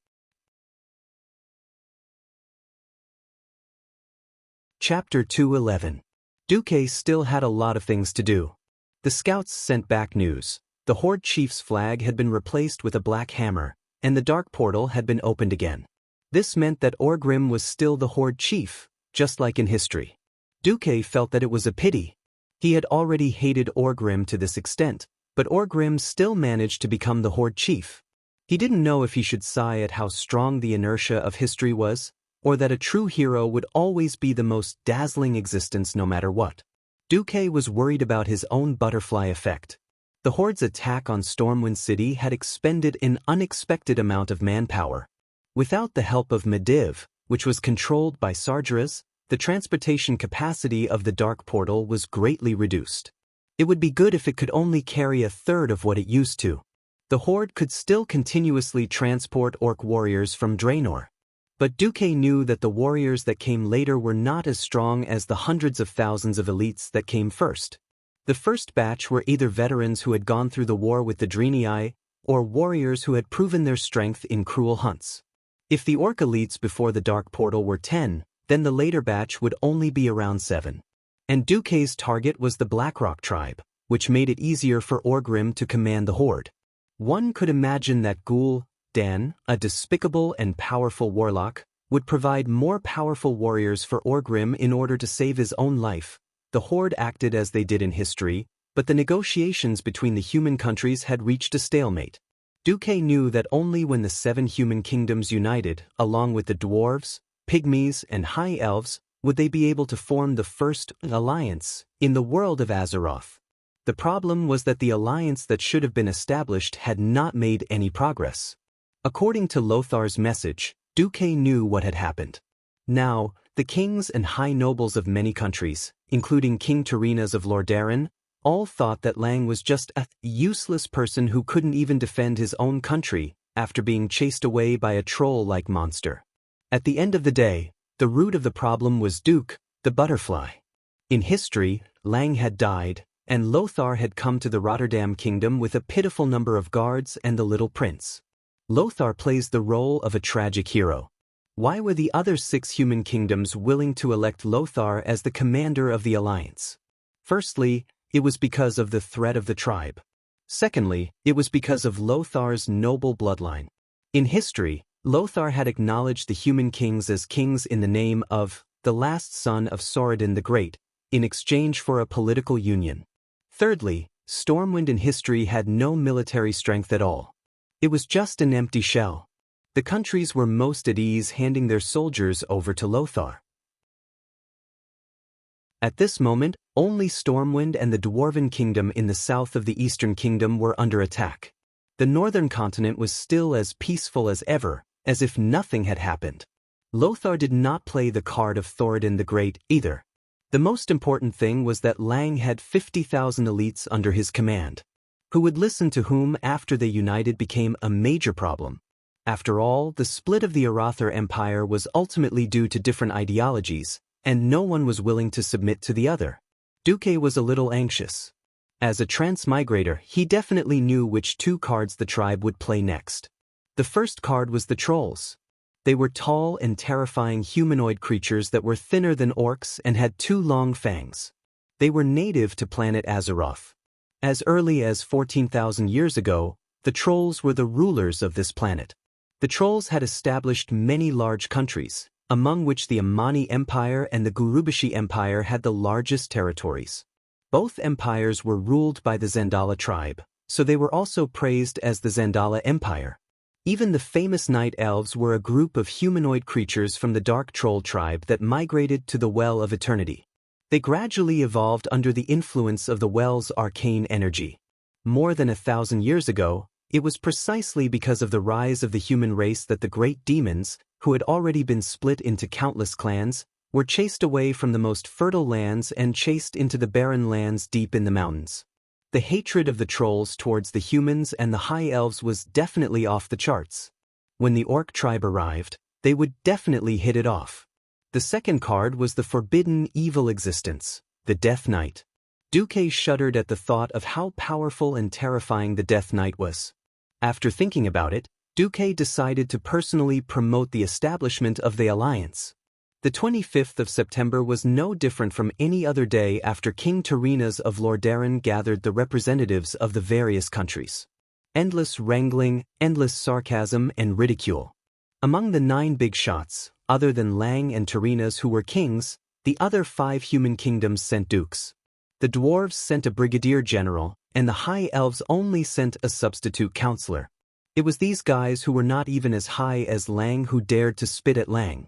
Chapter 211. Duque still had a lot of things to do. The scouts sent back news. The Horde Chief's flag had been replaced with a black hammer, and the Dark Portal had been opened again. This meant that Orgrim was still the Horde Chief, just like in history. Duque felt that it was a pity. He had already hated Orgrim to this extent, but Orgrim still managed to become the Horde Chief. He didn't know if he should sigh at how strong the inertia of history was, or that a true hero would always be the most dazzling existence no matter what. Duque was worried about his own butterfly effect. The Horde's attack on Stormwind City had expended an unexpected amount of manpower. Without the help of Medivh, which was controlled by Sargeras, the transportation capacity of the Dark Portal was greatly reduced. It would be good if it could only carry a third of what it used to. The horde could still continuously transport orc warriors from Draenor. But Duque knew that the warriors that came later were not as strong as the hundreds of thousands of elites that came first. The first batch were either veterans who had gone through the war with the Draenei, or warriors who had proven their strength in cruel hunts. If the orc elites before the Dark Portal were 10, then the later batch would only be around 7. And Duque's target was the Blackrock tribe, which made it easier for Orgrim to command the horde. One could imagine that Ghoul Dan, a despicable and powerful warlock, would provide more powerful warriors for Orgrim in order to save his own life. The horde acted as they did in history, but the negotiations between the human countries had reached a stalemate. Duque knew that only when the 7 human kingdoms united, along with the dwarves, pygmies, and high elves, would they be able to form the first alliance in the world of Azeroth. The problem was that the alliance that should have been established had not made any progress. According to Lothar's message, Duque knew what had happened. Now, the kings and high nobles of many countries, including King Tyreenas of Lordaeron, all thought that Lang was just a useless person who couldn't even defend his own country after being chased away by a troll-like monster. At the end of the day, the root of the problem was Duke, the butterfly. In history, Lang had died, and Lothar had come to the Rotterdam kingdom with a pitiful number of guards and the little prince. Lothar plays the role of a tragic hero. Why were the other 6 human kingdoms willing to elect Lothar as the commander of the alliance? Firstly, it was because of the threat of the tribe. Secondly, it was because of Lothar's noble bloodline. In history, Lothar had acknowledged the human kings as kings in the name of the last son of Saurodin the Great, in exchange for a political union. Thirdly, Stormwind in history had no military strength at all. It was just an empty shell. The countries were most at ease handing their soldiers over to Lothar. At this moment, only Stormwind and the Dwarven Kingdom in the south of the Eastern Kingdom were under attack. The northern continent was still as peaceful as ever, as if nothing had happened. Lothar did not play the card of Thoradin the Great either. The most important thing was that Lang had 50,000 elites under his command. Who would listen to whom after they united became a major problem. After all, the split of the Arathor Empire was ultimately due to different ideologies, and no one was willing to submit to the other. Duque was a little anxious. As a transmigrator, he definitely knew which 2 cards the tribe would play next. The first card was the trolls. They were tall and terrifying humanoid creatures that were thinner than orcs and had 2 long fangs. They were native to planet Azeroth. As early as 14,000 years ago, the trolls were the rulers of this planet. The trolls had established many large countries, among which the Amani Empire and the Gurubashi Empire had the largest territories. Both empires were ruled by the Zandala tribe, so they were also praised as the Zandala Empire. Even the famous Night Elves were a group of humanoid creatures from the Dark Troll tribe that migrated to the Well of Eternity. They gradually evolved under the influence of the Well's arcane energy. More than 1,000 years ago, it was precisely because of the rise of the human race that the great demons, who had already been split into countless clans, were chased away from the most fertile lands and chased into the barren lands deep in the mountains. The hatred of the trolls towards the humans and the high elves was definitely off the charts. When the orc tribe arrived, they would definitely hit it off. The second card was the forbidden evil existence, the Death Knight. Duque shuddered at the thought of how powerful and terrifying the Death Knight was. After thinking about it, Duque decided to personally promote the establishment of the alliance. The 25th of September was no different from any other day after King Tyreenas of Lordaeron gathered the representatives of the various countries. Endless wrangling, endless sarcasm, and ridicule. Among the 9 big shots, other than Lang and Tyreenas who were kings, the other 5 human kingdoms sent dukes. The dwarves sent a brigadier general, and the high elves only sent a substitute counselor. It was these guys who were not even as high as Lang who dared to spit at Lang.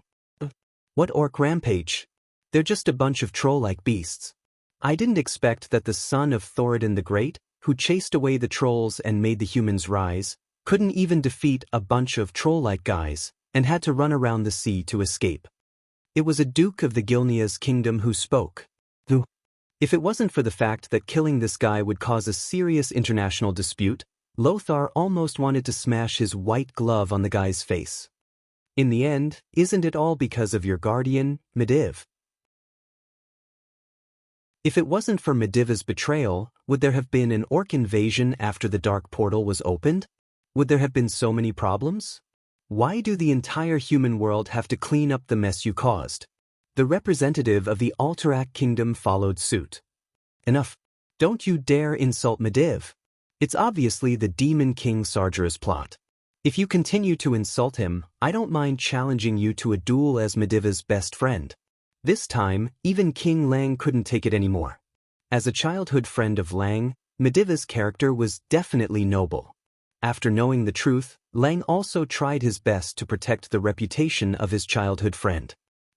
What orc rampage? They're just a bunch of troll-like beasts. I didn't expect that the son of Thoradin the Great, who chased away the trolls and made the humans rise, couldn't even defeat a bunch of troll-like guys, and had to run around the sea to escape. It was a duke of the Gilnea's kingdom who spoke. If it wasn't for the fact that killing this guy would cause a serious international dispute, Lothar almost wanted to smash his white glove on the guy's face. In the end, isn't it all because of your guardian, Medivh? If it wasn't for Medivh's betrayal, would there have been an orc invasion after the dark portal was opened? Would there have been so many problems? Why do the entire human world have to clean up the mess you caused? The representative of the Alterac kingdom followed suit. Enough. Don't you dare insult Medivh. It's obviously the Demon King Sargera's plot. If you continue to insult him, I don't mind challenging you to a duel as Medivh's best friend. This time, even King Lang couldn't take it anymore. As a childhood friend of Lang, Medivh's character was definitely noble. After knowing the truth, Lang also tried his best to protect the reputation of his childhood friend.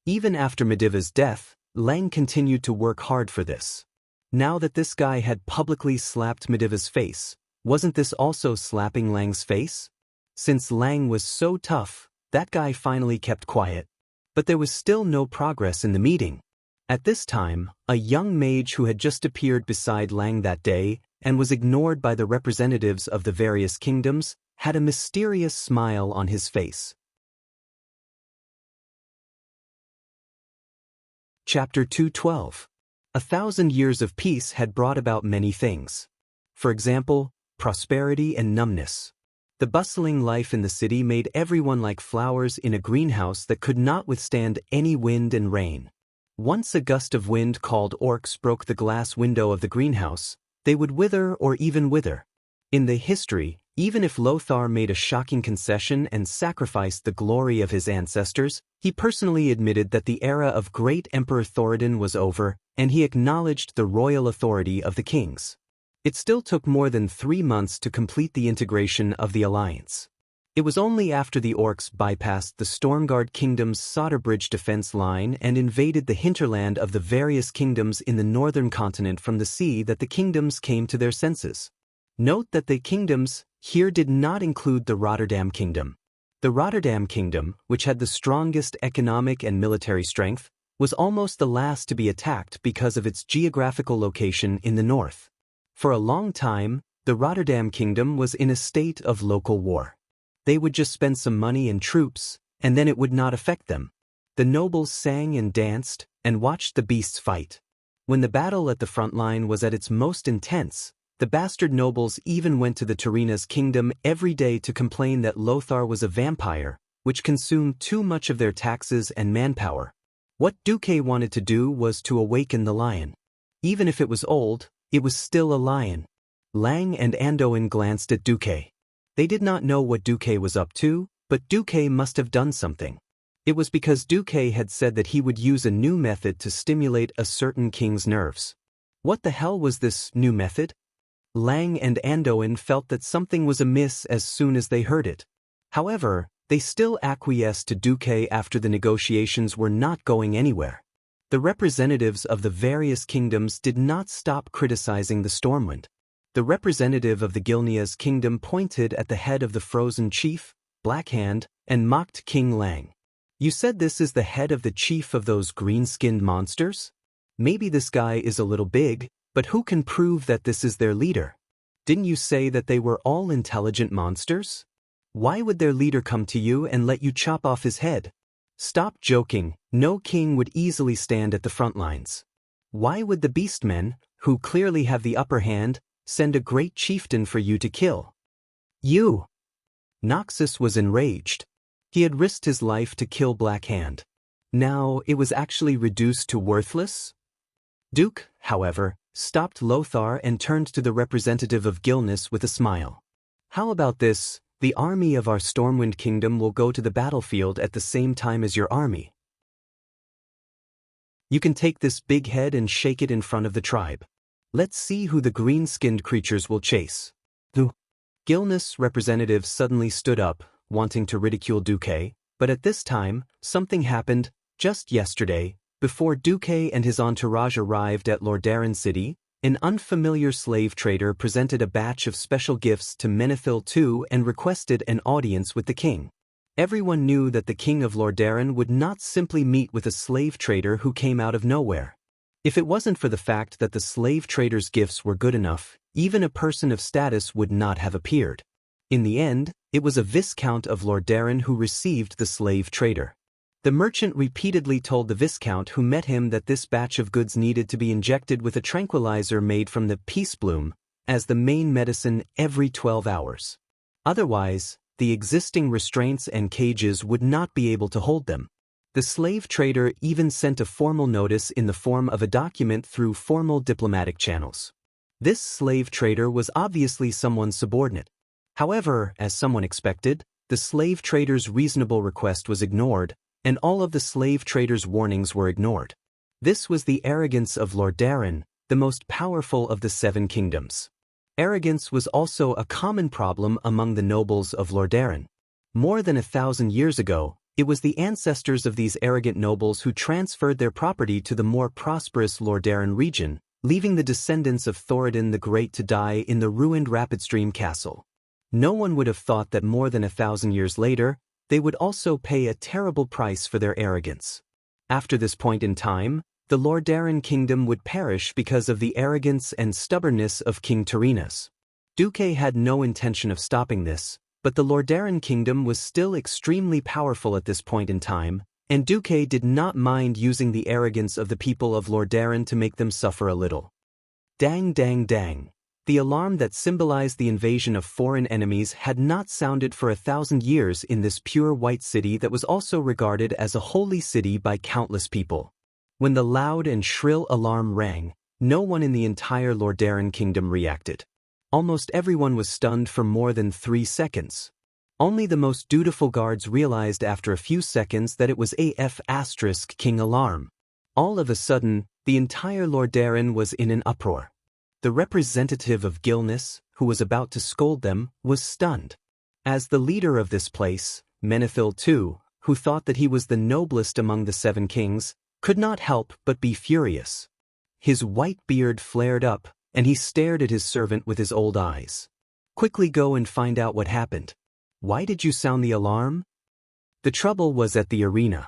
Even after Medivh's death, Lang continued to work hard for this. Now that this guy had publicly slapped Medivh's face, wasn't this also slapping Lang's face? Since Lang was so tough, that guy finally kept quiet. But there was still no progress in the meeting. At this time, a young mage who had just appeared beside Lang that day and was ignored by the representatives of the various kingdoms had a mysterious smile on his face. Chapter 212. 1,000 years of peace had brought about many things. For example, prosperity and numbness. The bustling life in the city made everyone like flowers in a greenhouse that could not withstand any wind and rain. Once a gust of wind called orcs broke the glass window of the greenhouse, they would wither or even wither. In the history, even if Lothar made a shocking concession and sacrificed the glory of his ancestors, he personally admitted that the era of great Emperor Thoradin was over, and he acknowledged the royal authority of the kings. It still took more than 3 months to complete the integration of the alliance. It was only after the orcs bypassed the Stormguard kingdom's Soderbridge defense line and invaded the hinterland of the various kingdoms in the northern continent from the sea that the kingdoms came to their senses. Note that the kingdoms here did not include the Rotterdam kingdom. The Rotterdam kingdom, which had the strongest economic and military strength, was almost the last to be attacked because of its geographical location in the north. For a long time, the Rotterdam kingdom was in a state of local war. They would just spend some money and troops, and then it would not affect them. The nobles sang and danced, and watched the beasts fight. When the battle at the front line was at its most intense, the bastard nobles even went to the Terina's kingdom every day to complain that Lothar was a vampire, which consumed too much of their taxes and manpower. What Duque wanted to do was to awaken the lion. Even if it was old, it was still a lion. Lang and Anduin glanced at Duque. They did not know what Duque was up to, but Duque must have done something. It was because Duque had said that he would use a new method to stimulate a certain king's nerves. What the hell was this new method? Lang and Anduin felt that something was amiss as soon as they heard it. However, they still acquiesced to Duque after the negotiations were not going anywhere. The representatives of the various kingdoms did not stop criticizing the Stormwind. The representative of the Gilnea's kingdom pointed at the head of the frozen chief, Blackhand, and mocked King Lang. You said this is the head of the chief of those green-skinned monsters? Maybe this guy is a little big, but who can prove that this is their leader? Didn't you say that they were all intelligent monsters? Why would their leader come to you and let you chop off his head? Stop joking, no king would easily stand at the front lines. Why would the beastmen, who clearly have the upper hand, send a great chieftain for you to kill? You! Noxus was enraged. He had risked his life to kill Blackhand. Now it was actually reduced to worthless? Duke, however, stopped Lothar and turned to the representative of Gilneas with a smile. How about this? The army of our Stormwind kingdom will go to the battlefield at the same time as your army. You can take this big head and shake it in front of the tribe. Let's see who the green-skinned creatures will chase. The Gilneas representative suddenly stood up, wanting to ridicule Duque, but at this time, something happened. Just yesterday, before Duque and his entourage arrived at Lordaeron City, an unfamiliar slave trader presented a batch of special gifts to Menethil II and requested an audience with the king. Everyone knew that the king of Lordaeron would not simply meet with a slave trader who came out of nowhere. If it wasn't for the fact that the slave trader's gifts were good enough, even a person of status would not have appeared. In the end, it was a Viscount of Lordaeron who received the slave trader. The merchant repeatedly told the Viscount who met him that this batch of goods needed to be injected with a tranquilizer made from the peace bloom as the main medicine every 12 hours. Otherwise, the existing restraints and cages would not be able to hold them. The slave trader even sent a formal notice in the form of a document through formal diplomatic channels. This slave trader was obviously someone's subordinate. However, as someone expected, the slave trader's reasonable request was ignored, and all of the slave trader's warnings were ignored. This was the arrogance of Lordaeron, the most powerful of the 7 kingdoms. Arrogance was also a common problem among the nobles of Lordaeron. More than 1,000 years ago, it was the ancestors of these arrogant nobles who transferred their property to the more prosperous Lordaeron region, leaving the descendants of Thoradin the Great to die in the ruined Rapidstream Castle. No one would have thought that more than 1,000 years later, they would also pay a terrible price for their arrogance. After this point in time, the Lordaeron kingdom would perish because of the arrogance and stubbornness of King Tyrrhenus. Duque had no intention of stopping this, but the Lordaeron kingdom was still extremely powerful at this point in time, and Duque did not mind using the arrogance of the people of Lordaeron to make them suffer a little. Dang dang dang. The alarm that symbolized the invasion of foreign enemies had not sounded for 1,000 years in this pure white city that was also regarded as a holy city by countless people. When the loud and shrill alarm rang, no one in the entire Lordaeron kingdom reacted. Almost everyone was stunned for more than 3 seconds. Only the most dutiful guards realized after a few seconds that it was AF** King Alarm. All of a sudden, the entire Lordaeron was in an uproar. The representative of Gilnis, who was about to scold them, was stunned. As the leader of this place, Menethil II, who thought that he was the noblest among the 7 kings, could not help but be furious. His white beard flared up, and he stared at his servant with his old eyes. Quickly go and find out what happened. Why did you sound the alarm? The trouble was at the arena.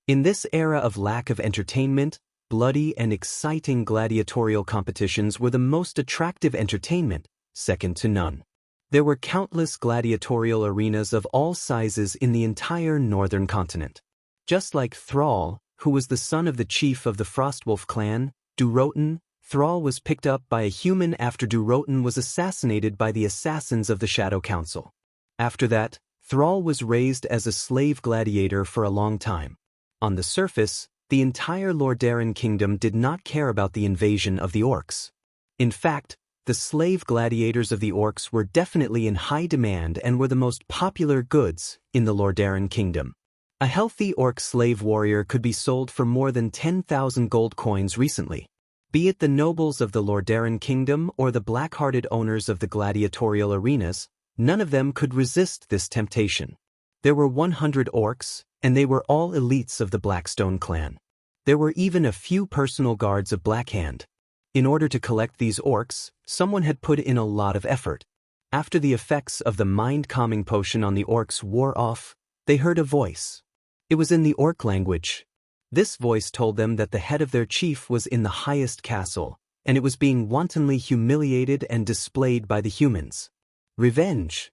In this era of lack of entertainment, bloody and exciting gladiatorial competitions were the most attractive entertainment, second to none. There were countless gladiatorial arenas of all sizes in the entire northern continent. Just like Thrall, who was the son of the chief of the Frostwolf clan, Durotan, Thrall was picked up by a human after Durotan was assassinated by the assassins of the Shadow Council. After that, Thrall was raised as a slave gladiator for a long time. On the surface, the entire Lordaeron kingdom did not care about the invasion of the orcs. In fact, the slave gladiators of the orcs were definitely in high demand and were the most popular goods in the Lordaeron kingdom. A healthy orc slave warrior could be sold for more than 10,000 gold coins recently. Be it the nobles of the Lordaeron kingdom or the black-hearted owners of the gladiatorial arenas, none of them could resist this temptation. There were 100 orcs, and they were all elites of the Blackstone clan. There were even a few personal guards of Blackhand. In order to collect these orcs, someone had put in a lot of effort. After the effects of the mind-calming potion on the orcs wore off, they heard a voice. It was in the orc language. This voice told them that the head of their chief was in the highest castle, and it was being wantonly humiliated and displayed by the humans. Revenge!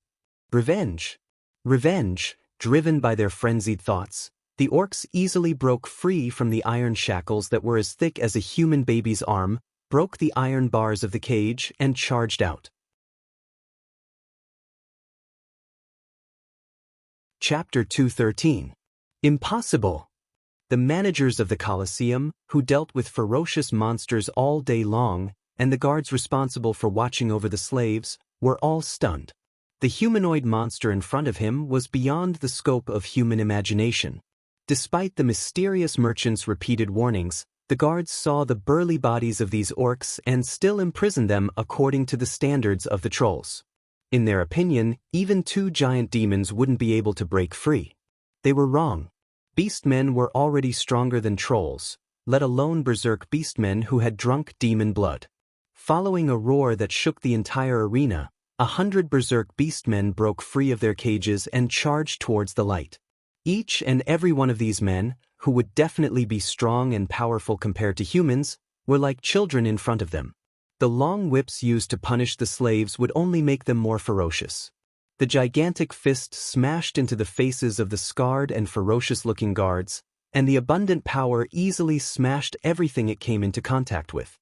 Revenge! Revenge! Driven by their frenzied thoughts, the orcs easily broke free from the iron shackles that were as thick as a human baby's arm, broke the iron bars of the cage, and charged out. Chapter 213. Impossible! The managers of the Colosseum, who dealt with ferocious monsters all day long, and the guards responsible for watching over the slaves, were all stunned. The humanoid monster in front of him was beyond the scope of human imagination. Despite the mysterious merchant's repeated warnings, the guards saw the burly bodies of these orcs and still imprisoned them according to the standards of the trolls. In their opinion, even 2 giant demons wouldn't be able to break free. They were wrong. Beastmen were already stronger than trolls, let alone berserk beastmen who had drunk demon blood. Following a roar that shook the entire arena, 100 berserk beastmen broke free of their cages and charged towards the light. Each and every one of these men, who would definitely be strong and powerful compared to humans, were like children in front of them. The long whips used to punish the slaves would only make them more ferocious. The gigantic fist smashed into the faces of the scarred and ferocious-looking guards, and the abundant power easily smashed everything it came into contact with.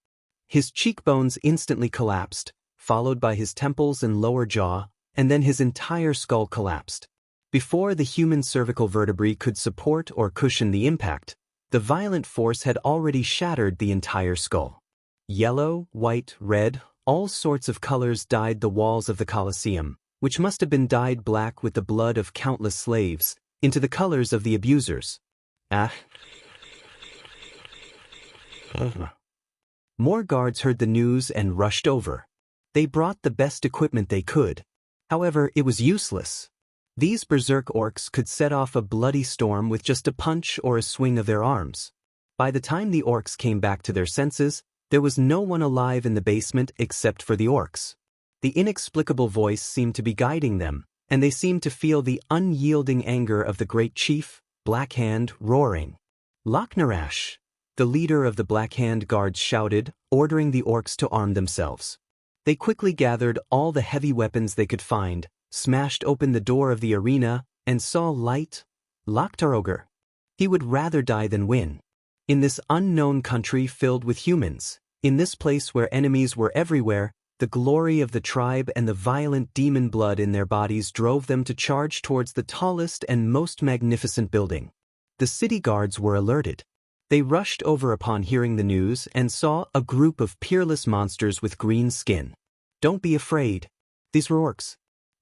His cheekbones instantly collapsed, followed by his temples and lower jaw, and then his entire skull collapsed. Before the human cervical vertebrae could support or cushion the impact, the violent force had already shattered the entire skull. Yellow, white, red, all sorts of colors dyed the walls of the Colosseum, which must have been dyed black with the blood of countless slaves, into the colors of the abusers. More guards heard the news and rushed over. They brought the best equipment they could. However, it was useless. These berserk orcs could set off a bloody storm with just a punch or a swing of their arms. By the time the orcs came back to their senses, there was no one alive in the basement except for the orcs. The inexplicable voice seemed to be guiding them, and they seemed to feel the unyielding anger of the great chief, Black Hand, roaring. Loknarash! The leader of the Black Hand guards shouted, ordering the orcs to arm themselves. They quickly gathered all the heavy weapons they could find, smashed open the door of the arena, and saw light. Loktaroger. He would rather die than win. In this unknown country filled with humans, in this place where enemies were everywhere, the glory of the tribe and the violent demon blood in their bodies drove them to charge towards the tallest and most magnificent building. The city guards were alerted. They rushed over upon hearing the news and saw a group of peerless monsters with green skin. Don't be afraid. These were orcs.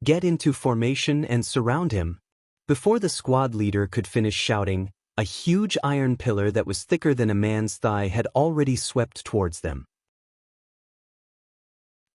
Get into formation and surround him. Before the squad leader could finish shouting, a huge iron pillar that was thicker than a man's thigh had already swept towards them.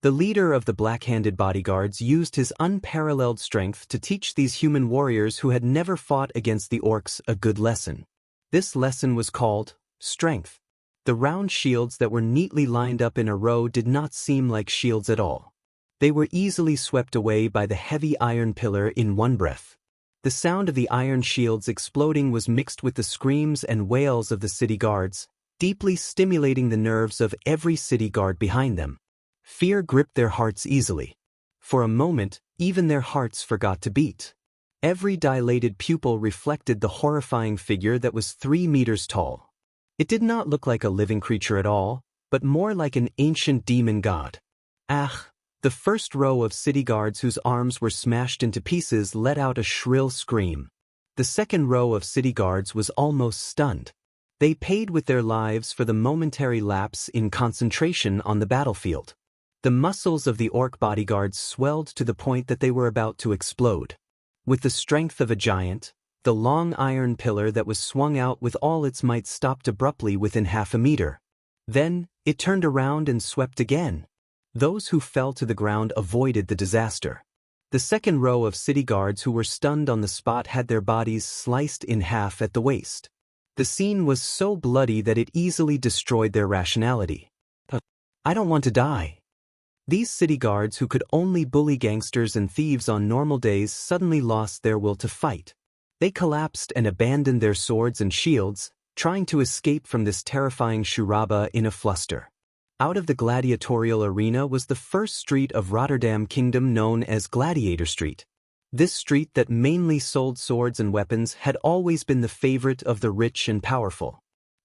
The leader of the black-handed bodyguards used his unparalleled strength to teach these human warriors who had never fought against the orcs a good lesson. This lesson was called strength. The round shields that were neatly lined up in a row did not seem like shields at all. They were easily swept away by the heavy iron pillar in one breath. The sound of the iron shields exploding was mixed with the screams and wails of the city guards, deeply stimulating the nerves of every city guard behind them. Fear gripped their hearts easily. For a moment, even their hearts forgot to beat. Every dilated pupil reflected the horrifying figure that was 3 meters tall. It did not look like a living creature at all, but more like an ancient demon god. The first row of city guards whose arms were smashed into pieces let out a shrill scream. The second row of city guards was almost stunned. They paid with their lives for the momentary lapse in concentration on the battlefield. The muscles of the orc bodyguards swelled to the point that they were about to explode. With the strength of a giant, the long iron pillar that was swung out with all its might stopped abruptly within half a meter. Then, it turned around and swept again. Those who fell to the ground avoided the disaster. The second row of city guards who were stunned on the spot had their bodies sliced in half at the waist. The scene was so bloody that it easily destroyed their rationality. I don't want to die. These city guards who could only bully gangsters and thieves on normal days suddenly lost their will to fight. They collapsed and abandoned their swords and shields, trying to escape from this terrifying shuraba in a fluster. Out of the gladiatorial arena was the first street of Rotterdam Kingdom known as Gladiator Street. This street that mainly sold swords and weapons had always been the favorite of the rich and powerful.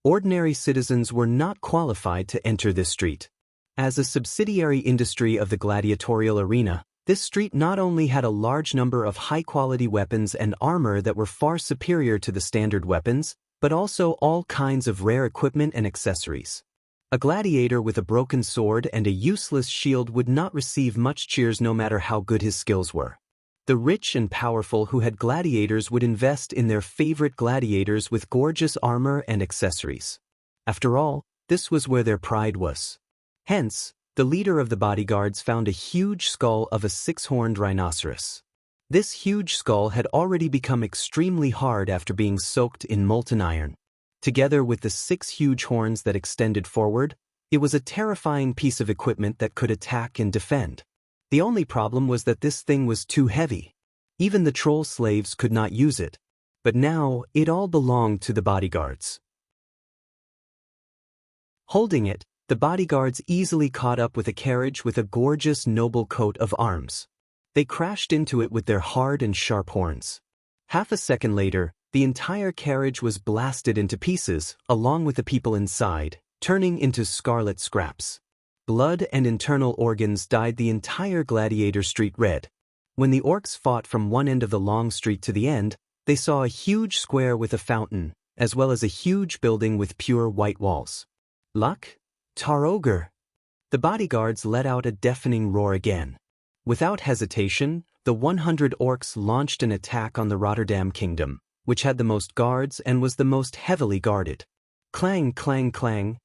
Ordinary citizens were not qualified to enter this street. As a subsidiary industry of the gladiatorial arena, this street not only had a large number of high-quality weapons and armor that were far superior to the standard weapons, but also all kinds of rare equipment and accessories. A gladiator with a broken sword and a useless shield would not receive much cheers no matter how good his skills were. The rich and powerful who had gladiators would invest in their favorite gladiators with gorgeous armor and accessories. After all, this was where their pride was. Hence, the leader of the bodyguards found a huge skull of a 6-horned rhinoceros. This huge skull had already become extremely hard after being soaked in molten iron. Together with the 6 huge horns that extended forward, it was a terrifying piece of equipment that could attack and defend. The only problem was that this thing was too heavy. Even the troll slaves could not use it. but now it all belonged to the bodyguards. Holding it, the bodyguards easily caught up with a carriage with a gorgeous noble coat of arms. They crashed into it with their hard and sharp horns. Half a second later, the entire carriage was blasted into pieces, along with the people inside, turning into scarlet scraps. Blood and internal organs dyed the entire Gladiator Street red. When the orcs fought from one end of the long street to the end, they saw a huge square with a fountain, as well as a huge building with pure white walls. Luck? Tar Ogre! The bodyguards let out a deafening roar again. Without hesitation, the 100 orcs launched an attack on the Rotterdam Kingdom, which had the most guards and was the most heavily guarded. Clang, clang, clang.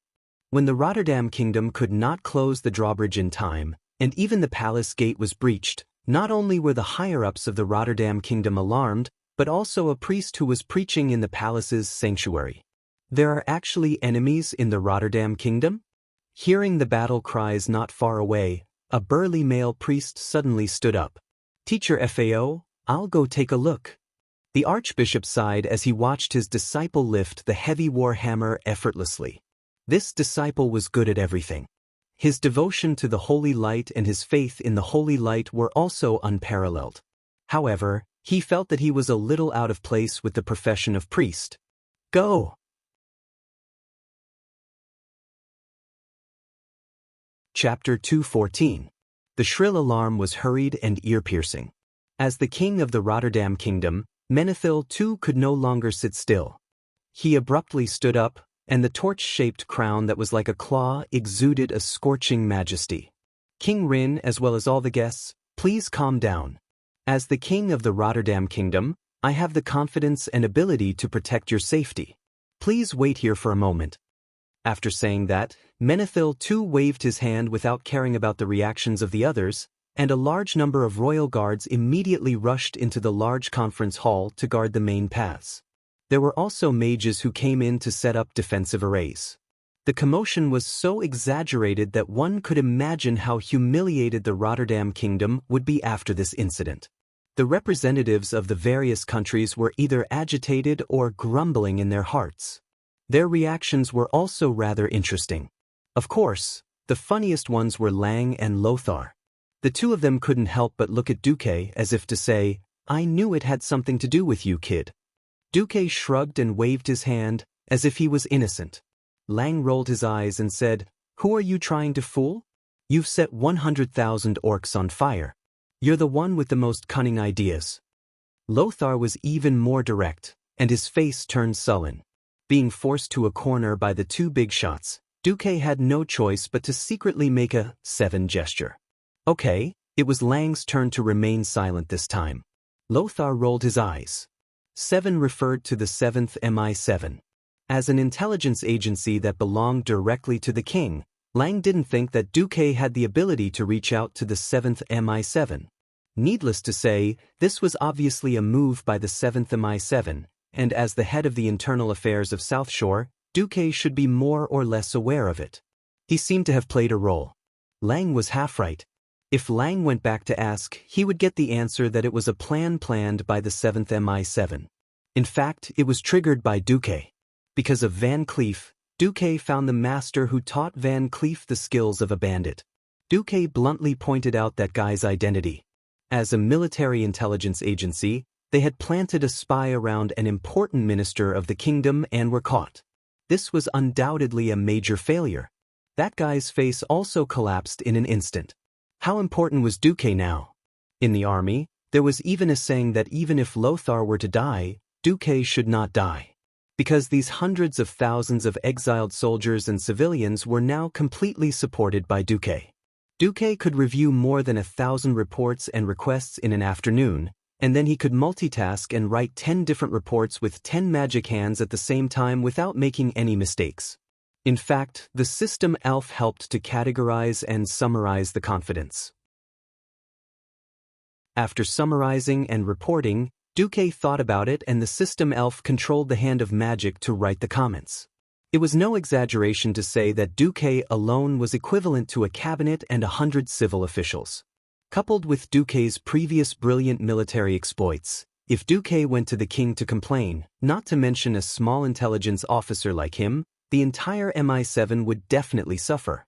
When the Rotterdam Kingdom could not close the drawbridge in time, and even the palace gate was breached, not only were the higher-ups of the Rotterdam Kingdom alarmed, but also a priest who was preaching in the palace's sanctuary. There are actually enemies in the Rotterdam Kingdom? Hearing the battle cries not far away, a burly male priest suddenly stood up. Teacher Fao, I'll go take a look. The archbishop sighed as he watched his disciple lift the heavy war hammer effortlessly. This disciple was good at everything. His devotion to the holy light and his faith in the holy light were also unparalleled. However, he felt that he was a little out of place with the profession of priest. Go! Chapter 214. The shrill alarm was hurried and ear-piercing. As the king of the Rotterdam Kingdom, Menethil too could no longer sit still. He abruptly stood up, and the torch-shaped crown that was like a claw exuded a scorching majesty. King Rin, as well as all the guests, please calm down. As the king of the Rotterdam Kingdom, I have the confidence and ability to protect your safety. Please wait here for a moment. After saying that, Menethil too waved his hand without caring about the reactions of the others, and a large number of royal guards immediately rushed into the large conference hall to guard the main paths. There were also mages who came in to set up defensive arrays. The commotion was so exaggerated that one could imagine how humiliated the Rotterdam Kingdom would be after this incident. The representatives of the various countries were either agitated or grumbling in their hearts. Their reactions were also rather interesting. Of course, the funniest ones were Lang and Lothar. The two of them couldn't help but look at Duque as if to say, I knew it had something to do with you, kid. Duque shrugged and waved his hand, as if he was innocent. Lang rolled his eyes and said, Who are you trying to fool? You've set 100,000 orcs on fire. You're the one with the most cunning ideas. Lothar was even more direct, and his face turned sullen. Being forced to a corner by the two big shots, Duque had no choice but to secretly make a 7 gesture. Okay, it was Lang's turn to remain silent this time. Lothar rolled his eyes. 7 referred to the 7th MI7. As an intelligence agency that belonged directly to the king, Lang didn't think that Duque had the ability to reach out to the 7th MI7. Needless to say, this was obviously a move by the 7th MI7, and as the head of the internal affairs of South Shore, Duque should be more or less aware of it. He seemed to have played a role. Lang was half right. If Lang went back to ask, he would get the answer that it was a plan planned by the 7th MI7. In fact, it was triggered by Duque. Because of Van Cleef, Duque found the master who taught Van Cleef the skills of a bandit. Duque bluntly pointed out that guy's identity. As a military intelligence agency, they had planted a spy around an important minister of the kingdom and were caught. This was undoubtedly a major failure. That guy's face also collapsed in an instant. How important was Duque now? In the army, there was even a saying that even if Lothar were to die, Duque should not die. Because these hundreds of thousands of exiled soldiers and civilians were now completely supported by Duque. Duque could review more than 1,000 reports and requests in an afternoon, and then he could multitask and write 10 different reports with 10 magic hands at the same time without making any mistakes. In fact, the system elf helped to categorize and summarize the confidence. After summarizing and reporting, Duque thought about it and the system elf controlled the hand of magic to write the comments. It was no exaggeration to say that Duque alone was equivalent to a cabinet and 100 civil officials. Coupled with Duque's previous brilliant military exploits, If Duque went to the king to complain, not to mention a small intelligence officer like him, the entire MI7 would definitely suffer.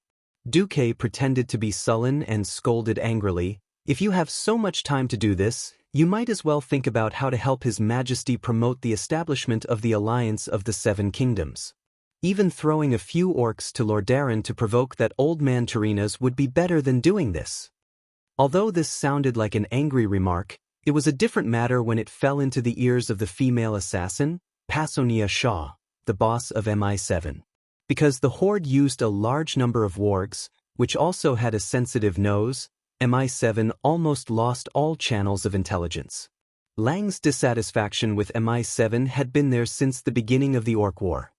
Duque pretended to be sullen and scolded angrily. If you have so much time to do this, you might as well think about how to help His Majesty promote the establishment of the Alliance of the Seven Kingdoms. Even throwing a few orcs to Lord Darren to provoke that old man Tarinas would be better than doing this. Although this sounded like an angry remark, it was a different matter when it fell into the ears of the female assassin, Pasonia Shaw, the boss of MI7. Because the Horde used a large number of wargs, which also had a sensitive nose, MI7 almost lost all channels of intelligence. Lang's dissatisfaction with MI7 had been there since the beginning of the Orc War.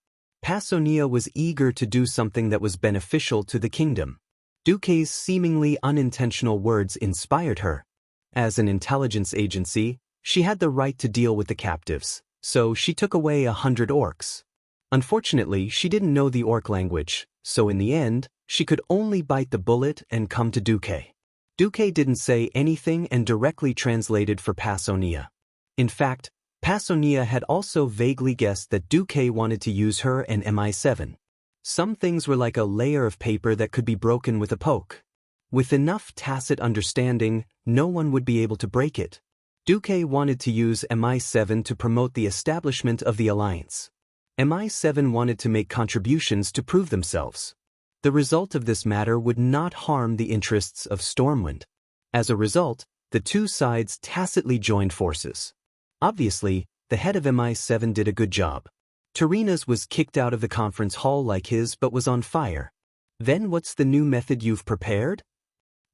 Pasonia was eager to do something that was beneficial to the kingdom. Duque's seemingly unintentional words inspired her. As an intelligence agency, she had the right to deal with the captives, so she took away 100 orcs. Unfortunately, she didn't know the orc language, so in the end, she could only bite the bullet and come to Duque. Duque didn't say anything and directly translated for Pasonia. In fact, Pasonia had also vaguely guessed that Duque wanted to use her and MI7. Some things were like a layer of paper that could be broken with a poke. With enough tacit understanding, no one would be able to break it. Duque wanted to use MI7 to promote the establishment of the alliance. MI7 wanted to make contributions to prove themselves. The result of this matter would not harm the interests of Stormwind. As a result, the two sides tacitly joined forces. Obviously, the head of MI7 did a good job. Tarinas was kicked out of the conference hall like his but was on fire. Then what's the new method you've prepared?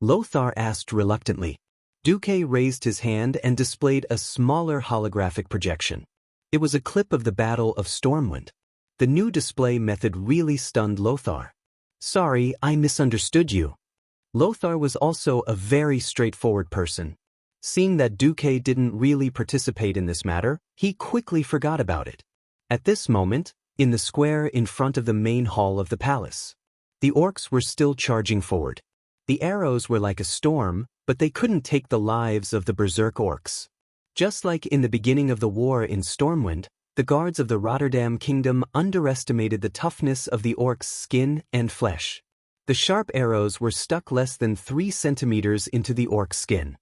Lothar asked reluctantly. Duque raised his hand and displayed a smaller holographic projection. It was a clip of the Battle of Stormwind. The new display method really stunned Lothar. Sorry, I misunderstood you. Lothar was also a very straightforward person. Seeing that Duque didn't really participate in this matter, he quickly forgot about it. At this moment, in the square in front of the main hall of the palace, the orcs were still charging forward. The arrows were like a storm, but they couldn't take the lives of the berserk orcs. Just like in the beginning of the war in Stormwind, the guards of the Rotterdam Kingdom underestimated the toughness of the orcs' skin and flesh. The sharp arrows were stuck less than 3 centimeters into the orc's skin.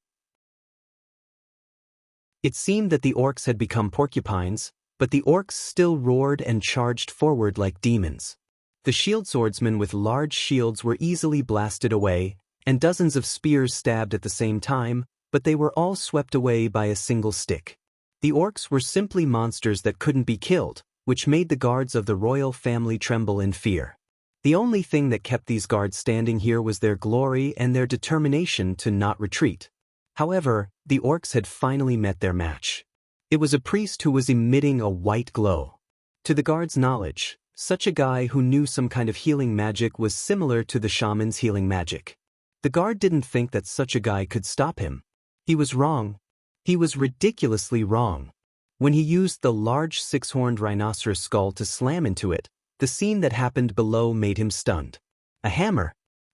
It seemed that the orcs had become porcupines, but the orcs still roared and charged forward like demons. The shield swordsmen with large shields were easily blasted away, and dozens of spears stabbed at the same time, but they were all swept away by a single stick. The orcs were simply monsters that couldn't be killed, which made the guards of the royal family tremble in fear. The only thing that kept these guards standing here was their glory and their determination to not retreat. However, the orcs had finally met their match. It was a priest who was emitting a white glow. To the guards' knowledge, such a guy who knew some kind of healing magic was similar to the shaman's healing magic. The guard didn't think that such a guy could stop him. He was wrong. He was ridiculously wrong. When he used the large 6-horned rhinoceros skull to slam into it, the scene that happened below made him stunned. A hammer.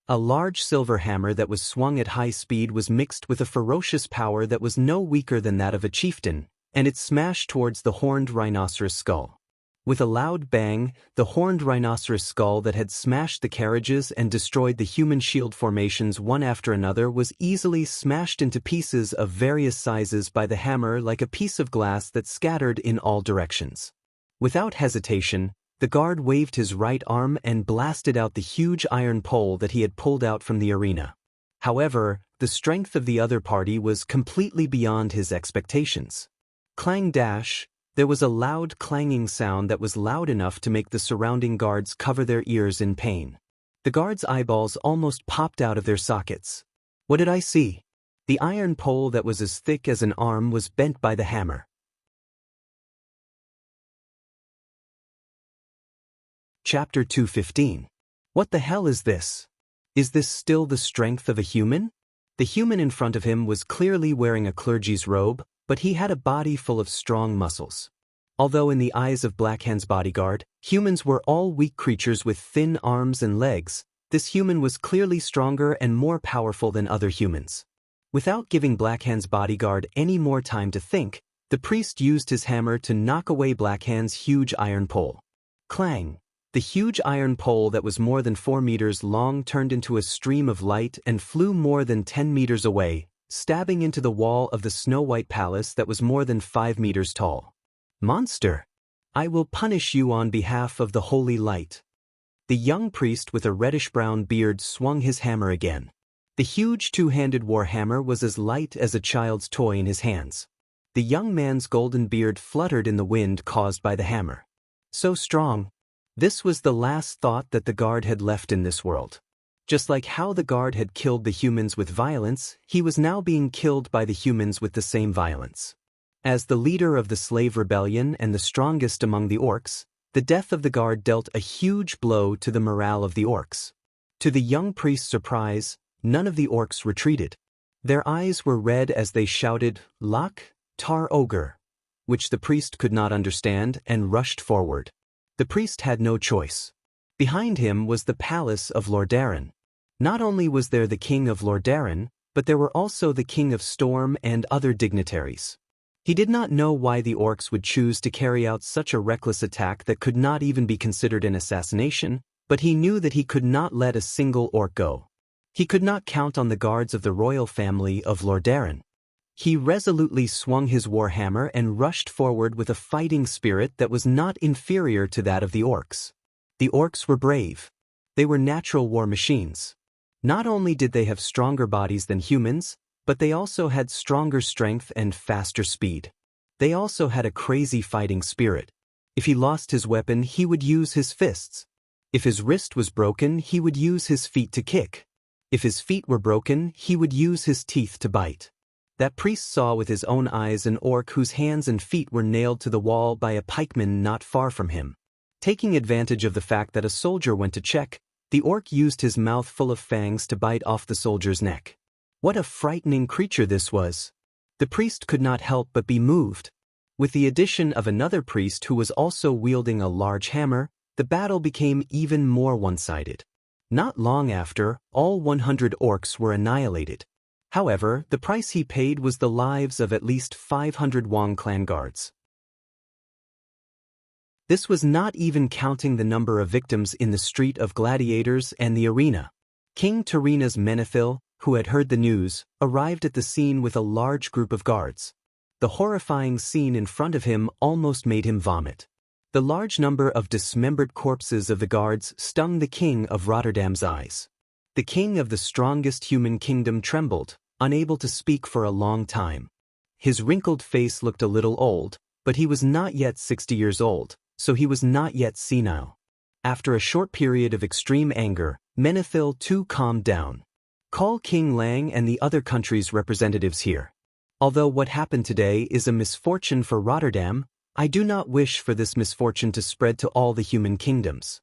A large silver hammer that was swung at high speed was mixed with a ferocious power that was no weaker than that of a chieftain, and it smashed towards the horned rhinoceros skull. With a loud bang, the horned rhinoceros skull that had smashed the carriages and destroyed the human shield formations one after another was easily smashed into pieces of various sizes by the hammer like a piece of glass that scattered in all directions. Without hesitation, the guard waved his right arm and blasted out the huge iron pole that he had pulled out from the arena. However, the strength of the other party was completely beyond his expectations. Clang dash. There was a loud clanging sound that was loud enough to make the surrounding guards cover their ears in pain. The guards' eyeballs almost popped out of their sockets. What did I see? The iron pole that was as thick as an arm was bent by the hammer. Chapter 215. What the hell is this? Is this still the strength of a human? The human in front of him was clearly wearing a clergy's robe, but he had a body full of strong muscles. Although in the eyes of Blackhand's bodyguard, humans were all weak creatures with thin arms and legs, this human was clearly stronger and more powerful than other humans. Without giving Blackhand's bodyguard any more time to think, The priest used his hammer to knock away Blackhand's huge iron pole. Clang! The huge iron pole that was more than 4 meters long turned into a stream of light and flew more than 10 meters away, stabbing into the wall of the snow-white palace that was more than 5 meters tall. Monster! I will punish you on behalf of the holy light. The young priest with a reddish-brown beard swung his hammer again. The huge two-handed war hammer was as light as a child's toy in his hands. The young man's golden beard fluttered in the wind caused by the hammer. So strong. This was the last thought that the guard had left in this world. Just like how the guard had killed the humans with violence, he was now being killed by the humans with the same violence. As the leader of the slave rebellion and the strongest among the orcs, the death of the guard dealt a huge blow to the morale of the orcs. To the young priest's surprise, none of the orcs retreated. Their eyes were red as they shouted, "Lak, Tar Ogre," which the priest could not understand, and rushed forward. The priest had no choice. Behind him was the palace of Lordaeron. Not only was there the king of Lordaeron, but there were also the king of Storm and other dignitaries. He did not know why the orcs would choose to carry out such a reckless attack that could not even be considered an assassination, but he knew that he could not let a single orc go. He could not count on the guards of the royal family of Lordaeron. He resolutely swung his warhammer and rushed forward with a fighting spirit that was not inferior to that of the orcs. The orcs were brave. They were natural war machines. Not only did they have stronger bodies than humans, but they also had stronger strength and faster speed. They also had a crazy fighting spirit. If he lost his weapon, he would use his fists. If his wrist was broken, he would use his feet to kick. If his feet were broken, he would use his teeth to bite. That priest saw with his own eyes an orc whose hands and feet were nailed to the wall by a pikeman not far from him. Taking advantage of the fact that a soldier went to check, the orc used his mouth full of fangs to bite off the soldier's neck. What a frightening creature this was! The priest could not help but be moved. With the addition of another priest who was also wielding a large hammer, the battle became even more one-sided. Not long after, all 100 orcs were annihilated. However, the price he paid was the lives of at least 500 Wang clan guards. This was not even counting the number of victims in the street of gladiators and the arena. King Tarina's Menethil, who had heard the news, arrived at the scene with a large group of guards. The horrifying scene in front of him almost made him vomit. The large number of dismembered corpses of the guards stung the king of Rotterdam's eyes. The king of the strongest human kingdom trembled, unable to speak for a long time. His wrinkled face looked a little old, but he was not yet 60 years old, so he was not yet senile. After a short period of extreme anger, Menethil too calmed down. Call King Lang and the other countries' representatives here. Although what happened today is a misfortune for Rotterdam, I do not wish for this misfortune to spread to all the human kingdoms.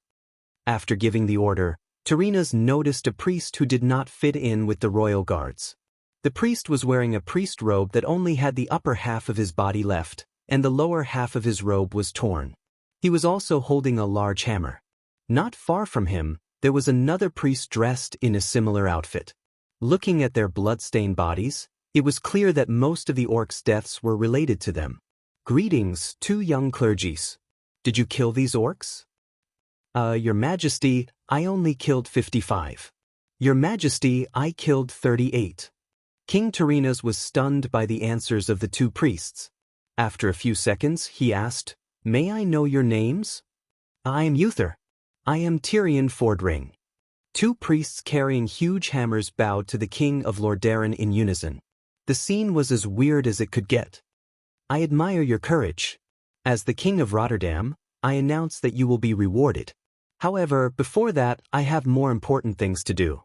After giving the order, Tarina's noticed a priest who did not fit in with the royal guards. The priest was wearing a priest robe that only had the upper half of his body left, and the lower half of his robe was torn. He was also holding a large hammer. Not far from him, there was another priest dressed in a similar outfit. Looking at their blood-stained bodies, it was clear that most of the orcs' deaths were related to them. Greetings, two young clergies. Did you kill these orcs? Your Majesty, I only killed 55. Your Majesty, I killed 38. King Tarina's was stunned by the answers of the two priests. After a few seconds, he asked, "May I know your names?" "I am Uther. I am Tyrion Fordring." Two priests carrying huge hammers bowed to the king of Lordaeron in unison. The scene was as weird as it could get. "I admire your courage. As the king of Rotterdam, I announce that you will be rewarded. However, before that, I have more important things to do.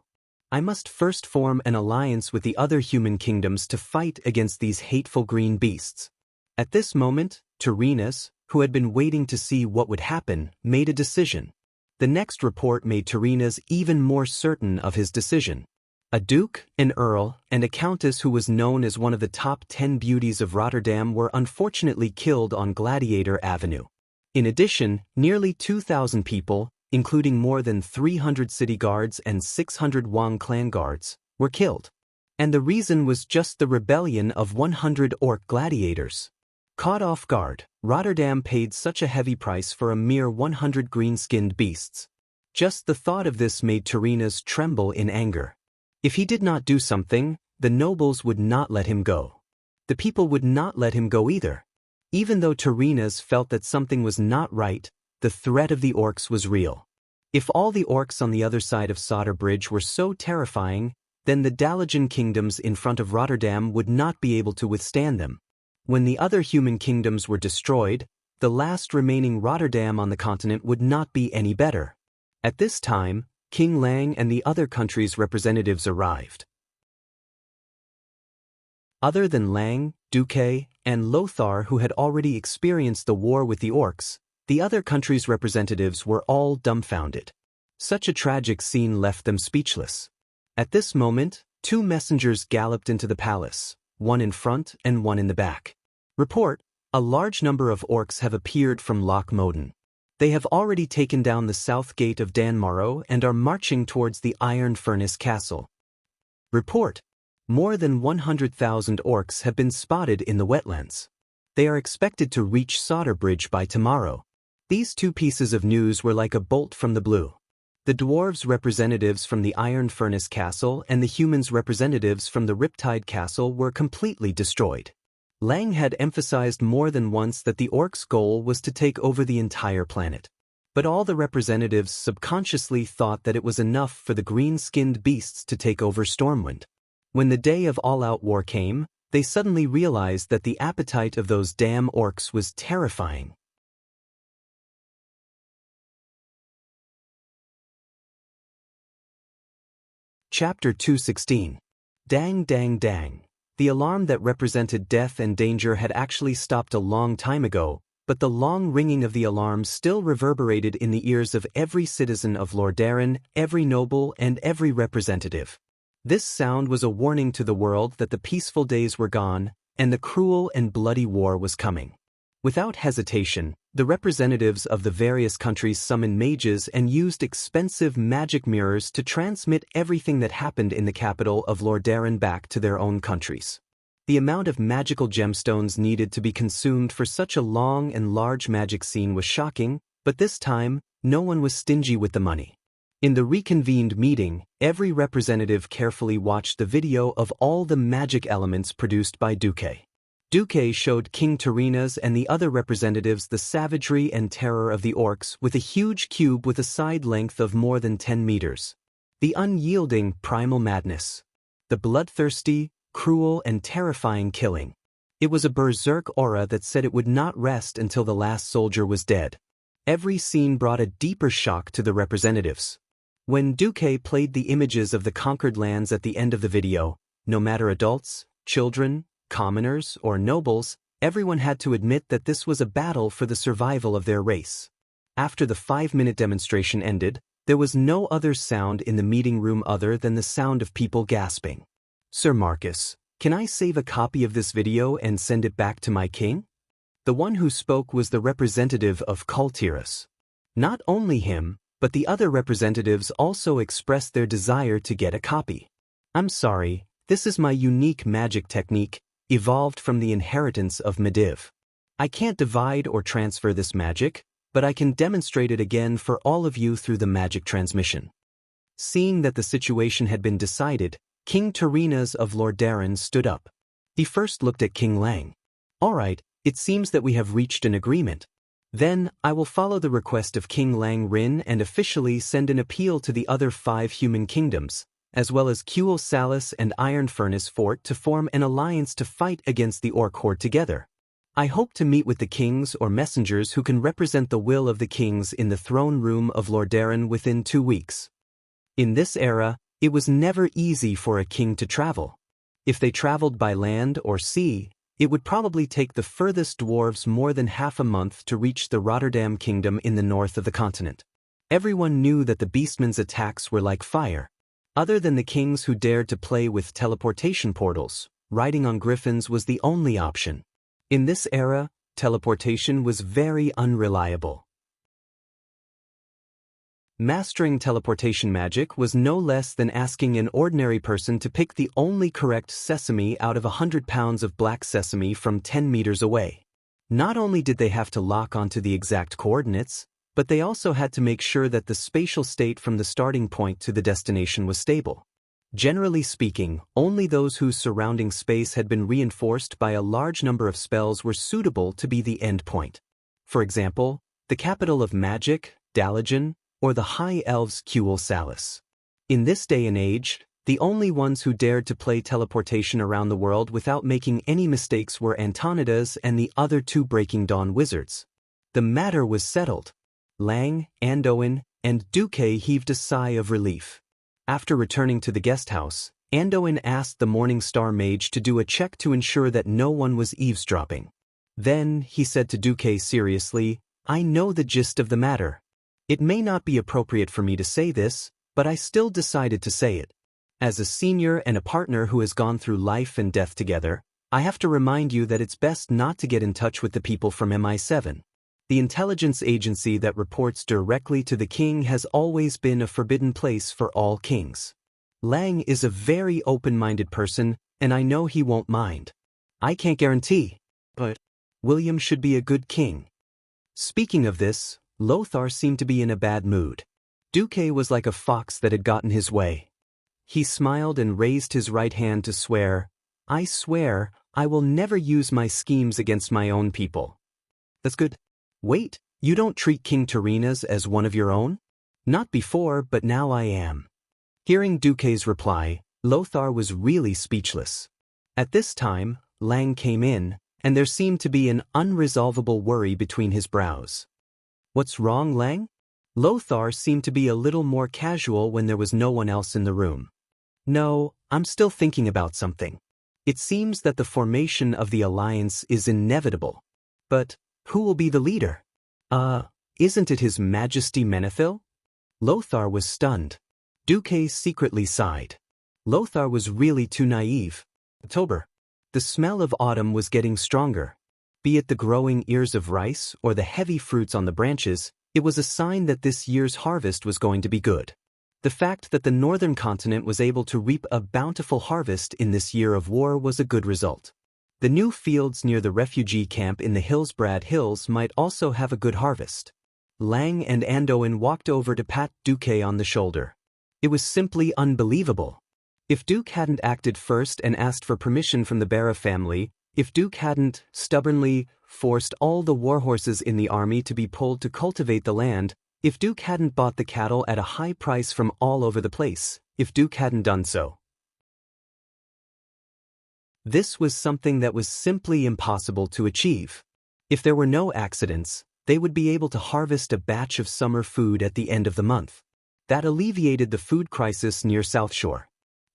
I must first form an alliance with the other human kingdoms to fight against these hateful green beasts." At this moment, Tyrinas, who had been waiting to see what would happen, made a decision. The next report made Tyrinas even more certain of his decision. A duke, an earl, and a countess who was known as one of the top 10 beauties of Rotterdam were unfortunately killed on Gladiator Avenue. In addition, nearly 2,000 people, including more than 300 city guards and 600 Wang clan guards, were killed. And the reason was just the rebellion of 100 orc gladiators. Caught off guard, Rotterdam paid such a heavy price for a mere 100 green-skinned beasts. Just the thought of this made Tyrrhena's tremble in anger. If he did not do something, the nobles would not let him go. The people would not let him go either. Even though Tyrrhena's felt that something was not right, the threat of the orcs was real. If all the orcs on the other side of Sodder Bridge were so terrifying, then the Dalagan kingdoms in front of Rotterdam would not be able to withstand them. When the other human kingdoms were destroyed, the last remaining Rotterdam on the continent would not be any better. At this time, King Lang and the other countries' representatives arrived. Other than Lang, Duque, and Lothar, who had already experienced the war with the orcs, the other countries' representatives were all dumbfounded. Such a tragic scene left them speechless. At this moment, two messengers galloped into the palace, one in front and one in the back. Report: a large number of orcs have appeared from Loch Moden. They have already taken down the south gate of Danmorrow and are marching towards the Iron Furnace Castle. Report: more than 100,000 orcs have been spotted in the wetlands. They are expected to reach Sodder Bridge by tomorrow. These two pieces of news were like a bolt from the blue. The dwarves' representatives from the Iron Furnace Castle and the humans' representatives from the Riptide Castle were completely destroyed. Lang had emphasized more than once that the orcs' goal was to take over the entire planet. But all the representatives subconsciously thought that it was enough for the green-skinned beasts to take over Stormwind. When the day of all-out war came, they suddenly realized that the appetite of those damn orcs was terrifying. Chapter 216. Dang dang dang. The alarm that represented death and danger had actually stopped a long time ago, but the long ringing of the alarm still reverberated in the ears of every citizen of Lordaeron, every noble and every representative. This sound was a warning to the world that the peaceful days were gone, and the cruel and bloody war was coming. Without hesitation, the representatives of the various countries summoned mages and used expensive magic mirrors to transmit everything that happened in the capital of Lordaeron back to their own countries. The amount of magical gemstones needed to be consumed for such a long and large magic scene was shocking, but this time, no one was stingy with the money. In the reconvened meeting, every representative carefully watched the video of all the magic elements produced by Duque. Duque showed King Tyrrhena's and the other representatives the savagery and terror of the orcs with a huge cube with a side length of more than 10 meters. The unyielding primal madness. The bloodthirsty, cruel and terrifying killing. It was a berserk aura that said it would not rest until the last soldier was dead. Every scene brought a deeper shock to the representatives. When Duque played the images of the conquered lands at the end of the video, no matter adults, children, commoners, or nobles, everyone had to admit that this was a battle for the survival of their race. After the 5-minute demonstration ended, there was no other sound in the meeting room other than the sound of people gasping. Sir Marcus, can I save a copy of this video and send it back to my king? The one who spoke was the representative of Cultivation. Not only him, but the other representatives also expressed their desire to get a copy. I'm sorry, this is my unique magic technique, evolved from the inheritance of Medivh. I can't divide or transfer this magic, but I can demonstrate it again for all of you through the magic transmission. Seeing that the situation had been decided, King Tyrrhena's of Lordaeron stood up. He first looked at King Lang. All right, it seems that we have reached an agreement. Then, I will follow the request of King Lang Rin and officially send an appeal to the other 5 human kingdoms, as well as Kuel Salis and Iron Furnace Fort to form an alliance to fight against the orc horde together. I hope to meet with the kings or messengers who can represent the will of the kings in the throne room of Lordaeron within 2 weeks. In this era, it was never easy for a king to travel. If they traveled by land or sea, it would probably take the furthest dwarves more than half a month to reach the Rotterdam kingdom in the north of the continent. Everyone knew that the beastmen's attacks were like fire. Other than the kings who dared to play with teleportation portals, riding on griffins was the only option. In this era, teleportation was very unreliable. Mastering teleportation magic was no less than asking an ordinary person to pick the only correct sesame out of 100 pounds of black sesame from 10 meters away. Not only did they have to lock onto the exact coordinates, but they also had to make sure that the spatial state from the starting point to the destination was stable. Generally speaking, only those whose surrounding space had been reinforced by a large number of spells were suitable to be the end point. For example, the capital of magic, Dalagen, or the High Elves' Kuel Salis. In this day and age, the only ones who dared to play teleportation around the world without making any mistakes were Antonidas and the other two Breaking Dawn wizards. The matter was settled. Lang, Andoin, and Duque heaved a sigh of relief. After returning to the guest house, Andoin asked the Morning Star Mage to do a check to ensure that no one was eavesdropping. Then, he said to Duque seriously, "I know the gist of the matter. It may not be appropriate for me to say this, but I still decided to say it. As a senior and a partner who has gone through life and death together, I have to remind you that it's best not to get in touch with the people from MI7. The intelligence agency that reports directly to the king has always been a forbidden place for all kings. Lang is a very open-minded person, and I know he won't mind. I can't guarantee, but William should be a good king." Speaking of this, Lothar seemed to be in a bad mood. Duque was like a fox that had gotten his way. He smiled and raised his right hand to swear, "I swear, I will never use my schemes against my own people." "That's good. Wait, you don't treat King Tarinas as one of your own?" "Not before, but now I am." Hearing Duque's reply, Lothar was really speechless. At this time, Lang came in, and there seemed to be an unresolvable worry between his brows. "What's wrong, Lang?" Lothar seemed to be a little more casual when there was no one else in the room. "No, I'm still thinking about something. It seems that the formation of the alliance is inevitable. But who will be the leader? Isn't it His Majesty Menethil?" Lothar was stunned. Duque secretly sighed. Lothar was really too naive. October. The smell of autumn was getting stronger. Be it the growing ears of rice or the heavy fruits on the branches, it was a sign that this year's harvest was going to be good. The fact that the northern continent was able to reap a bountiful harvest in this year of war was a good result. The new fields near the refugee camp in the Hillsbrad Hills might also have a good harvest. Lang and Andoin walked over to pat Duque on the shoulder. It was simply unbelievable. If Duke hadn't acted first and asked for permission from the Barra family, if Duke hadn't stubbornly forced all the warhorses in the army to be pulled to cultivate the land, if Duke hadn't bought the cattle at a high price from all over the place, if Duke hadn't done so. This was something that was simply impossible to achieve. If there were no accidents, they would be able to harvest a batch of summer food at the end of the month. That alleviated the food crisis near South Shore.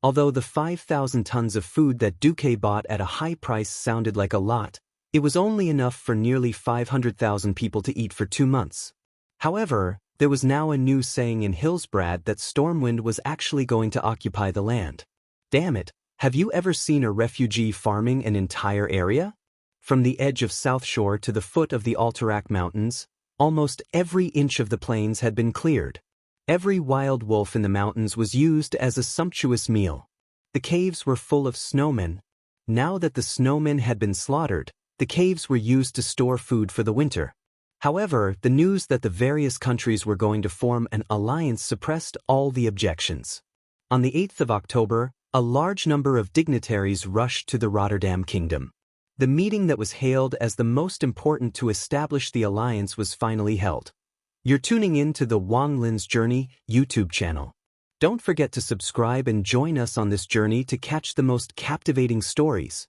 Although the 5,000 tons of food that Duque bought at a high price sounded like a lot, it was only enough for nearly 500,000 people to eat for 2 months. However, there was now a new saying in Hillsbrad that Stormwind was actually going to occupy the land. Damn it, have you ever seen a refugee farming an entire area? From the edge of South Shore to the foot of the Alterac Mountains, almost every inch of the plains had been cleared. Every wild wolf in the mountains was used as a sumptuous meal. The caves were full of snowmen. Now that the snowmen had been slaughtered, the caves were used to store food for the winter. However, the news that the various countries were going to form an alliance suppressed all the objections. On the 8th of October, a large number of dignitaries rushed to the Rotterdam Kingdom. The meeting that was hailed as the most important to establish the alliance was finally held. You're tuning in to the Wang Lin's Journey YouTube channel. Don't forget to subscribe and join us on this journey to catch the most captivating stories.